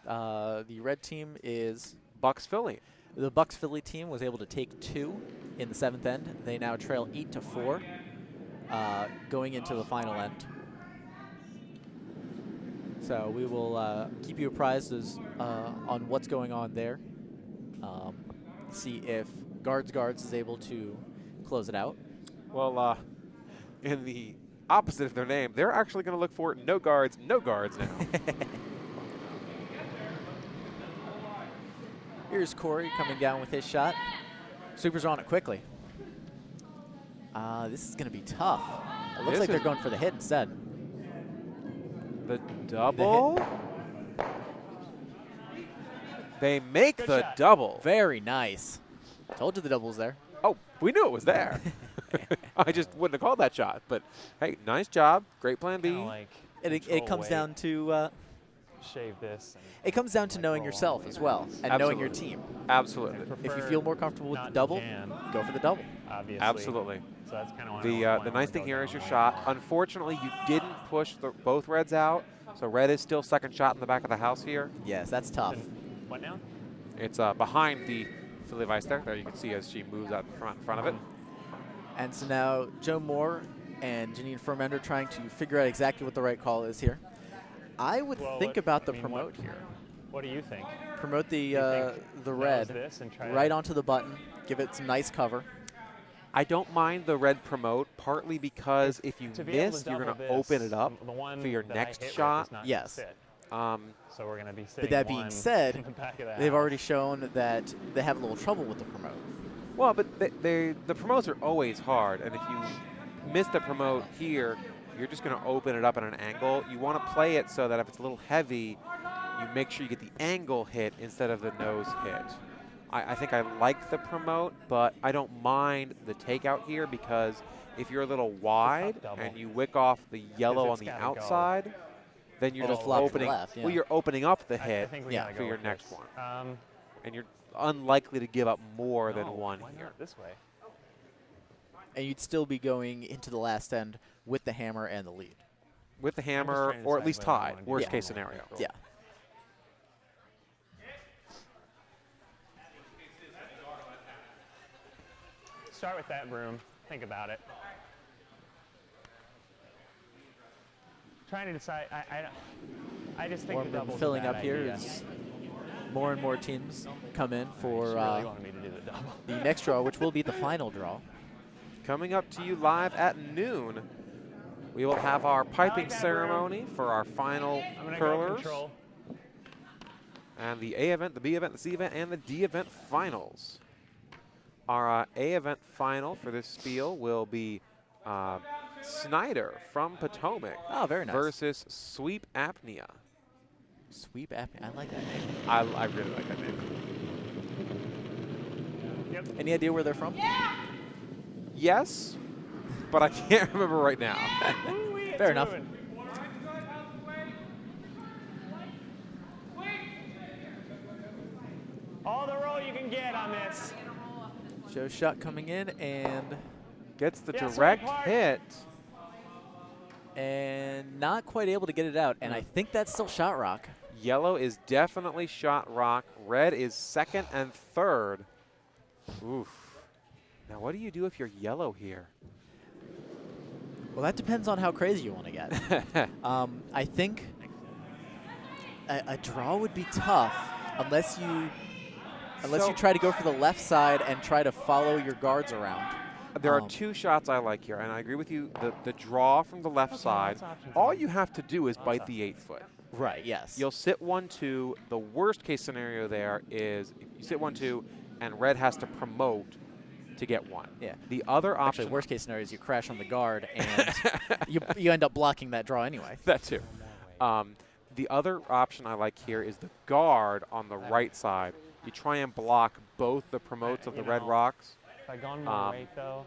the red team is Bucks Philly. the Bucks Philly team was able to take 2 in the seventh end. They now trail 8-4 going into the final end. So we will keep you apprised on what's going on there. See if Guards is able to close it out. Well, in the opposite of their name, they're actually going to look for no guards now. Here's Corey coming down with his shot. Sweepers are on it quickly. This is going to be tough. It looks This like they're is- going for the hit instead. The double. They make Good the shot. double. Very nice. Told you the double's there. Oh, we knew it was there. I just wouldn't have called that shot. But, hey, nice job. Great plan B. Kinda like it control comes weight, down to shave this. And it comes down to like knowing roll yourself all as the well way. and knowing your Absolutely. team. Absolutely. If you feel more comfortable with the not to double, jam, go for the double. obviously. Absolutely. So that's kind of why The nice thing here is your shot. Unfortunately, you didn't push both reds out, so red is still second shot in the back of the house here. Yes, that's tough. What now? It's behind the Philly Vice there. There you can see as she moves out in front of it. And so now Joe Moore and Janine Fermender trying to figure out exactly what the right call is here. I would think about the promote here. What do you think? Promote the think red this and try right to- onto the button. Give it some nice cover. I don't mind the red promote, partly because if you To be able miss, to you're going double to open this, it up the one for your that I next hit with shot. is not gonna Yes. sit. Um, So we're going to be sitting But that being one said, in the back of the they've house. already shown that they have a little trouble with the promote. well, but the promotes are always hard, and if you miss the promote here, you're just going to open it up at an angle. You want to play it so that if it's a little heavy, you make sure you get the angle hit instead of the nose hit. I think I like the promote, but I don't mind the takeout here because if you're a little wide double. and you wick off the yellow on it's the gotta go. outside, then you're It'll just flop to the opening. left, yeah. Well, you're opening up the I hit think we Yeah. gotta for go your with next this. one, and you're unlikely to give up more than No, one why here. not this way? And you'd still be going into the last end with the hammer and the lead. With the just hammer, trying to or at decide least whether I tied, wanna do worst Yeah. case scenario. Yeah. Start with that broom. Think about it. Trying to decide. I just think More the been double's a filling bad up here idea. as more and more teams come in She for really wanted me to do the double. the next draw, which will be the final draw. Coming up to you live at noon, we will have our piping that ceremony for our final I'm gonna go curlers. control. And the A event, the B event, the C event, and the D event finals. Our A event final for this spiel will be Snyder from Potomac Oh, very nice. versus Sweep Apnea. Sweep app. I like that name. I really like that name. Yep. Any idea where they're from? Yes, but I can't remember right now. Fair enough. All the roll you can get on this. Joe shot coming in Gets the Yes, direct right part. hit. and not quite able to get it out. And I think that's still shot rock. Yellow is definitely shot rock. Red is second and third. Oof. Now, what do you do if you're yellow here? Well, that depends on how crazy you want to get. I think a draw would be tough unless you So- try to go for the left side and try to follow your guards around. There are two shots I like here, and I agree with you. The draw from the left side, lots of options all on you have to do is bite the 8-foot. Right, yes. You'll sit 1-2. The worst case scenario there is you sit 1-2, and red has to promote to get one. Yeah. The other option. Actually, worst case scenario is you crash on the guard and you end up blocking that draw anyway. That too. The other option I like here is the guard on the right side. You try and block both the promotes of the You red know, rocks. If I'd gone more weight though,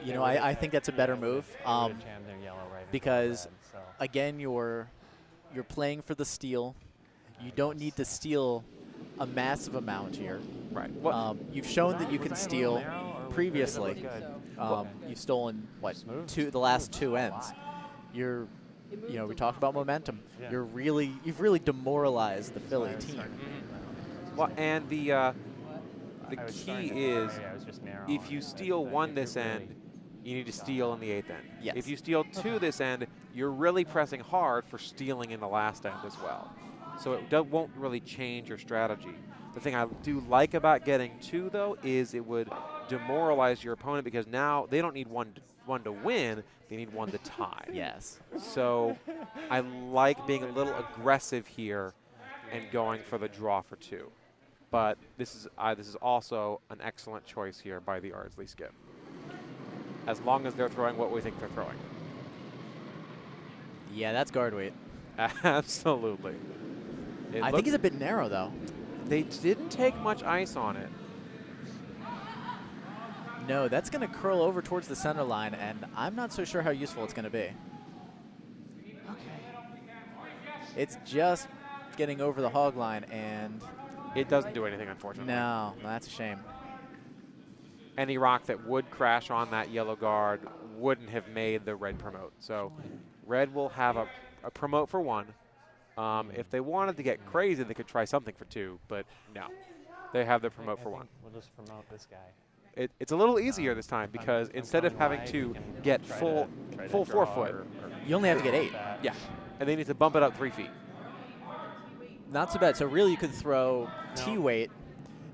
You know, I think that's a better move. they would've jammed their yellow right into Because red, so. again, you're playing for the steal. You don't need to steal a massive amount here. Right. You've shown that you can Was I a steal little narrow, or did it previously. look good? You've stolen what Smooth. the last two ends. We talked about momentum. Yeah. You've really demoralized the Philly team. Well, and the I was key starting to- is yeah, it was just narrow if and you that- steal that one if you this really- end, you need to steal in the 8th end. Yes. If you steal 2 this end, you're really pressing hard for stealing in the last end as well. So it won't really change your strategy. The thing I do like about getting 2, though, is it would demoralize your opponent because now they don't need one to win, they need one to tie. Yes. So I like being a little aggressive here and going for the draw for 2. But this is also an excellent choice here by the Ardsley skip. As long as they're throwing what we think they're throwing. Yeah, that's guard weight. Absolutely. I think he's a bit narrow, though. They didn't take much ice on it. No, that's going to curl over towards the center line, and I'm not so sure how useful it's going to be. Okay. It's just getting over the hog line, and It doesn't do anything, unfortunately. no, that's a shame. Any rock that would crash on that yellow guard wouldn't have made the red promote. So red will have a promote for 1. If they wanted to get crazy, they could try something for 2, but no. They have the promote for 1. We'll just promote this guy. It's a little easier this time because instead of having to get full 4-foot, You only have to get 8. yeah, and they need to bump it up 3 feet. Not so bad. So really, you could throw T-weight.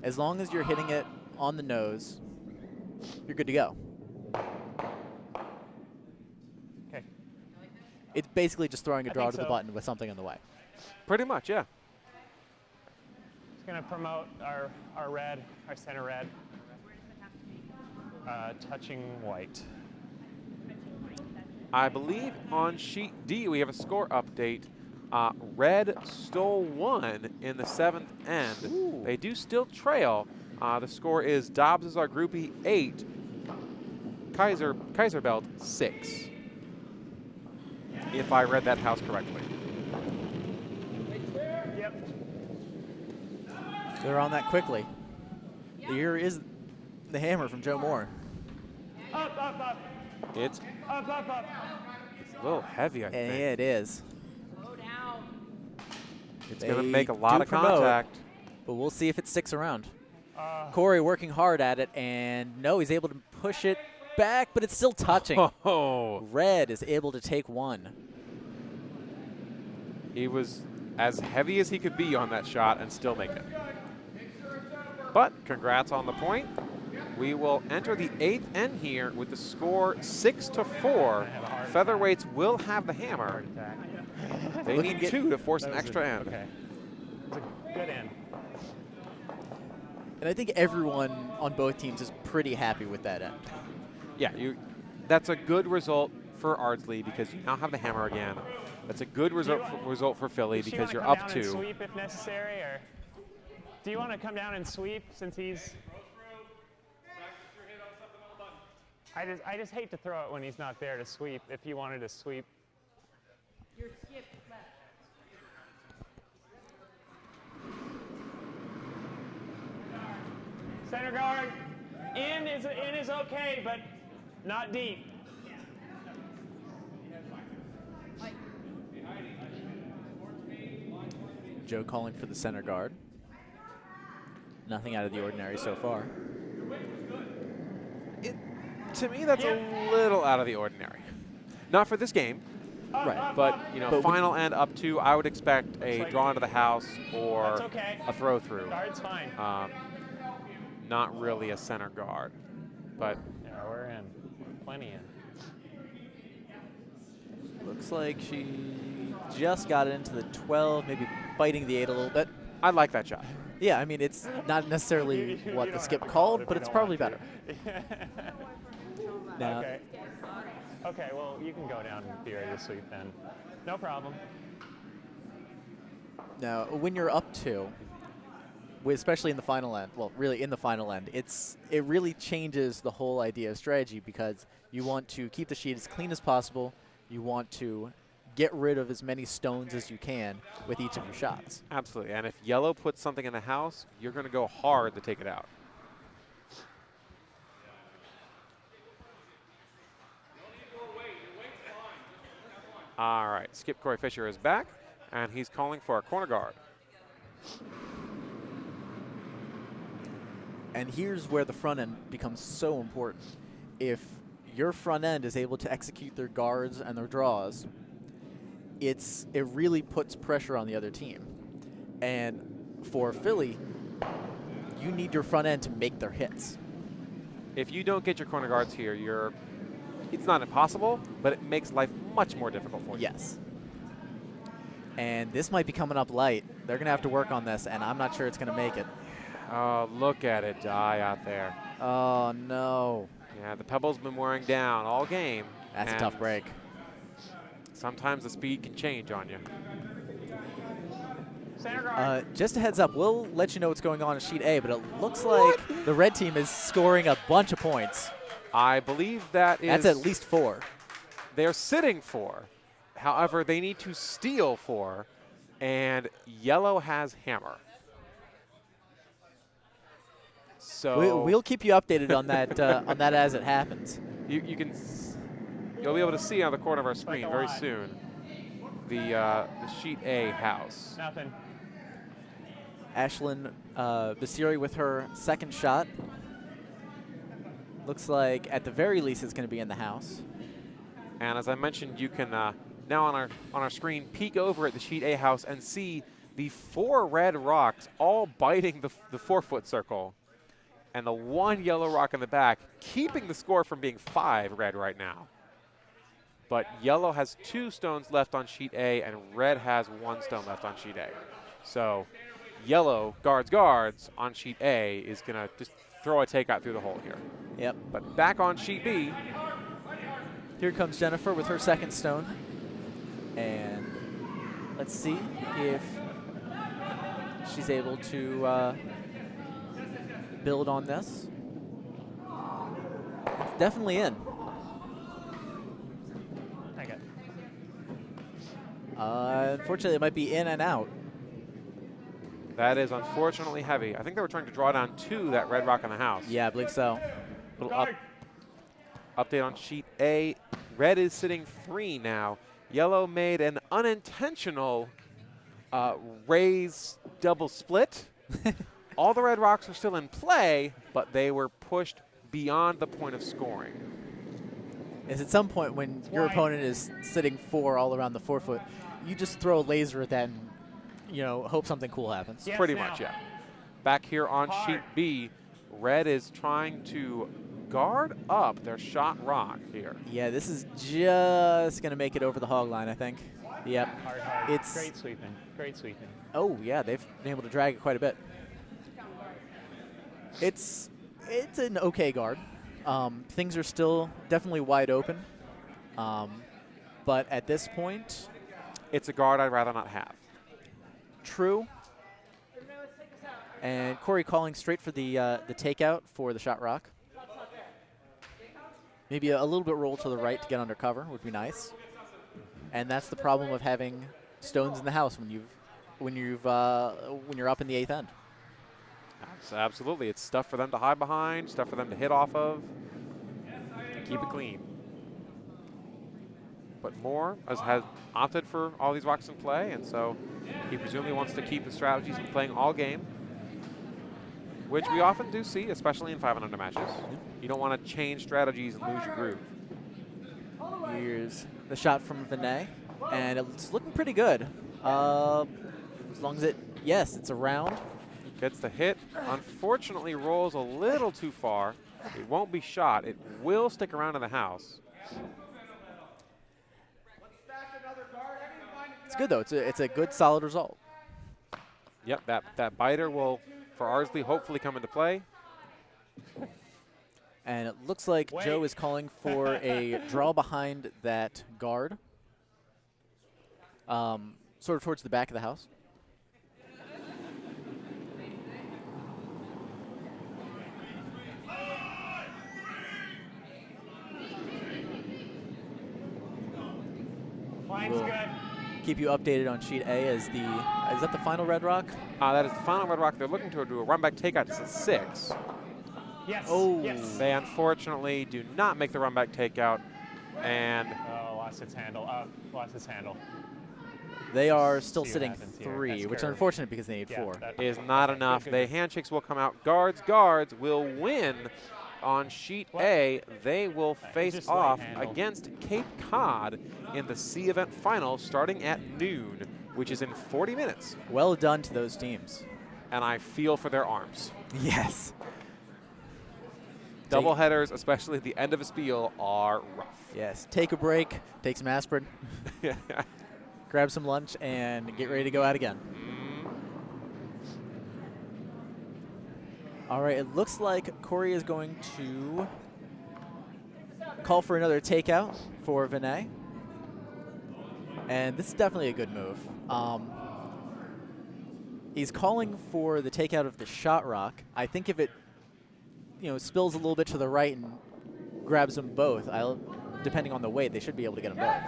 As long as you're hitting it on the nose, you're good to go. Okay. It's basically just throwing a I draw think to the so. button with something in the way. Pretty much, yeah. Just going to promote our red, our center red. Touching white. I believe on sheet D we have a score update. Red stole 1 in the 7th end. Ooh. They do still trail. The score is Dobbs is our groupie 8, Kayser Belt 6. If I read that house correctly. Yep. They're on that quickly. Here is the hammer from Joe Moore. Up, up, up. It's Up, up, up. a little heavy, I And think. yeah, it is. It's going to They make a lot do of promote. contact. But we'll see if it sticks around. Corey working hard at it, and no, he's able to push it back, but it's still touching. Oh, Red is able to take 1. he was as heavy as he could be on that shot and still make it. But congrats on the point. We will enter the 8th end here with the score 6-4. Featherweights will have the hammer. They Looking need 2 to force an That was extra end. Okay. It's a good end. And I think everyone on both teams is pretty happy with that end. Yeah, that's a good result for Ardsley because you now have the hammer again. That's a good result for Philly Does she because wanna you're come up down 2. and sweep if necessary, or do you want to come down and sweep since he's? I just hate to throw it when he's not there to sweep. If you wanted to sweep. Center guard, in is okay, but not deep. Joe calling for the center guard. Nothing out of the ordinary so far. To me, that's a little out of the ordinary. Not for this game, Right. but But final end up 2, I would expect a draw into the house or That's okay. a throw through. Guard's fine. Not really a center guard, but Yeah, we're in. Plenty in. Looks like she just got it into the 12, maybe biting the 8 a little bit. I like that shot. Yeah, I mean, it's not necessarily what the skip called, but it's probably better. Now, Okay. Okay, well, you can go down and be ready to sweep then. No problem. now, when you're up 2, especially in the final end, well, really in the final end, it really changes the whole idea of strategy because you want to keep the sheet as clean as possible. You want to get rid of as many stones as you can with each of your shots. Absolutely. And if yellow puts something in the house, you're going to go hard to take it out. All right. Skip Corey Fisher is back, and he's calling for a corner guard. And here's where the front end becomes so important. If your front end is able to execute their guards and their draws, it really puts pressure on the other team. And for Philly, you need your front end to make their hits. If you don't get your corner guards here, it's not impossible, but it makes life much more difficult for you. Yes. And this might be coming up light. They're going to have to work on this, and I'm not sure it's going to make it. Oh, look at it die out there. Oh, no. Yeah, the pebble's been wearing down all game. That's a and tough break. Sometimes the speed can change on you. Center guard. Just a heads up, we'll let you know what's going on in Sheet A, but it looks like the red team is scoring a bunch of points. I believe that is... That's at least 4. They're sitting 4. However, they need to steal 4 and yellow has hammer. So We'll keep you updated on that as it happens. you'll be able to see on the corner of our screen very soon the sheet A house. Nothing. Ashlyn Basiri with her second shot. Looks like at the very least it's going to be in the house. And as I mentioned, you can now on our screen peek over at the sheet A house and see the 4 red rocks all biting the 4-foot circle, and the 1 yellow rock in the back, keeping the score from being 5 red right now. But yellow has 2 stones left on sheet A, and red has 1 stone left on sheet A. So yellow guards on sheet A is going to just throw a takeout through the hole here. Yep. But back on sheet B. Here comes Jennifer with her second stone. And let's see if she's able to build on this. It's definitely in. I got it. Unfortunately, it might be in and out. That is unfortunately heavy. I think they were trying to draw down 2 that red rock in the house. Yeah, I believe so. Little update on sheet A. Red is sitting 3 now. Yellow made an unintentional raise double split. All the red rocks are still in play, but they were pushed beyond the point of scoring. Is at some point when your opponent is sitting 4 all around the 4-foot, you just throw a laser at that and, you know, hope something cool happens. Yes, Pretty now. much, yeah. Back here on sheet B, red is trying to guard up their shot rock here. Yeah, this is just going to make it over the hog line, I think. Yep. Hard. It's Great sweeping. Great sweeping. Oh, yeah, they've been able to drag it quite a bit. It's an okay guard. Things are still definitely wide open. But at this point, It's a guard I'd rather not have. true. And Corey calling straight for the takeout for the shot rock. Maybe a little bit roll to the right to get under cover would be nice. And that's the problem of having stones in the house when you're up in the 8th end. Absolutely. It's stuff for them to hide behind, stuff for them to hit off of. Keep it clean. But Moore has opted for all these rocks in play, and so he presumably wants to keep the strategies of playing all game, which we often do see, especially in 5 and under matches. You don't want to change strategies and lose your groove. Here's the shot from Vinay, and it's looking pretty good. As long as yes, it's around. Gets the hit. Unfortunately, rolls a little too far. It won't be shot. It will stick around in the house. It's good though. It's a good solid result. Yep, that biter will, for Ardsley, hopefully come into play. And it looks like Joe is calling for a draw behind that guard, sort of towards the back of the house. Line's good. Keep you updated on sheet A as is that the final red rock? That is the final red rock. They're looking to do a run back takeout to 6. Yes. Oh. Yes. They unfortunately do not make the run back takeout, and Oh, lost its handle. Lost its handle. They are still See what sitting happens here. 3, That's which is curve. unfortunate because they need Yeah, 4. that- is not okay, enough. good, The good. handshakes will come out. Guards will win on sheet A. They will face just off light handle. against Cape Cod in the C event final starting at noon, which is in 40 minutes. Well done to those teams. And I feel for their arms. Yes. Double headers, especially at the end of a spiel, are rough. Yes. Take a break, take some aspirin, grab some lunch, and get ready to go out again. All right, it looks like Corey is going to call for another takeout for Vinay. And this is definitely a good move. He's calling for the takeout of the shot rock. I think if it spills a little bit to the right and grabs them both, depending on the weight, they should be able to get them both.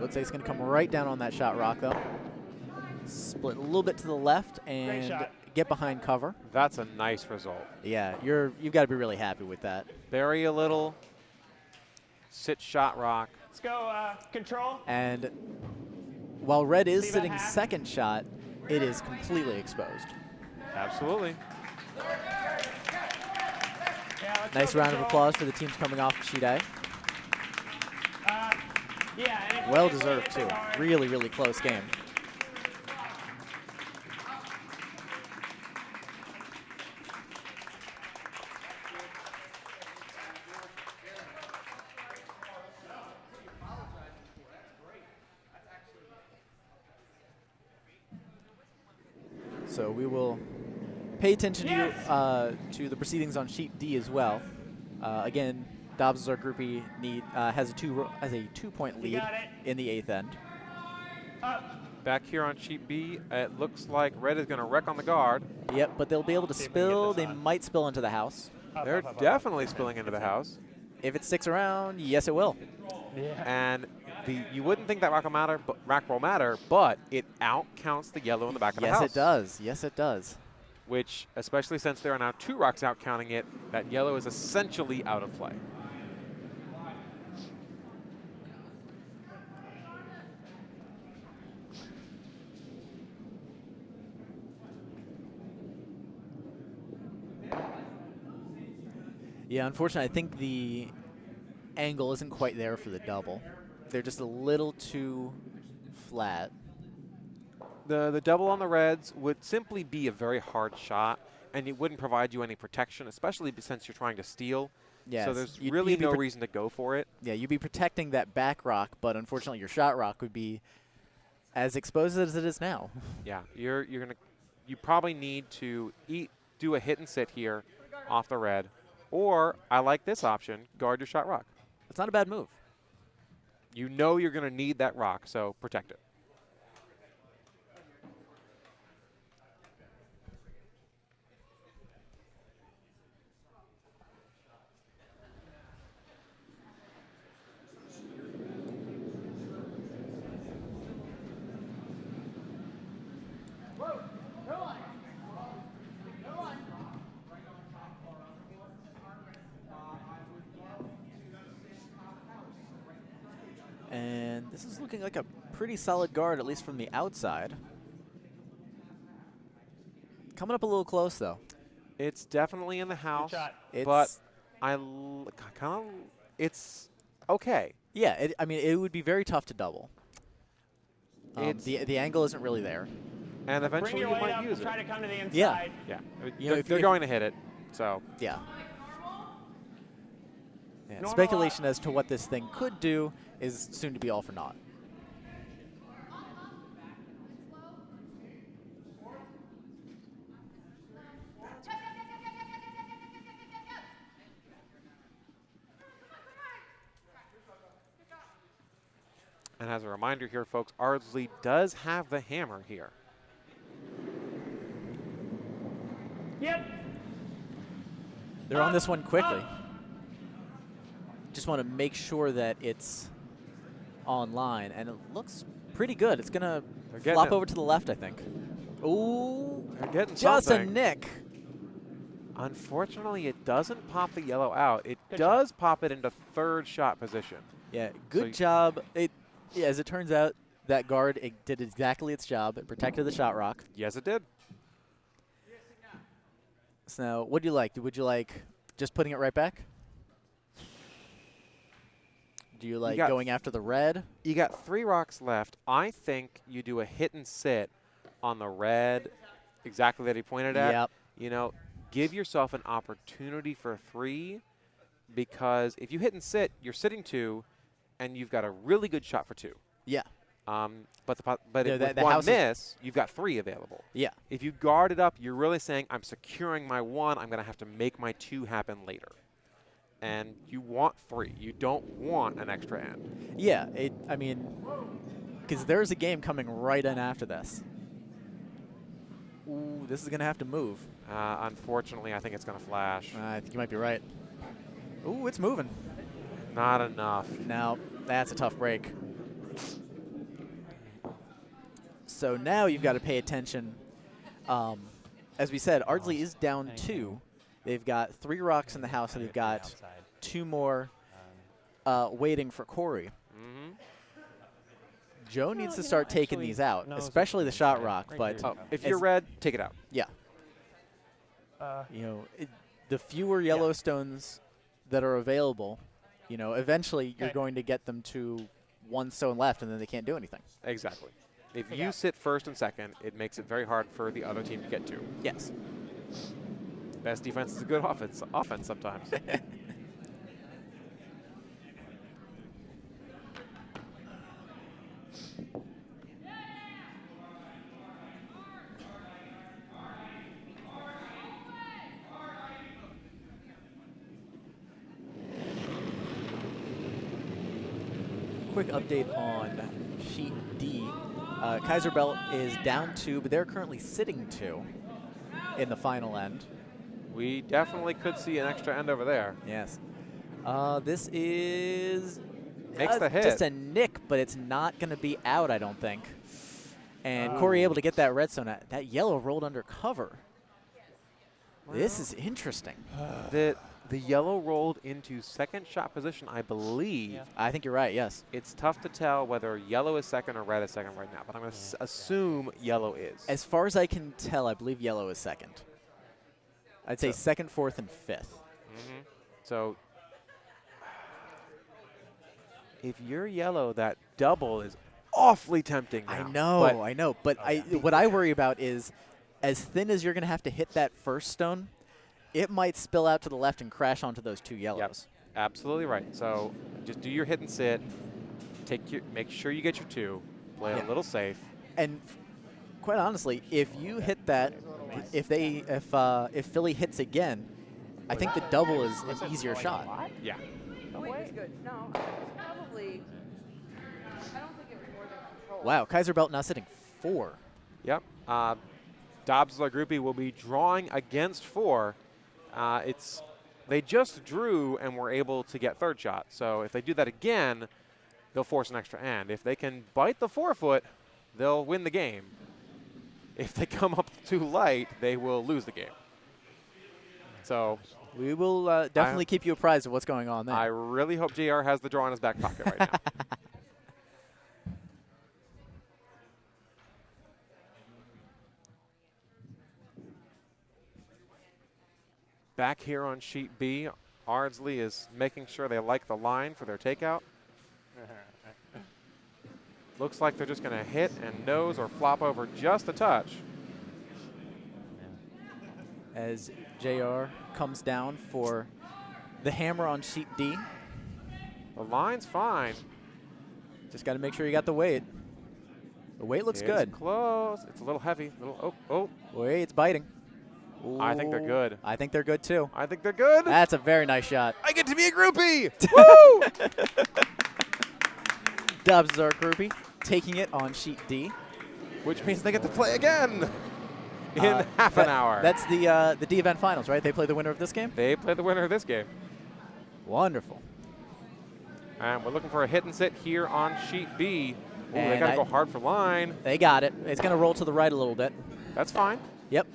Looks like it's going to come right down on that shot rock, though. Split a little bit to the left and get behind cover. That's a nice result. Yeah, you've got to be really happy with that. Bury a little, sit shot rock. Let's go control. And while red is sitting second shot, it is completely exposed. Absolutely. Yeah, let's Nice go round of control. applause for the teams coming off of sheet A. Yeah, and Well deserved, too. Really, really close game. So we will pay attention to the proceedings on sheet D as well. Again, Dobbs, our groupie, has a 2-point lead in the 8th end. Back here on sheet B, it looks like red is going to wreck on the guard. Yep, but they'll be able to See if we can get spill. this They on. might spill into the house. They're definitely spilling into the house. If it sticks around, yes, it will. Yeah. And you wouldn't think that rack will matter, but it outcounts the yellow in the back of the house. Yes, it does. Yes, it does. Which, especially since there are now 2 rocks out counting it, that yellow is essentially out of play. Yeah, unfortunately, I think the angle isn't quite there for the double. They're just a little too flat. The double on the reds would simply be a very hard shot, and it wouldn't provide you any protection, especially since you're trying to steal. Yes, So there's you'd really be no reason to go for it. Yeah, you'd be protecting that back rock, but unfortunately your shot rock would be as exposed as it is now. Yeah, you probably need to do a hit and sit here off the red, or I like this option, guard your shot rock. It's not a bad move. You know you're going to need that rock, so protect it. And this is looking like a pretty solid guard, at least from the outside. Coming up a little close, though. It's definitely in the house, shot. but it's okay. Yeah, I mean, it would be very tough to double. It's- The angle isn't really there. And Bring eventually your you weight might up use and try it. to come to the inside. Yeah. Yeah, You know, they're if- going to hit it, so. Yeah. Yeah, Normal- speculation as to what this thing could do is soon to be all for naught. And as a reminder here, folks, Ardsley does have the hammer here. Yep. They're on this one quickly. Just want to make sure that it's online, and it looks pretty good. It's going to getting flop it. over to the left, I think. Ooh, They're getting just something. a nick. Unfortunately, it doesn't pop the yellow out. It Good does pop it into 3rd shot position. Yeah, So good you- job. Yeah, as it turns out, that guard did exactly its job. It protected the shot rock. Yes, it did. So what do you like? Would you like just putting it right back? Do you like got- going after the red? You got 3 rocks left. I think you do a hit and sit on the red, exactly that he pointed at. Yep. You know, give yourself an opportunity for 3, because if you hit and sit, you're sitting 2, and you've got a really good shot for 2. Yeah. But Yeah, with the one house is- miss, you've got 3 available. Yeah. If you guard it up, you're really saying, I'm securing my 1. I'm going to have to make my 2 happen later. And you want 3. You don't want an extra end. Yeah. I mean, because there's a game coming right in after this. Ooh, this is going to have to move. Unfortunately, I think it's going to flash. I think you might be right. Ooh, it's moving. Not enough. Now, that's a tough break. So now you've got to pay attention. As we said, Ardsley is down 2. They've got 3 rocks in the house, and they've got 2 more waiting for Corey. Joe needs to start taking these out, especially the shot rock. But if you're red, take it out. Yeah. The fewer yellow stones that are available, eventually you're going to get them to 1 stone left, and then they can't do anything. Exactly. If you sit first and second, it makes it very hard for the other team to get to. Yes. Best defense is a good offense sometimes. Quick update on sheet D. Kayser Belt is down 2, but they're currently sitting 2 in the final end. We definitely could see an extra end over there. Yes. This is Makes the hit. just a nick, but it's not going to be out, I don't think. And Corey able to get that red stone. That yellow rolled under cover. Well, this is interesting. The yellow rolled into second shot position, I believe. I think you're right, yes. It's tough to tell whether yellow is second or red is second right now, but I'm going to assume yellow is. As far as I can tell, I believe yellow is second. I'd say second, fourth, and fifth. So if you're yellow, that double is awfully tempting now. I know. But what I worry about is as thin as you're going to have to hit that first stone, it might spill out to the left and crash onto those 2 yellows. Yep, absolutely right. So just do your hit and sit. Make sure you get your 2. Play it a little safe. And quite honestly, if you hit that, if Philly hits again, I think the double is an easier shot. Yeah. Wait was good. No, it was probably. I don't think it was more than control. Wow, Kayser Belt now sitting 4. Yep. Dobbs' groupie will be drawing against 4. They just drew and were able to get third shot. So if they do that again, they'll force an extra end. If they can bite the 4-foot, they'll win the game. If they come up too light, they will lose the game. So we will definitely keep you apprised of what's going on there. I really hope JR has the draw in his back pocket right now. Back here on sheet B, Ardsley is making sure they like the line for their takeout. Looks like they're just going to hit and nose or flop over just a touch. As JR comes down for the hammer on sheet D. The line's fine. Just got to make sure you got the weight. The weight looks good. It's close. It's a little heavy. Wait, it's biting. Ooh, I think they're good. I think they're good too. I think they're good. That's a very nice shot. I get to be a groupie. Woo! Dobbs is our groupie, taking it on sheet D. Which means they get to play again in half an hour. That's the D event finals, right? They play the winner of this game? They play the winner of this game. Wonderful. And we're looking for a hit and sit here on sheet B. Ooh, And they got to go hard for line. They got it. It's going to roll to the right a little bit. That's fine. Yep.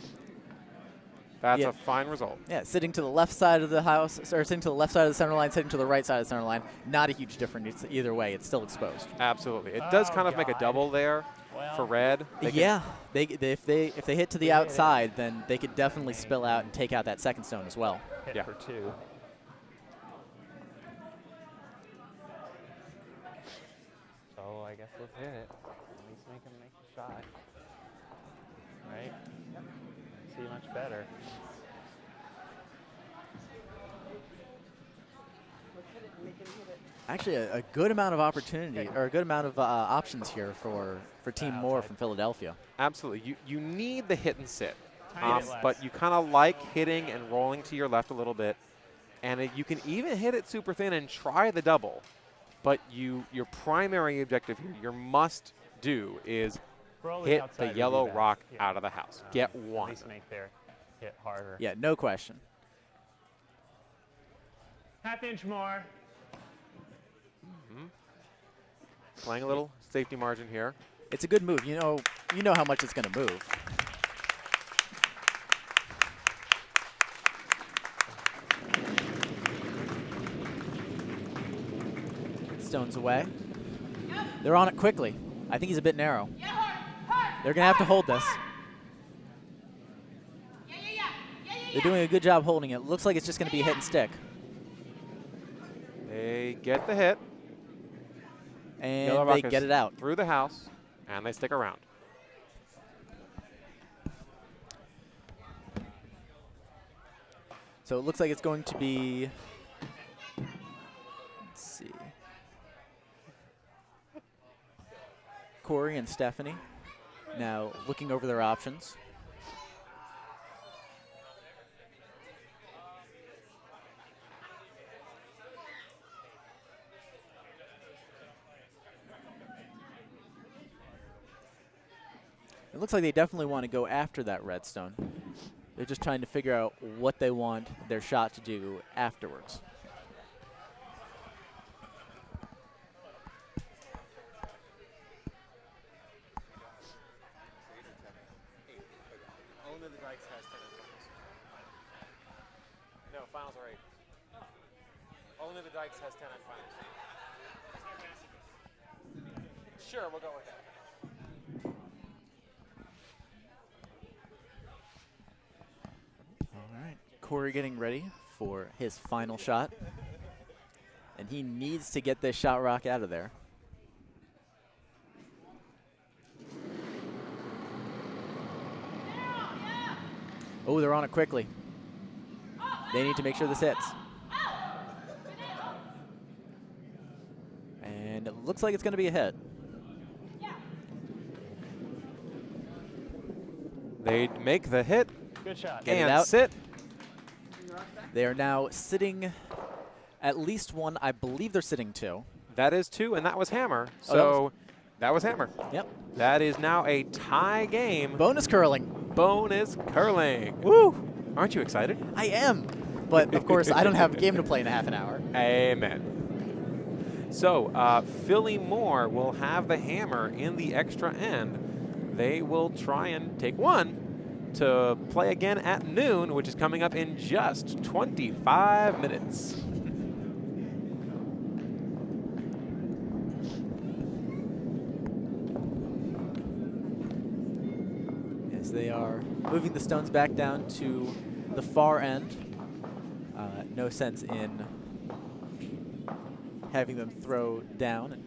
That's a fine result. Yeah, sitting to the left side of the house, or sitting to the left side of the center line, sitting to the right side of the center line. Not a huge difference either way. It's still exposed. Absolutely. It does kind of make a double there for red. Yeah. If they hit to the outside, then they could definitely spill out and take out that second stone as well. Hit for 2. So I guess let's hit it. At least make him make the shot. Right? See much better. Actually, a good amount of opportunity, or a good amount of options here for Team Moore from Philadelphia. Absolutely. You need the hit and sit. Yes. But you kind of like hitting and rolling to your left a little bit. And you can even hit it super thin and try the double. But your primary objective here, your must do, is hit the yellow rock out of the house. Get one. At least make their hit harder. Yeah, no question. Half inch more. Playing a little safety margin here. It's a good move. You know how much it's going to move. Stones away. They're on it quickly. I think he's a bit narrow. They're going to have to hold this. They're doing a good job holding it. Looks like it's just going to be a hit and stick. They get the hit. And Yellow they Rockets get it out. through the house, and they stick around. So it looks like it's going to be, let's see, Corey and Stephanie now looking over their options. It looks like they definitely want to go after that redstone. They're just trying to figure out what they want their shot to do afterwards. Only the Dykes has 10 in finals. No, finals are 8. Only the Dykes has 10 in finals. Sure, we'll go with that. All right, Corey getting ready for his final shot. And he needs to get this shot rock out of there. Oh, they're on it quickly. They need to make sure this hits. And it looks like it's going to be a hit. They make the hit. Good shot. Get it and out. sit. They are now sitting at least one. I believe they're sitting 2. That is 2, and that was Hammer. Oh, So that was Hammer. Yep. That is now a tie game. Bonus curling. Bonus curling. Woo! Aren't you excited? I am. But, of course, I don't have a game to play in a half an hour. Amen. So, Philly Moore will have the hammer in the extra end. They will try and take one to play again at noon, which is coming up in just 25 minutes. As they are moving the stones back down to the far end. No sense in having them throw down.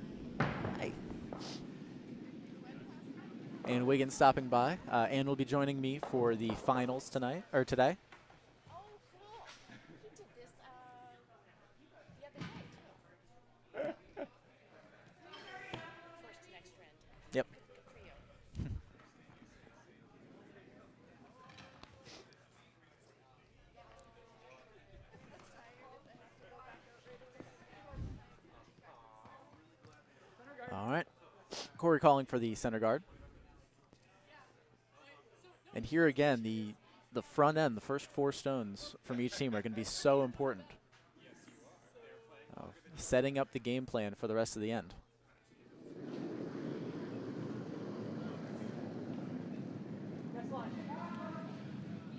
Hey. And Wiggins stopping by. Ann will be joining me for the finals tonight, or today. Oh, cool. He did this the other night, too. First to next trend. Yep. Good for you. All right. Corey calling for the center guard. And here again, the front end, the first 4 stones from each team are going to be so important. Setting up the game plan for the rest of the end.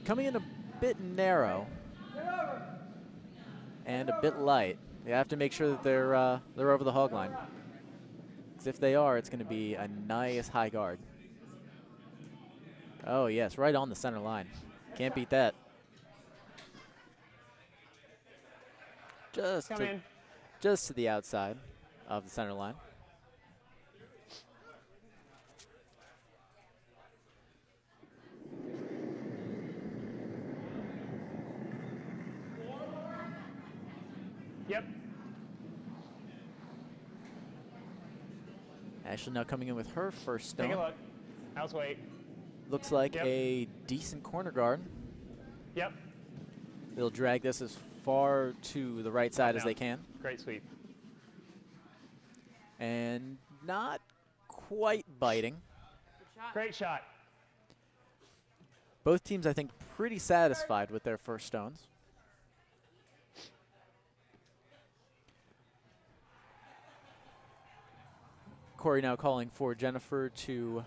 Coming in a bit narrow and a bit light. They have to make sure that they're over the hog line. Because if they are, it's going to be a nice high guard. Oh, yes, right on the center line. Can't beat that. Just to the outside of the center line. Yep. Ashley now coming in with her first stone. Take a look. House weight. Looks like Yep. a decent corner guard. Yep. They'll drag this as far to the right side as No. they can. Great sweep. And not quite biting. Great shot. Both teams, I think, pretty satisfied with their first stones. Corey now calling for Jennifer to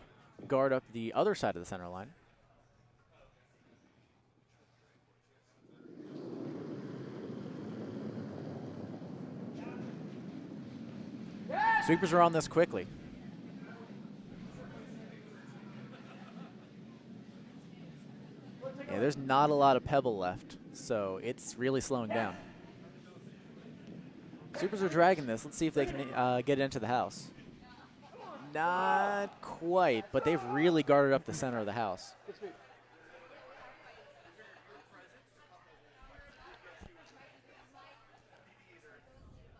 guard up the other side of the center line. Sweepers are on this quickly. Yeah, there's not a lot of pebble left, so it's really slowing down. Sweepers are dragging this. Let's see if they can get into the house. Not quite, but they've really guarded up the center of the house.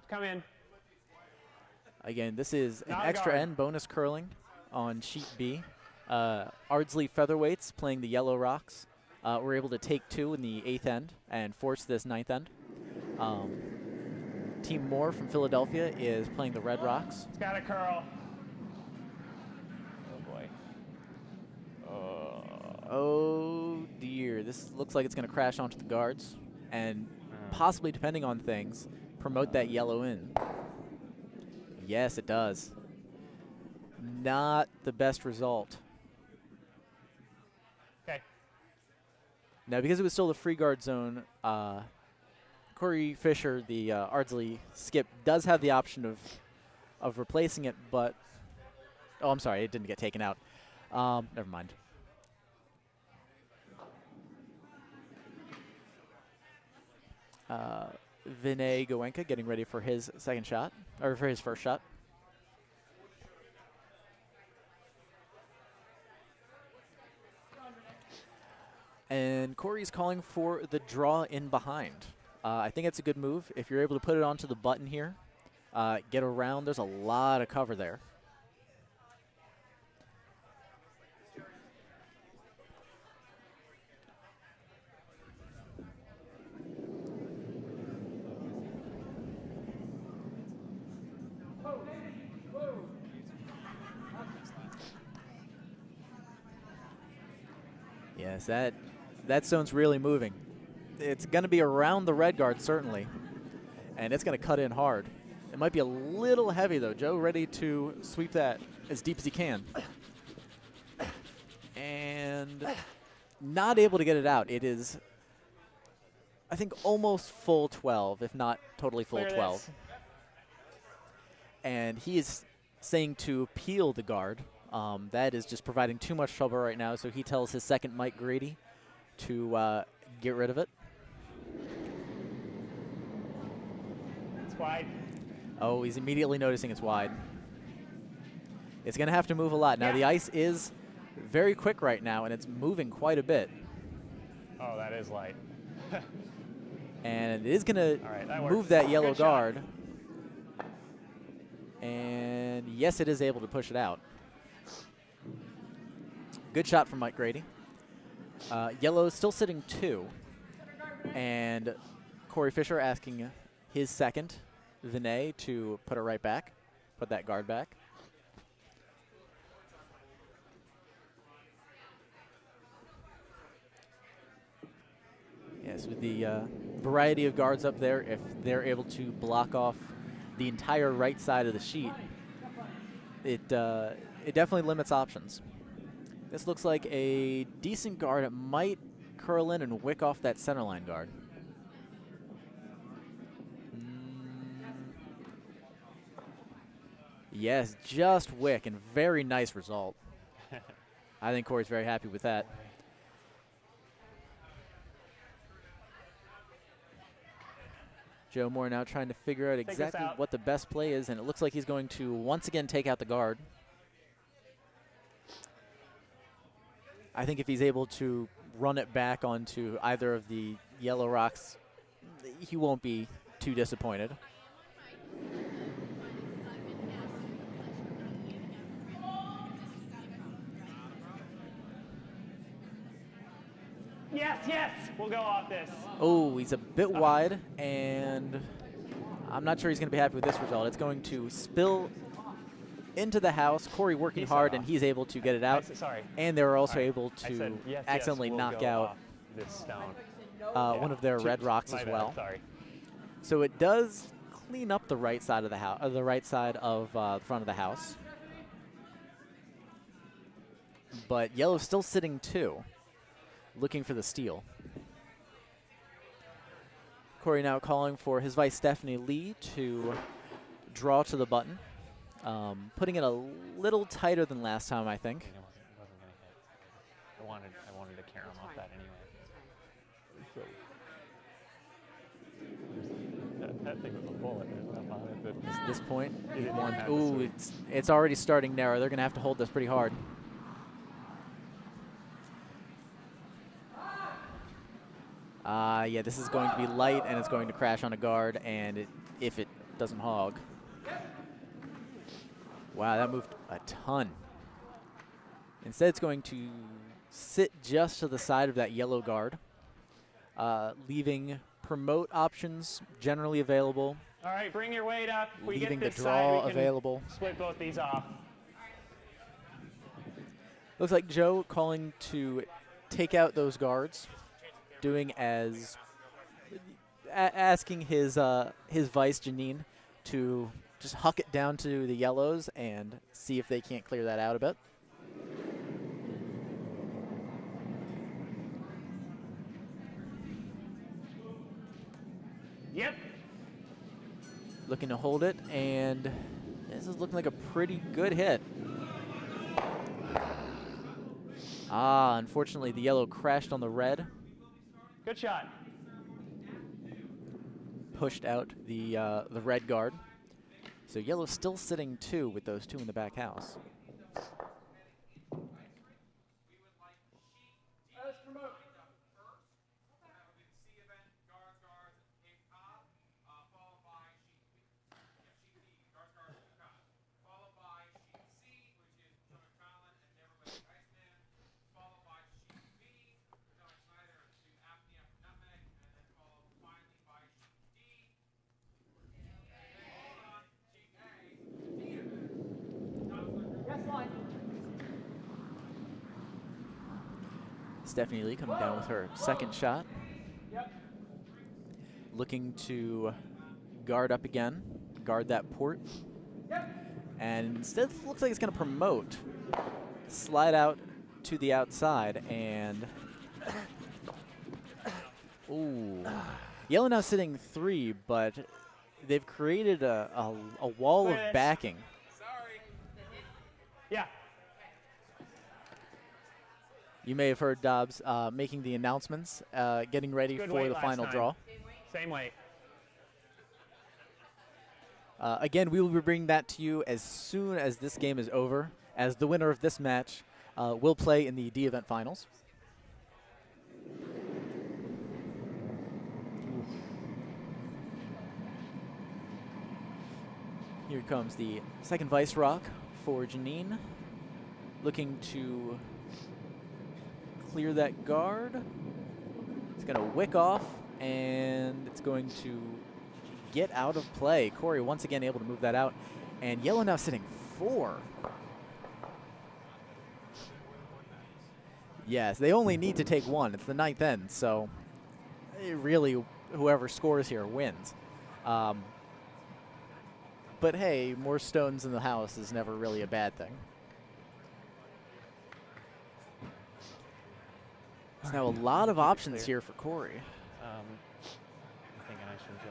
Come in. Again, this is an Not extra guard. end bonus curling on sheet B. Ardsley Featherweights playing the yellow rocks. We're able to take 2 in the 8th end and force this 9th end. Team Moore from Philadelphia is playing the red rocks. It's got a curl. Oh boy. Oh dear, this looks like it's going to crash onto the guards and possibly, depending on things, promote that yellow in. Yes, it does. Not the best result. Okay. Now, because it was still the free guard zone, Corey Fisher, the Ardsley skip, does have the option of replacing it, but oh, I'm sorry, it didn't get taken out. Never mind. Vinay Goenka getting ready for his second shot, or for his first shot. And Corey's calling for the draw in behind. I think it's a good move. If you're able to put it onto the button here, get around, there's a lot of cover there. Yes, that zone's really moving. It's going to be around the red guard, certainly, and it's going to cut in hard. It might be a little heavy, though. Joe ready to sweep that as deep as he can. And not able to get it out. It is, I think, almost full 12, if not totally full 12. And he is saying to peel the guard. That is just providing too much trouble right now, so he tells his second Mike Grady to get rid of it. It's wide. Oh, he's immediately noticing it's wide. It's going to have to move a lot. Now, the ice is very quick right now, and it's moving quite a bit. Oh, that is light. And it is going to move works. that yellow Good shot. guard. And, yes, it is able to push it out. Good shot from Mike Grady. Yellow still sitting 2. And Corey Fisher asking his second, Vinay, to put it right back, put that guard back. Yes, with the variety of guards up there, if they're able to block off the entire right side of the sheet, it definitely limits options. This looks like a decent guard. It might curl in and wick off that center line guard. Yes, just wick, and very nice result. I think Corey's very happy with that. Joe Moore now trying to figure out exactly what the best play is, and it looks like he's going to once again take out the guard. I think if he's able to run it back onto either of the yellow rocks, he won't be too disappointed. Yes, we'll go off this. Oh, he's a bit wide, and I'm not sure he's going to be happy with this result. It's going to spill into the house. Corey working hard, and he's able to get it out. And they were also able to accidentally knock out this stone. one of their red rocks as well. Sorry. So it does clean up the right side of the house, the right side of the front of the house. but yellow's still sitting 2, looking for the steal. Corey now calling for his vice Stephanie Lee to draw to the button, putting it a little tighter than last time, I think. It wasn't going to hit. I wanted to carry him off that anyway. That thing was a bullet. At this point, He didn't one. have to Ooh, sweep. it's already starting narrow. They're going to have to hold this pretty hard. Yeah, this is going to be light, and it's going to crash on a guard, and if it doesn't hog. Wow, that moved a ton. Instead, it's going to sit just to the side of that yellow guard, leaving promote options generally available, All right, bring your weight up. If we leaving get the this draw side, we can available. split both these off. Looks like Joe calling to take out those guards, doing as asking his vice Janine to just huck it down to the yellows and see if they can't clear that out a bit. Yep. Looking to hold it, and this is looking like a pretty good hit. Unfortunately, the yellow crashed on the red, Good shot. pushed out the red guard. So yellow's still sitting 2 with those 2 in the back house. Let's promote. Yes, line. Stephanie Lee coming down with her second shot. Yep. Looking to guard up again, guard that port. Yep. And instead it looks like it's going to promote. Slide out to the outside, and ooh. Yellow now sitting 3, but they've created a wall of Push. backing. Yeah. You may have heard Dobbs making the announcements, getting ready Good for weight the last final time. draw. Same weight. Again, we will be bringing that to you as soon as this game is over, as the winner of this match will play in the D event finals. Here comes the second vice rock for Janine, looking to clear that guard. It's going to wick off, and it's going to get out of play. Corey once again able to move that out, and yellow now sitting 4. Yes, they only need to take 1. It's the 9th end, so really whoever scores here wins. But hey, more stones in the house is never really a bad thing. There's now a lot of options here for Corey. I'm thinking I should draw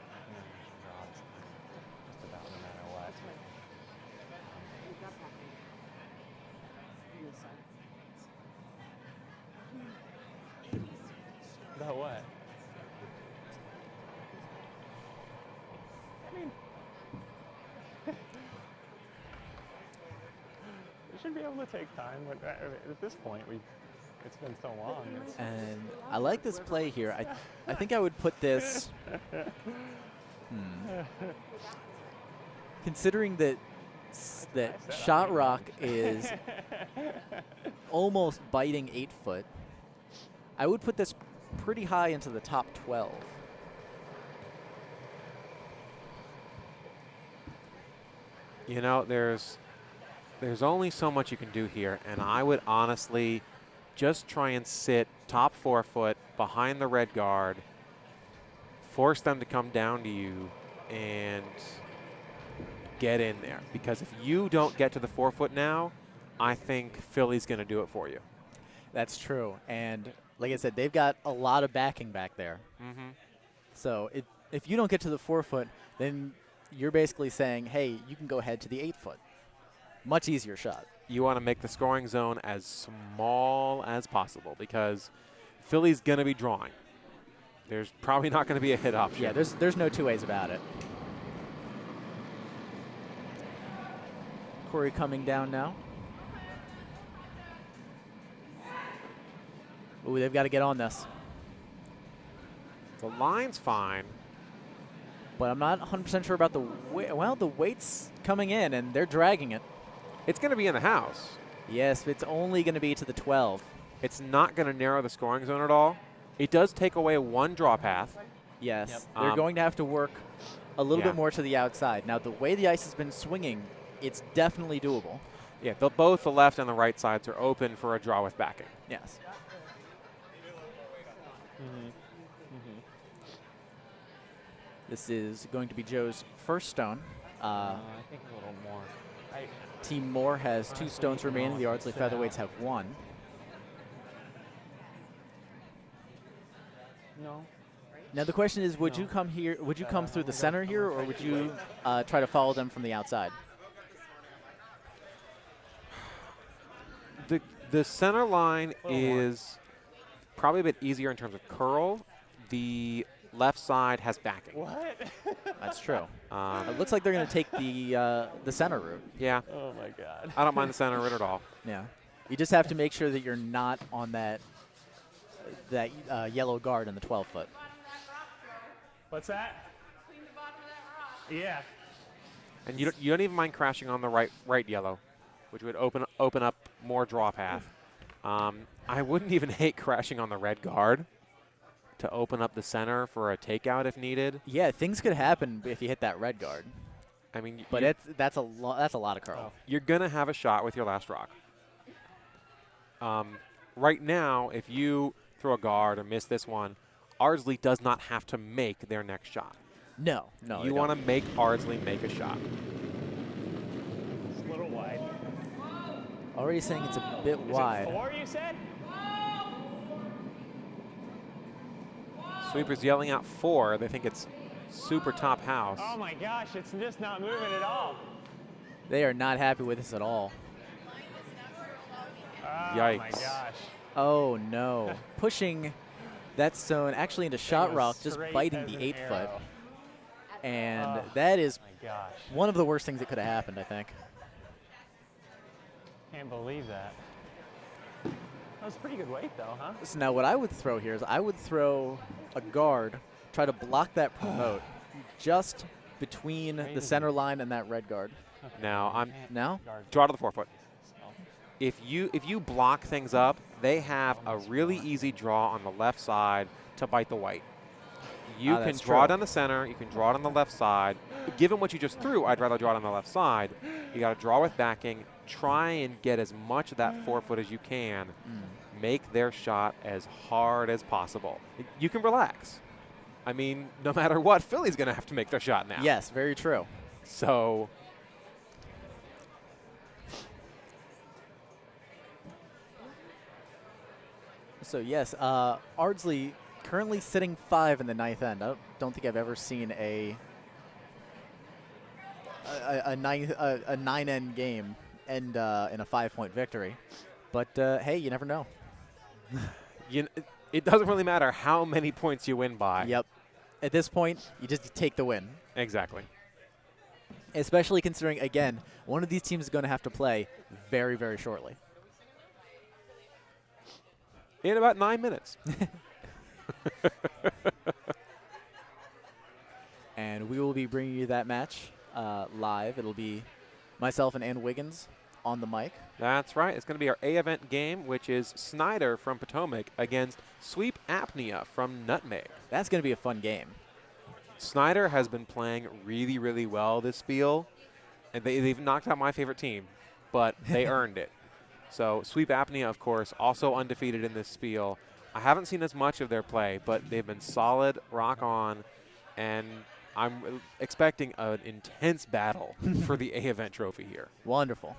just about no matter what. About what? I mean, we should be able to take time. But at this point, it's been so long. And I like this play here. I think I would put this. Considering that Shot Rock is almost biting 8 foot, I would put this pretty high into the top 12. You know, there's only so much you can do here, and I would honestly just try and sit top 4 foot behind the red guard, force them to come down to you, and get in there. Because if you don't get to the 4 foot now, I think Philly's going to do it for you. That's true. And like I said, they've got a lot of backing back there. Mm-hmm. So if you don't get to the 4 foot, then you're basically saying, hey, you can go ahead to the 8 foot. Much easier shot. You want to make the scoring zone as small as possible because Philly's going to be drawing. There's probably not going to be a hit option. Yeah, there's no two ways about it. Corey coming down now. Ooh, they've got to get on this. The line's fine. But I'm not 100% sure about the weight. Well, the weight's coming in, and they're dragging it. It's going to be in the house. Yes, it's only going to be to the 12. It's not going to narrow the scoring zone at all. It does take away one draw path. Yes, Yep. they're going to have to work a little Yeah. bit more to the outside. Now, the way the ice has been swinging, it's definitely doable. Yeah, both the left and the right sides are open for a draw with backing. Yes. This is going to be Joe's first stone. I think a little more. Team Moore has 2 stones remaining. The Ardsley Featherweights have 1. No. Now the question is, would you come here? Would you come through the center here, or would you try to follow them from the outside? The center line is probably a bit easier in terms of curl. The left side has backing. What? That's true. It looks like they're going to take the center route. Yeah. Oh my God. I don't mind the center route at all. Yeah. You just have to make sure that you're not on that yellow guard in the 12 foot. What's that? Clean the bottom of that rock. Yeah. And you don't even mind crashing on the right yellow, which would open up more draw path. I wouldn't even hate crashing on the red guard to open up the center for a takeout if needed. Yeah, things could happen if you hit that red guard. I mean, But that's a lot of curl. you're gonna have a shot with your last rock. Right now, if you throw a guard or miss this one, Ardsley does not have to make their next shot. No. You want to make Ardsley make a shot. It's a little wide. Already saying it's a bit Is wide. it 4, you said? Sweeper's yelling out 4. They think it's super top house. Oh my gosh, it's just not moving at all. They are not happy with this at all. Oh Yikes. my gosh. Oh no. Pushing that stone actually into shot It rock, was just straight biting as the an 8 foot. arrow. And Oh. that is My gosh. one of the worst things that could have happened, I think. Can't believe that. That was pretty good weight though, huh? So now what I would throw here is I would throw a guard, try to block that promote just between the center line and that red guard. Now I'm Now? draw to the 4 foot. If you block things up, they have a really easy draw on the left side to bite the white. You can that's draw true. it on the center. You can draw it on the left side. Given what you just threw, I'd rather draw it on the left side. You got to draw with backing. Try and get as much of that 4 foot as you can. Make their shot as hard as possible. You can relax. I mean, no matter what, Philly's going to have to make their shot now. Yes, very true. So So yes, Ardsley currently sitting 5 in the 9th end. I don't think I've ever seen a 9-end game end in a 5-point victory. But hey, you never know. it doesn't really matter how many points you win by. Yep. At this point, you just take the win. Exactly. Especially considering, again, one of these teams is going to have to play very, very shortly. In about 9 minutes. And we will be bringing you that match live. It'll be myself and Ann Wiggins on the mic. That's right. It's going to be our A event game, which is Snyder from Potomac against Sweep Apnea from Nutmeg. That's going to be a fun game. Snyder has been playing really, really well this spiel, and they've knocked out my favorite team, but they earned it. So Sweep Apnea, of course, also undefeated in this spiel. I haven't seen as much of their play, but they've been solid, rock on, and I'm expecting an intense battle for the A event trophy here. Wonderful.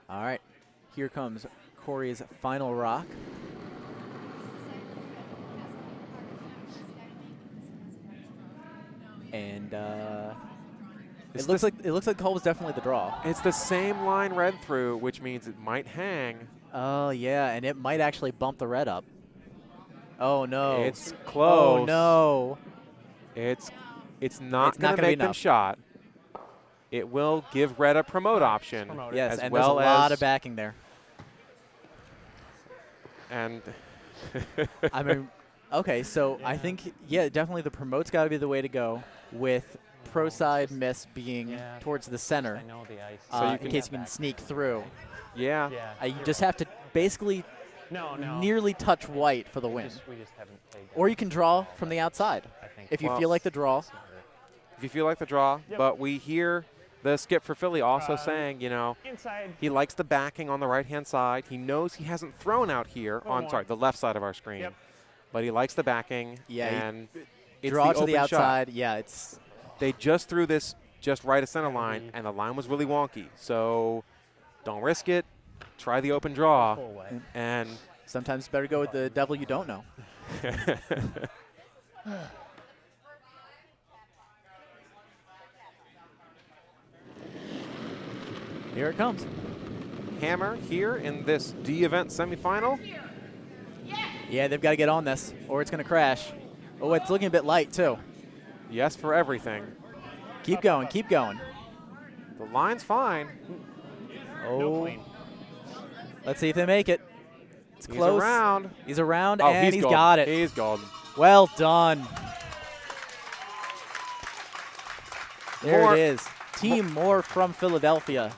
All right, here comes Corey's final rock. And it looks like the hole was definitely the draw. It's the same line read through, which means it might hang. Oh yeah, and it might actually bump the red up. Oh no. It's close. Oh no. It's not going to make them enough. shot. It will give red a promote option. Yes, as and well there's a lot as, of backing there. And I mean, okay, so I think, yeah, definitely the promote's got to be the way to go, with pro side miss being towards the center. I know the ice. So you in case you can sneak through. yeah. You just have to basically nearly touch white for the win. We just haven't played that. Or you can draw from the outside I think. if you Well, feel like the draw. If you feel like the draw, Yep. but we hear the skip for Philly also saying, you know, Inside. he likes the backing on the right-hand side. He knows he hasn't thrown out here One on, more. sorry, the left side of our screen. Yep. But he likes the backing. Yeah, and it's Draw to open the shot. outside. Yeah, it's They just threw this just right of center line, and the line was really wonky. So don't risk it. Try the open draw. Full way. And sometimes better go with the devil you don't know. Here it comes. Hammer here in this D event semifinal. Yeah, they've got to get on this, or it's going to crash. Oh, it's looking a bit light, too. Yes for everything. Keep going, keep going. The line's fine. Oh, let's see if they make it. It's He's close. around. He's around, Oh, and he's golden. got it. He's golden. Well done. There Moore. it is. Team Moore from Philadelphia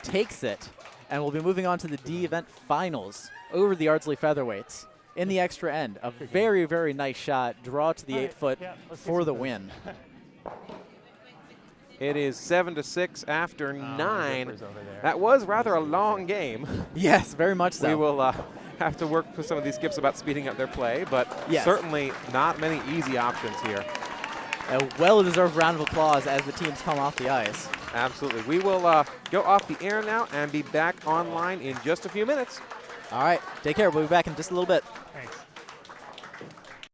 takes it, and we'll be moving on to the D event finals over the Ardsley Featherweights. In the extra end, a very, very nice shot. Draw to the 8-foot for the win. It is 7-6 after 9. Zipper's over there. That was rather a long game. Yes, very much so. We will have to work with some of these skips about speeding up their play, but Yes. certainly not many easy options here. A well-deserved round of applause as the teams come off the ice. Absolutely. We will go off the air now and be back online in just a few minutes. All right, take care. We'll be back in just a little bit.